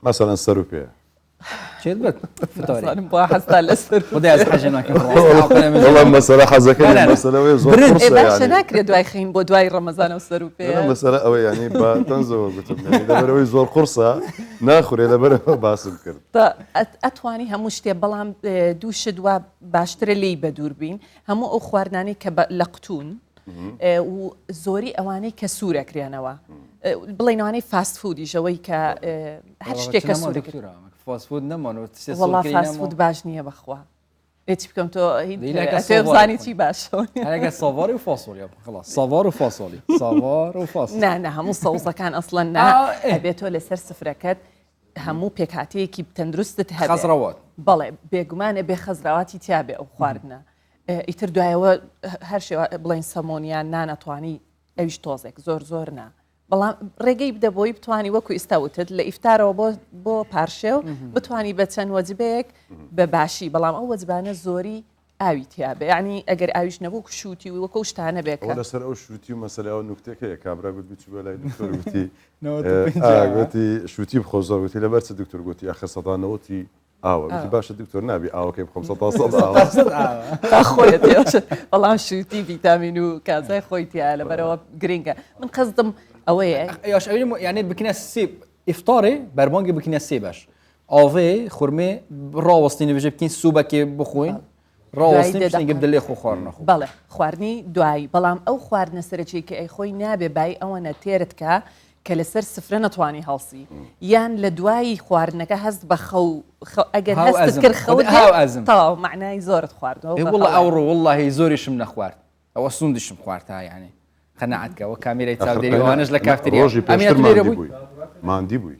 مەسەلەن سەر و پێ چێت بێت بۆ حەستا لەسەر مەسەلە حەزەکەی مەسەلەوەی زۆر باشە ناکرێت دوای خین بۆ دوای ڕەمەزانە و سەر و پێ مەسەلە ئەوە ینی بە تەنزەوە گوتم لەبەرەوەی زۆر قورسە ناخورێ لەبەرەوە باسم کرد ئەتوانی هەموو شتێ بەڵام دووشت وا باشترە لی بە دووربین هەموو ئەو خواردانەی کە لە قوتون و زۆری ئەوانەی کە سوورەکرێنەوە بڵێنەوەی فاست فودیشەوەی کە هەر شتێک کە سوورەکە فاسفود نەمانەوە فاسفود باش نییە بەخوا هیچ بکەم تۆزانی چی باش ساواری و فاسۆلی ساوار و فاسۆلی ساوار و فاس نه هەموو سەوزەکان ئەسڵەن ئەبێتۆ لەسەر سفرەکەت هەموو پێکاتەیەکی تەندروستت خەزراوات بەڵێ بێگومانە بێ خەزراواتی تیاابێ ئەو خواردنە ئیتر دوایەوە هەر شێوە بڵین سەمۆنیان نانەتوانی ئەویش تۆزێک زۆر نا بەڵام ڕێگەی بدە بۆی بتوانانی وەکو ئێستاوتت لە ئیفتارەوە بۆ پارشێ و بتانی بە چەند وەجبەیەک بە باشی بەڵام ئەو وەجبانە زۆری ئاوی تیاابێ ینی ئەگەر ئاویش نەبوو شووتی و وەکو شتانە بێکە لەسەر ئەو شووتی و مەسەلەوە نوکتێکەیە کابرا گوت بچ بە لای دکتۆرگوتی شووتی بخۆ زۆرگوتی لەبەر چ دکتۆر گوتی ئەخە سەدانەوەتی ئاوە باشە دکتۆر نابی ئاوەکەی بخۆم خۆیت بەڵام شووتی ڤیتامین و کازای خۆیتیە لەبەرەوە گرنگە من قەزدم ئەوەیە یاش یانێت بکنە سێ ئیفتارێ بەربانگی بکنە سێ باش ئاوێ خورمێ ڕاوەستینە بژێ بکەین سوبەکێ بخۆین ڕاوەستین بدلێ خۆ خواردنەخۆ بەڵێ خواردنی دوایی بەڵام ئەو خواردنە سەرەکی کە ئەی خۆی نابێ بای ئەوەنە تێرت کە کە لەسەر سفرە نەتوانی هەڵسی یان لە دوایی خواردنەکە هەست بە ئەگەر هەست کرد خەوت تاو معنای زۆرت خواردەوە وڵە ئەوڕۆ وڵی زۆریشم نەخوارد ئەوە سوندشم خوارد تا یعنی قەنەعەتکەوە کامێرەی چاودێریوانش لە کافتێری ماندی بووی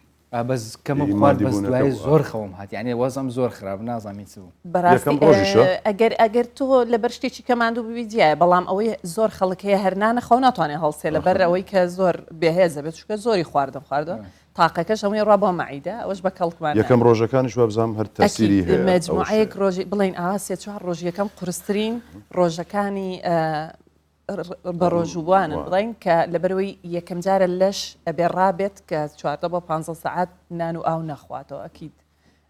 بەس کەمە خوارد بەس دوای زۆر خەوم هات یعنی وەزم زۆر خراپ نازانین چ بوو ئەگەر تۆ لەبەر شتێکی کەماندوو ببیجیایە بەڵام ئەوەی زۆر خەڵک هەیە هەرنانە خەو ناتوانێت هەڵسێ لەبەر ئەوەی کە زۆر بێهێزە بێت چکە زۆری خواردم خواردە تاقەکەش ئەوەی ڕابۆ مەعیدە ئەوەش بە کەڵکمان یەکەم ڕۆژەکانیش وە بزانم هەر تەسیری هەیە مجموعەیەک ڕۆژی بڵین ئاسێ چوار ڕۆژ یەکەم قورسترین ڕۆژەکانی بە ڕۆژووانن بڵین کە لەبەرەوەی یەکەم جارە لەش ئەبێ ڕابێت کە 14 بۆ 15 ساعت نان و ئاو نەخواتەوە ئەکید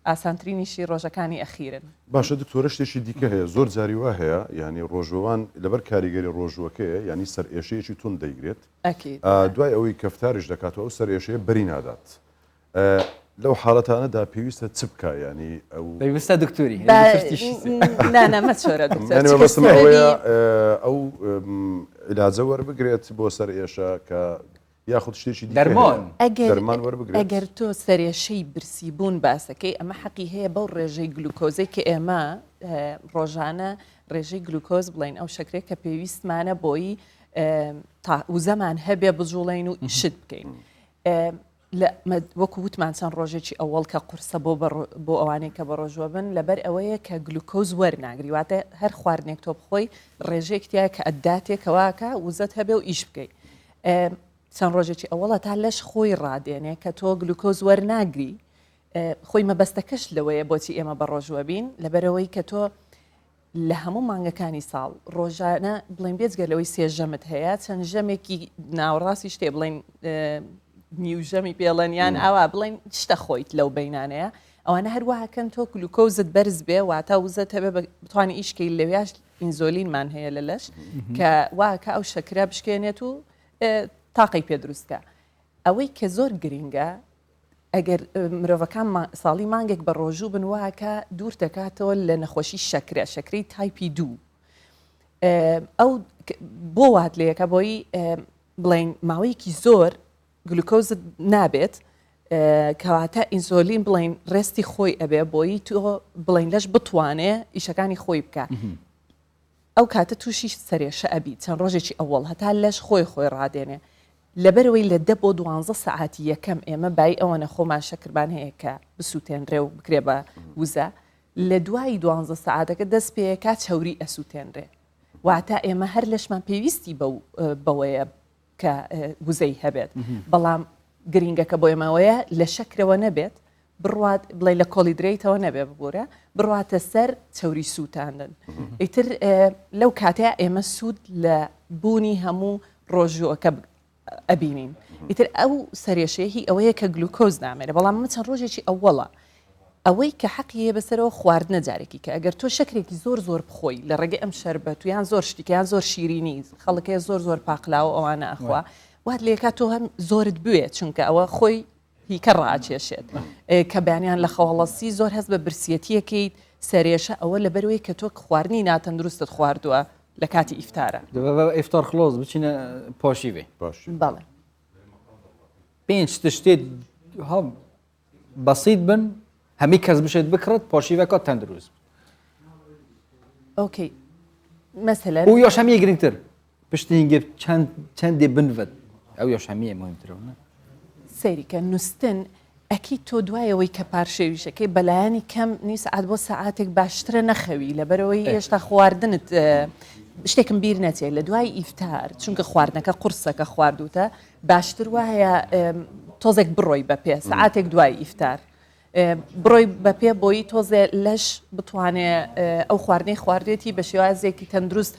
ئاسانترینیشی ڕۆژەکانی ئەخیرن باشە دکتۆرە شتێکی دیکە هەیە زۆر جاری وا هەیە ینی ڕۆژوان لەبەر کاریگەری ڕۆژوەکەیە ینی سەر ئێشەیەکی تون دەیگرێت دوای ئەوەی کەفتاریش دەکاتەوە ئەو سەر ئێشەیە بەری نادات لەو حاڵەتانەدا پێویستە چ بکە ینی ئەو پێویستە دکتۆری نامەچۆرە بەستم ئەوەیە ئەو علاجە وەربگرێت بۆ سەر ئێشە کە یاخود شتێکی دەرمان وەربگرێت ئەگەر تۆ سەرێشەی برسیبوون باسەکەی ئەمە حەقی هەیە بەو ڕێژەی گلوکۆزەی کە ئێمە ڕۆژانە ڕێژەی گلوکۆز بڵین ئەو شەکرێک کە پێویستمانە بۆی وزەمان هەبێ بجوڵین و شت بکەین لە وەکو وتمان چەند ڕۆژێکی ئەوڵ کە قورسە بۆ ئەوانەی کە بە ڕۆژوە بن لەبەر ئەوەیە کە گلوکۆز وەرناگری واتە هەر خواردنێک تۆ بخۆی ڕێژێکتیایە کە ئەداتێکەوەکە وزت هەبێ و ئیش بکەیت چەند ڕۆژێکی ئەوڵە تا لەش خۆی ڕادێنێ کە تۆ گلوکۆز وەرناگری خۆی مەبەستەکەش لەوەیە بۆچی ئێمە بە ڕۆژوە بین لەبەرەوەی کە تۆ لە هەموو مانگەکانی ساڵ ڕۆژانە بڵین بێجگەلەوەی سێژەمت هەیە چەند ژەمێکی ناوەڕاستی شتێ بڵین نیوژەمی پێڵەنیان ئاوا بڵین شتە خۆیت لەو بینانەیە ئەوانە هەروەهاکەن تۆ گلوکۆزت بەرز بێ واتە وزت هەبێ بتوانانی ئیشکەی لەوێش ئینزۆلینمان هەیە لە لەش کە واکە ئەو شەکرە بشکێنێت و تاقی پێ دروستکە ئەوەی کە زۆر گرینگە ئەگەر مرۆڤەکان ساڵی مانگێک بە ڕۆژوو بنواکە دوور دەکاتەوە لە نەخۆشی شەکری تایپی 2 ئەو بۆ وات لەیەکە بۆی بڵین ماوەیەکی زۆر گلوکۆزت نابێت کەواتە ئینسۆلین بڵین ڕێستی خۆی ئەبێ بۆی تۆ بڵین لەش بتوانێ ئیشەکانی خۆی بکە ئەو کاتە تووشی سەرێشە ئەبی چەند ڕۆژێکی ئەوڵ هەتا لەش خۆی ڕادێنێ لەبەرەوەی لە 10 بۆ 12 سەعاتی یەکەم ئێمە بای ئەوەنە خۆمان شەکربان هەیە کە بسووتێنرێ و بکرێ بە وزە لە دوای 12 سەعاتەکە دەست پێیەکە چەوری ئەسووتێنرێ واتە ئێمە هەر لەشمان پێویستی بەوەیە کە وزەی هەبێت بەڵام گرینگەکە بۆ ئێمەوەیە لە شەکرەوە نەبێت بڕات بڵێ لە کۆلیدرێتەوە نەبێ ببوورە بڕاتە سەر چەوری سووتاندن ئیتر لەو کاتەیە ئێمە سوود لە بوونی هەموو ڕۆژوەکە ئەبینین ئیتر ئەو سەرێشەیەکی ئەوەیە کە گلوکۆز نامێنێت بەڵام من چەند ڕۆژێکی ئەوڵە ئەوەی کە حەقیە بەسەرەوە خواردنە جارێکی کە ئەگەر تۆ شەکرێکی زۆر بخۆی لە ڕێگە ئەم شەربەت و یان زۆر شتیکیان زۆر شیرینی خەڵکەیە زۆر پاقلاوە ئەوانە ئەخوا وات لێکا تۆ هەم زۆرت بوێت چونکە ئەوە خۆی هیکە ڕاکێشێت کە بەیانیان لە خەوەڵەسی زۆر هەست بە برسیەتیەکەیت سەرێشە ئەوە لەبەرەوەی کە تۆ خواردنی ناتەندروستت خواردووە لە کاتی ئیفتارە ئیفتار خلۆز بچینە پاشیوێ بەڵێ 5 شتێت بەسیت بن هەمی کەس بشێت بکڕێت پاشیوەکە تەندروست ئۆکەی مەسەلەن و یاش هەمیە گرنگتر پشتینگە چەندێ بنوت ئەو یاش هەمیە مهمترەوە سەیریکە نووسن ئەکی تۆ دوایەوەی کە پارشێویشەکەی بەلایانی کەم نی سعات بۆ سعاتێک باشترە نەخەوی لەبەرەوەی هێشتا خواردنت شتێکم بیر نەچێت لە دوای ئیفتار چونکە خواردنەکە قورسەکە خواردوتە باشتر وایە تۆزێک بڕۆی بەپێ سعاتێک دوای ئیفتار بڕۆی بەپێ بۆی تۆزێ لەش بتوانێ ئەو خواردنەی خواردێتی بە شێوازێکی تەندروست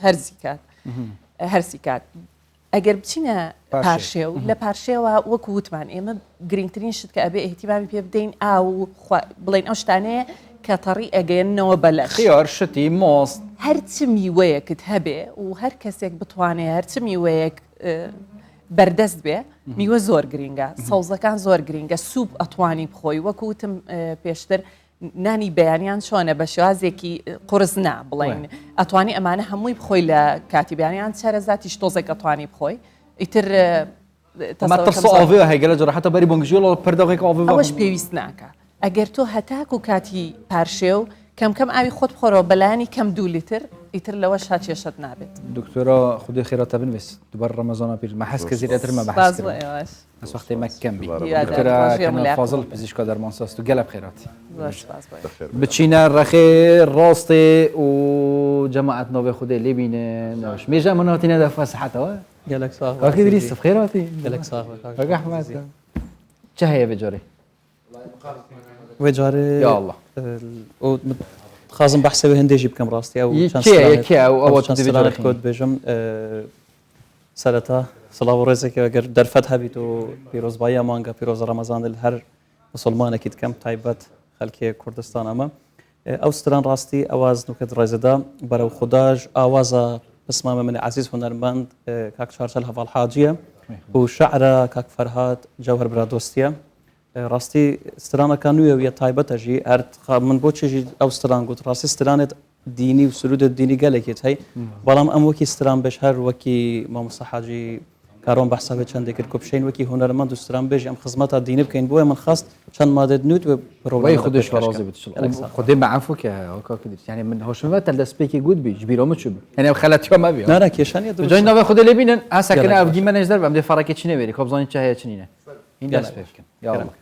هەرسی کات ئەگەر بچینە پارشێ و لە پارشێوە وەکو وتمان ئێمە گرنگترین شت کە ئەبێ احتیمامی پێ بدەین ئاو بڵین ئەو شتانەیە کە تەڕی ئەگەێننەوە بەلەش خیار شتی ماست هەرچ میوەیەکت هەبێ و هەر کەسێک بتوانێت هەرچ میوەیەک بەردەست بێ میوە زۆر گرینگە سەوزەکان زۆر گرینگە سوپ ئەتوانی بخۆی وەکوتم پێشتر نانی بەیانیان چۆنە بە شێوازێکی قرس نا بڵین ئەتوانی ئەمانە هەمووی بخۆی لە کاتی بەیانیان چارەزاتی شتۆزێک ئەتوانی بخۆی ئیتر هەیگەلە جڕحەتە بەری بۆنگژیۆڵ پەردەغێک ئەوەش پێویست ناکە ئەگەر تۆ هەتاک و کاتی پارشێ و کەم ئاوی خۆت بخۆرەوە بەلایانی کەم 2 لیتر ئیتر لەوە شاتێشت نابێت دکتۆرە خودی خێراتە بنوێست دوبار ڕەمەزانە پیر مە حەز کە زیاتر مە بەحث ئەس وەختەی مەکەم بی فازڵ پزیشکا دەرمانساست و گەلە بخێراتی بچینە ڕەخێ ڕاستێ و جەماعەت نۆبێ خودێ لێ بینێ نەوەش مێژە منەوەتی نەدەفە سەحەتەوە گەلەک ساغ کاکی دریست بخێراتی گەلەک ساغ ئەحمەد چه هەیە بێجارێ وێجارێ یا الله خازم بەحسەوە هەندێکی بکەم ڕاستی ئەو کۆت بێژم سەرەتا سڵاو و ڕێزێکی ئەگەر دەرفەت هەبیت و پیرۆزباییە مانگە پیرۆزە ڕەمەزان هەر مسلمانێکی دکەم تایبەت خەلکی کوردستان ئەمە ئەو ستران ڕاستی ئەواز نوکت ڕێزەدا بەرەو خودداش ئاوازە بسمامە من عزیز هونەرمەند کاک چارچەل هەڤاڵ حاجیە و شەعرە کاک فەرهاد جەوهەر برادۆستیە ڕاستی سترانەکان نوێ یە تایبەتەژی هەر من بۆ چێژی ئەو ستران گوت ڕاستی سترانێت دینی و سرودە دینی گەلێکێت هەی بەڵام ئەم وەکی ستران بێش هەر وەکی مامۆستا حاجی کارۆن بەحسابێت چەندێک کرد کوپشین وەکی هونەرمەند و ستران بێژی ئەم خزمەتە دینی بکەین بۆیە من خواست چەند مادەت نوت ڕۆی خودش ڕازی خودێ بەعفوکە یعنی من هۆشمەتە دەستپێکی گوت بی ژبیرۆمە چوب هەنێ خەلەتیۆ مەبی نارا کێشانی جای ناوێ خودێ لێ بینن ئاساکەنا ئەو دیمەنەش دەر بەم دێ فەڕێکی چینە وێری کۆبزانی چه هەیە چنینە این دست بکن یا الله.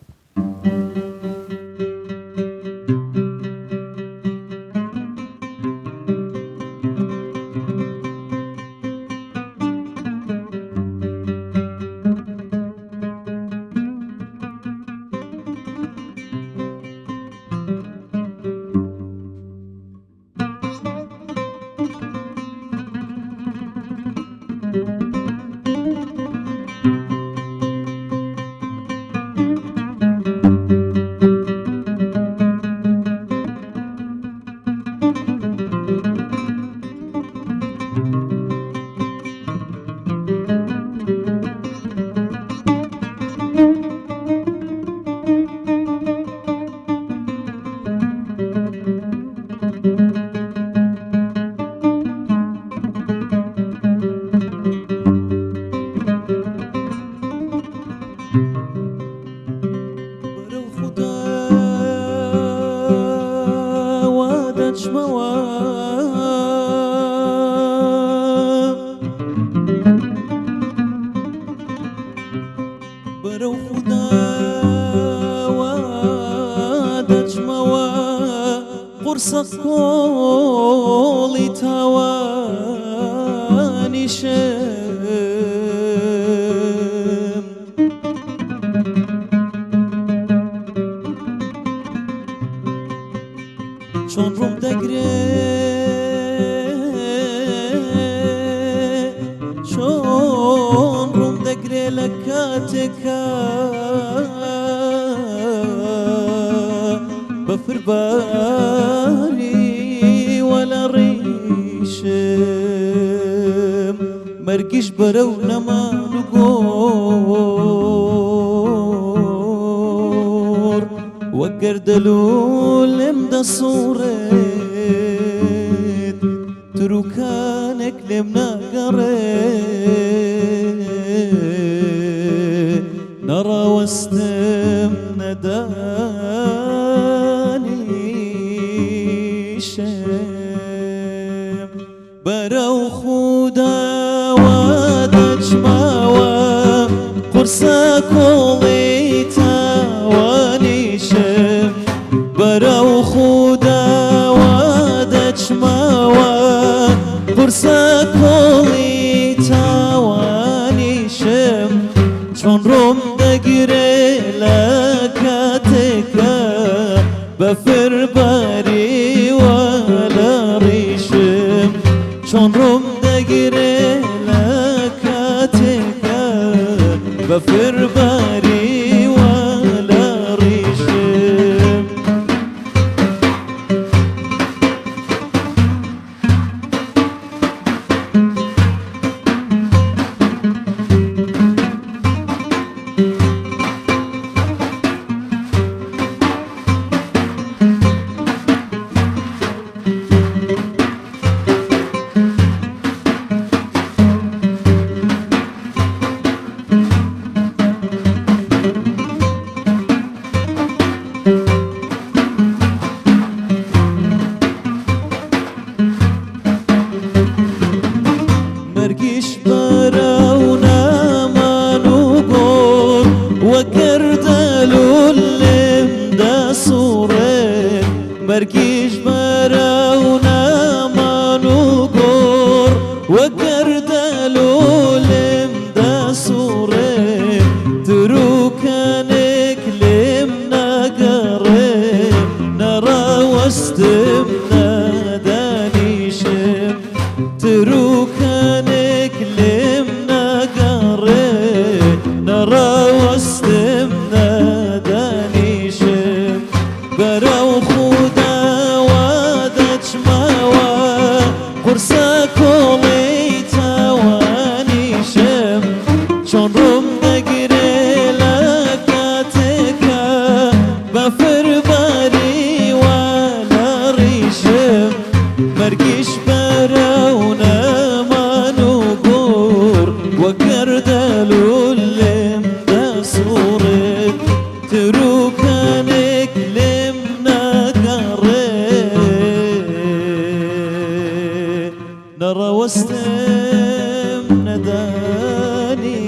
نروستم نداني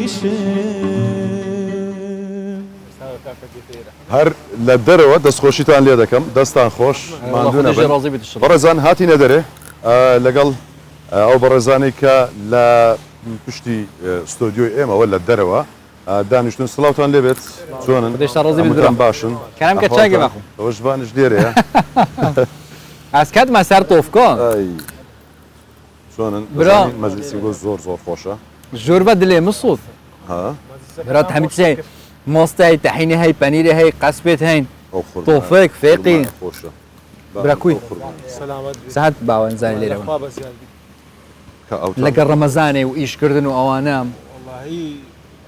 شيء هەر لە دەرەوە دەستخۆشیتان لێ دەکەم دەستان خۆش ماندوو بەڕێزان هاتینە دەرێ لەگەڵ ئەو بەڕێزانەی کە لە پشتی ستۆدیۆی ئێمەوە لە دەرەوە دانیشتون سڵاوتان لێبێت چۆنن باشن ڕۆژبانش لێرەیە ئاسکاتمە سەر تۆفکۆ چۆنن مەجلیسی بۆ زۆر خۆشە ژۆر بە دلێ مسوود برات هەمی چێ مۆستای تەحینی هەی پەنیری هەی قەسبێت هەین تۆفێک فێقی براکوی سەعات باوەنزانی لێرەوە لەگەڵ ڕەمەزانێ و ئیشکردن و ئەوانە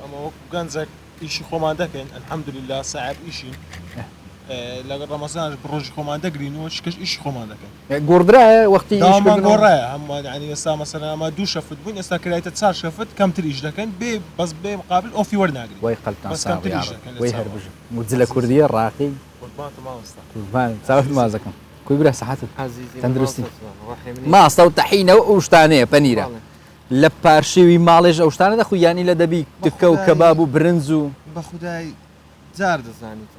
ئەمە وەکو گەنجێک ئیشی خۆمان دەکەین ئەلحەمدولله ساعب ئیشین لەگەڵ ڕەمەزانش ڕۆژی خۆمان دەگرینەوە شکەش ئیشی خۆمان دەکەین گۆڕدرایە وەختی گۆڕایە هەموو ینی ئێستا مەسەلا ئەمە 2 شەفت بووین ئێستا کرایتە 4 شەفت کەمتر ئیش دەکەن بەس بێ مقابل ئۆفی وەرناگرین وای قەلتان ساوی وای هەر بژ مجلە کوردیە ڕاقی چاوت مازەکەم کوی برا سەحەتت تەندروستی ماستە و تەحینە و ئەو شتانەیە پەنیرە لە پارشێوی ماڵێژ ئەو شتانە دەخۆ یانی لە دەبی تکە و کەباب و برنج و بە خودای جار دەزانیت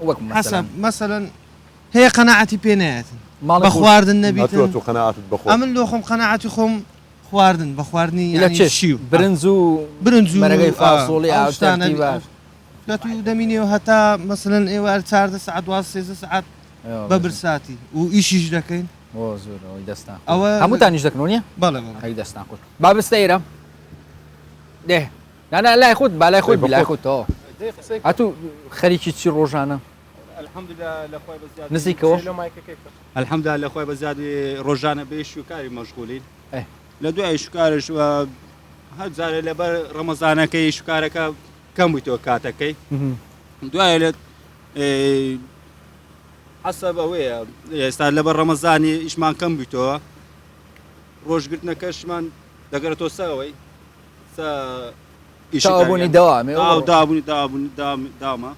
وەک حەسەب مەسەلەن هەیە قەناعەتی پێ نایەتن بە خواردن نەبیتن ئەمن لۆ خۆم قەناعەتی خۆم خواردن بە خواردنی شیو برنج و مەرەگەی فاسۆڵی ئاشتانە لە تو دەمینێەوە هەتا مەسەلەن ئێوار 4 سعات وا 13 سعات بە برساتی و ئیشیش دەکەین زۆرەوەی دەستان ئەوە هەمووتانیش دەکەنەوە نیە بەڵێ هەی دەستان خۆت با بستەیرە دێ نانا لای خۆت بالای خۆت بلای خۆتەوە هاتوو خەریکی چی ڕۆژانە نزیکەوە الحەمدلله لە خۆی بەزیادی ڕۆژانە بێ شوکاری مەشغولین لە دوای شکارش هەر جارێ لەبەر ڕەمەزانەکەی شکارەکە کەم بوویتەوە کاتەکەی دوایە لێت حەسەب ئەوەیە ئێستا لەبەر ڕەمەزانی ئیشمان کەم بوویتەوە ڕۆژگرتنەکەشمان دەگەرێتەوە سەوەی ئیشبوونی داوامێ دامە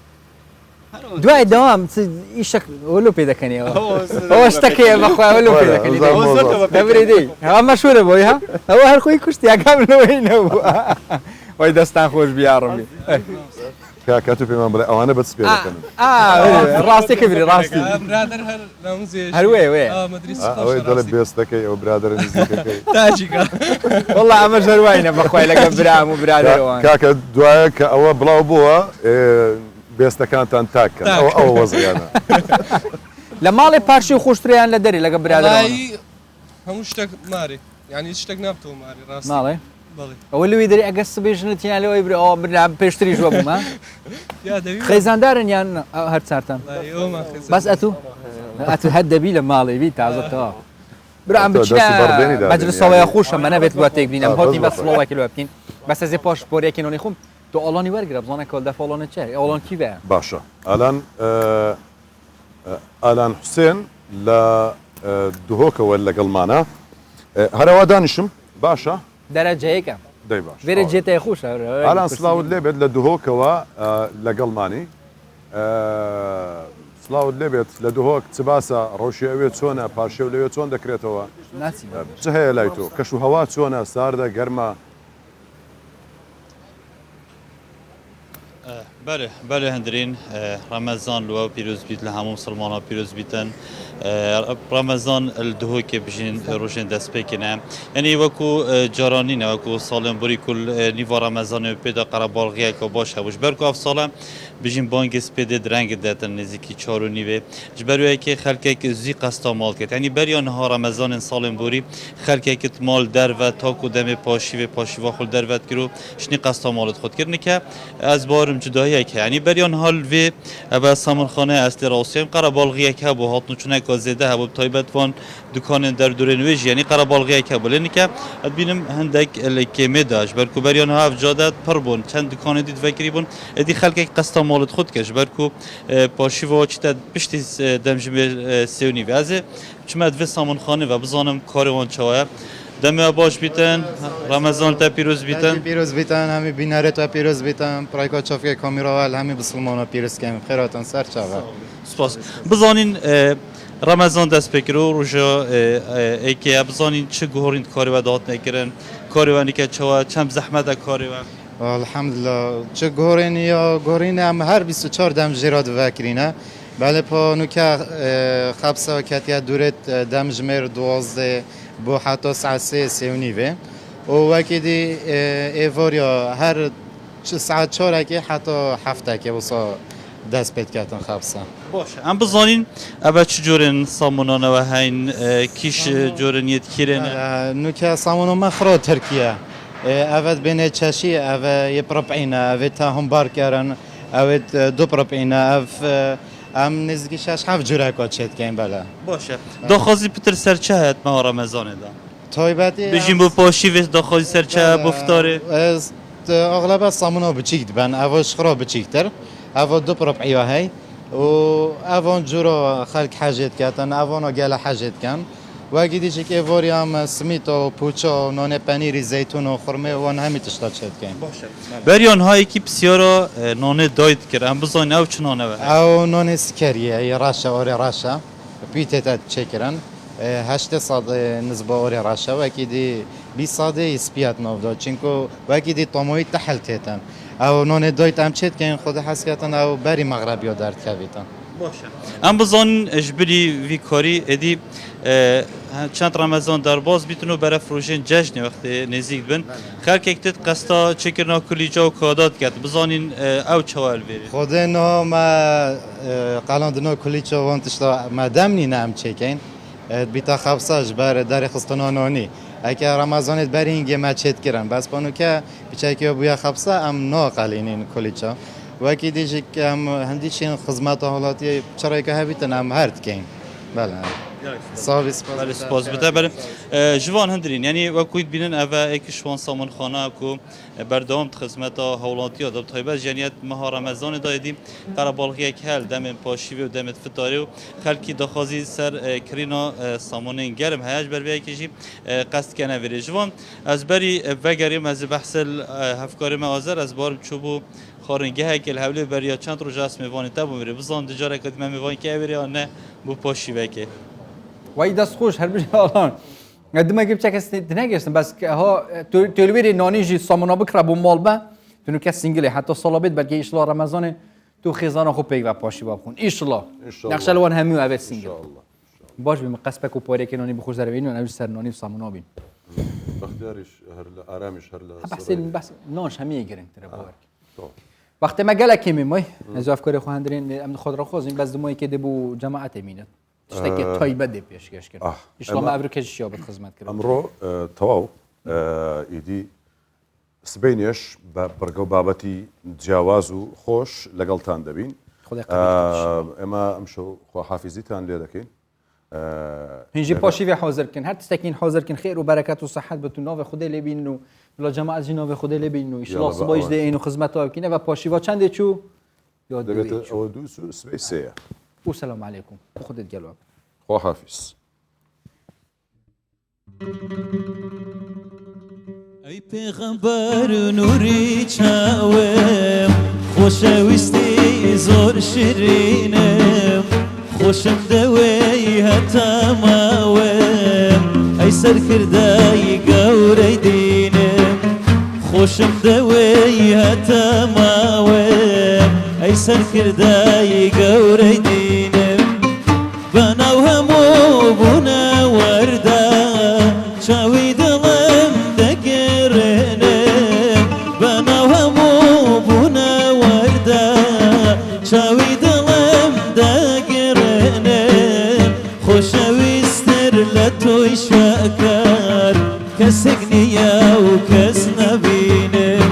دوای داوام ئیشەک ئەوە پێ دەکەنیەوە ئەوە شتەکەیە بەخوای ئەوە پێ دەکەنی دەبرێدەی ئەوە مەشهورە بۆی ها ئەوە هەر خۆی کوشتیاکەم لەوەی نەبوو وای دەستان خۆش بیاڕمی کاکاتو پێمان بڵێ ئەوانە بەس پێ دەکەن ڕاستێکە بری ڕاستی هەروێ وێ ئەوەی دەڵێ بێستەکەی ئەو برادرە نزیکەکەی تاجیکە وەڵڵا ئەمە ژەروایینە بەخوای لەگەڵ برام و برادرەوە کاکە دوایە کە ئەوە بڵاو بووە بێستەکانتان تاکە ئەوە وەزیانە لە ماڵی پارشی و خۆشتریان لە دەری لەگە برادرەوە هەموو شتێک ماری یعنی شتێک نابتەوە ماری ڕاست ماڵێ ئەوە لەوەی دەری ئەگەر سبێژنتیان لەوەی برەوە برام پێشتری ژوە بوومە خەیزاندارن یان هەر چارتان بەس ئەتو هەر دەبی لە ماڵی بی تازەتەوە برام بچینە مەجلسەوەیە خوشە منە بێت بۆ تێک بینم هۆتی بە سڵەوەکی لێ بکەین بەس ئەزێ پاش پۆرێکی نۆنی خۆم تۆ ئەڵانی وەرگرە بزانە کە دەفە ئەڵانە چێ ئەڵان کی بێ باشە ئالان حوسێن لە دهۆکەوە لەگەڵمانە هەرەوە دانیشم باشە دەرەجەیەکە دەی باش بێرە جێتای خوشە ئالان سلااوت لێبێت لە دهۆکەوە لەگەڵمانی سلااوت لێبێت لە دهۆک چ باسە ڕۆژی ئەوێ چۆنە پاشێ و لەوێ چۆن دەکرێتەوە چ هەیە لای تۆ کەش و هەوا چۆنە ساردە گەرمە بەێ هەندرین ڕەمەزان لوە پیرۆز بیت لە هەموو مسلمانە پیرۆز بیتن ڕەمەزان دهۆکێ بژین ڕۆژێن دەستپێکێنە ئەنی وەکو جارانینە وەکو ساڵێن بوری کول نیڤ ڕەمەزانێ پێدا قەرەباڵغیەکە باش هەبووش بەرکو ئەف ساڵە بژین بانگی سپێدێ درەنگە دەتن نزیکی 4 ji ber wekê xelkek zî qesta mal ket yanî beriya niha Remezanên salên borî xelkekit mal derve tak û demê paşî vê paşîva xul dervet kir û şinî qesta malit xwe kirnike ez barim cudayek he yanî beriya niha vê ev samirxane eslê rawsiyên qerebalğiyek hebû hatnû çuneka zêde hebû taybet van dukanên derdorên wê jî yanî qerebalğiyek hebû lê nike ez bînim hindek kêmê da ji ber ku beriya niha ev cade pir bûn çend dukanê dî divekirî bûn êdî xelkek qesta مالت خود کش برکو پاشی و چیت پشتی دمجمه سیونی وازه چمد و سامان خانه و بزانم کاروان چواه دم باش بیتن رمضان تا پیروز بیتن پیروز بیتن همه بیناره تا پیروز بیتن پرایکا چافی کامیرا ول همه مسلمانا پیروز کم خیراتن سر چواه سپاس بزانین رمضان دست بکرو روزا ایکی بزانین چه گهورین کاری و داد نکردن کاری و نیکه چواه چند زحمت کاری و الحمدلله چه گورینی یا گورینی هم هر 24 دم جراد وکرینه بله پا نوکا خبسه و کتیا دورت دم جمر 12 بو حتی ساعت 3 و نیوه و وکی دی ایواریا هر ساعت 4 که حتی 7 که بسا دست پید کتن خبسه باشه ام بزانین اول چه جورن سامونان و هین کیش جورن یت کیرن نوکا سامونان مخرا ترکیه اول بین چشی اول یه پرپعینه اول تا هم بار کردن اول دو پرپعینه اول ام نزدیکی 6-7 جوره که چید کن بله باشه داخوازی پتر سرچه هست ما رمضانه دا تایبتی بجیم بو پاشی و داخوازی سرچه بفتاره اغلب سامونا بچیک بن اولش خرا بچیکتر اول دو پرپعیه هی و اول جورا خلق حاجت کردن اول گله حاجت کن و اگه دیگه که واری هم سمیت و پوچا و نان پنیری زیتون و خرمه و آن همی تشتاد شد کن باشه بریان هایی که بسیارا نان داید کردن بزنین او چه نانه و او نان سکریه ای راشه آره راشه پیتت چکرن 8 ساده نسبه آره راشه و اگه دی 20 ساده اسپیات نافدا چنکو و اگه دی طموی تحلت هتن او نان داید هم چید کن خود حس کردن او بری مغربی ها درد کویتن باشه ام بزن اجبری وی کاری ادی چند رمضان در باز بیتونو برای فروشین جشن وقتی نزدیک بن خلق اکتت قستا چکرنا کلیجا و کادات کرد بزنین او چوال بری خود نه ما قلاندنو کلیجا وانتشتا ما دمنی نام چکین بیتا خبساج بر در خستانانونی اگه رمضانت بری اینگه ما چت کردن بس بانو که بیچاره بویا خبسا ام نه قلینین کلیجا و اگه دیگه که هم هندیشین خدمات حالاتی چرا که هبیتن هم هرد کین بله صافی سپاس بده بله جوان هندرین یعنی وقتی بینن اوه یک شوان سامان خانه کو بردام خدمت حالاتی آدم طیبه جنیت ماه رمضان دادیم قرار بالغی یک حل دم پاشیوی و دم فتاری و خلکی دخازی سر کرینا سامان گرم هیچ بر بیای کشی قصد کنه وری جوان از بری وگریم از بحث هفکاری مازر از بارم چوبو خارنگه هکل حوله بریا چند رو جاس میوانی تابو میره بزن دجاره کدی من میوانی که اوری آن نه بو پاشی وکی وای دست خوش هر بجی الان قدم اگه بچه کسی نگشتم بس که ها تولویری نانیجی سامونا بکره بو مال با تونو کس سینگله حتی سالابید بلکه ایشلا رمضان تو خیزان خو پیگ و پاشی بابخون ایشلا نقشه لوان همی و عبد سینگل باش بیم قصبک و پاره که نانی بخور زره بینو نوش سر نانی سامونا بین بختیارش هر آرامش هر بس نانش همی گرنگ تره باور وقتی ما گله کمی مای از افکار خو هندرین ام خود را خوازیم بس دمایی که دبو جماعت امینت تشتكي طيبه دي بيش كده شلون ما ابرك الشيء بالخدمات كده امرو تواو ايدي سبينيش برقو بابتي جوازو خوش لقلتان دبين اما امشو خو حافظيتان لي دكين هنجي باشي في حاضر كن هر تستكين حاضر كن خير وبركات وصحه بتنوف خدي لي بينو بلا جماعه جنوب خدي لي بينو ان شاء الله صبايش دي انه خدمتها كينه و باشي وا چند چو ياد دبيت او دو سبيسيه والسلام عليكم خذ الجواب خو حافظ ای پیغمبر نوری چاوم خوشویستی زور شیرینم خوشم دوی هتا ماوم ای سرکردای گوری دینم خوشم دوی هتا ماوم ای سرکردای گوری دینم بناو همو بونا وردا چاوی دلم دگرنم بناو همو بونا وردا چاوی دلم دگرنم خوشویستر لتوی شکر کسک نیا و کس نبینم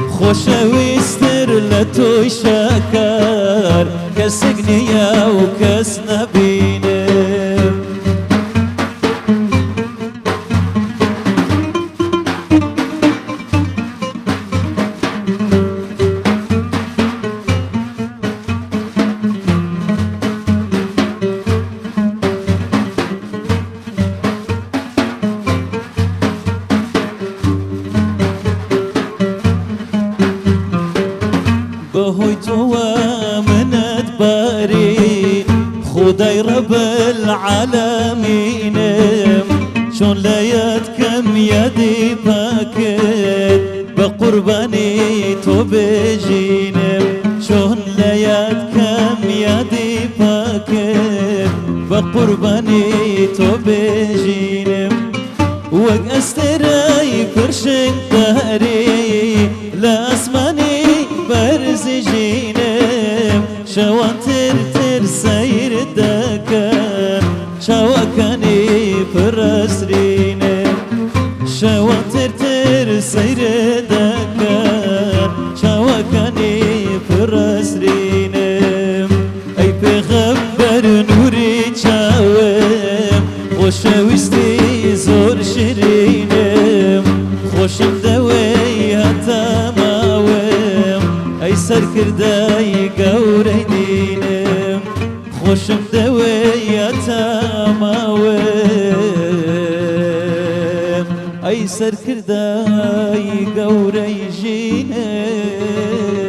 خوشویستر لتوی شکر کسک نیا و کس نبینم بهوی تو منت باری خدای رب العالمینم چون لیت کم یدی پاکت بقربانی بێژینم چۆن لە یاد کەم یادی پاکر بە قوربانی تۆ بێژینم وەک ئەستێرەی پرشنگ داری لە ئاسمانی بەرزی ژینم شەوان تر سەیر دەکەن چاوەکانی پڕەسرینم شەوان تر سەیر دەکەن چاوەکانی پڕەسرینم ئەی پێغەمبەر نووری چاوم خۆشەویستی زۆر شیرینم خۆشم دەوێی هەتا ماوم ئەی سەرکردای گەورەی دینم خۆشم دەوێی هەتا ماوم ئەی سەرکردای گەورەی ژینم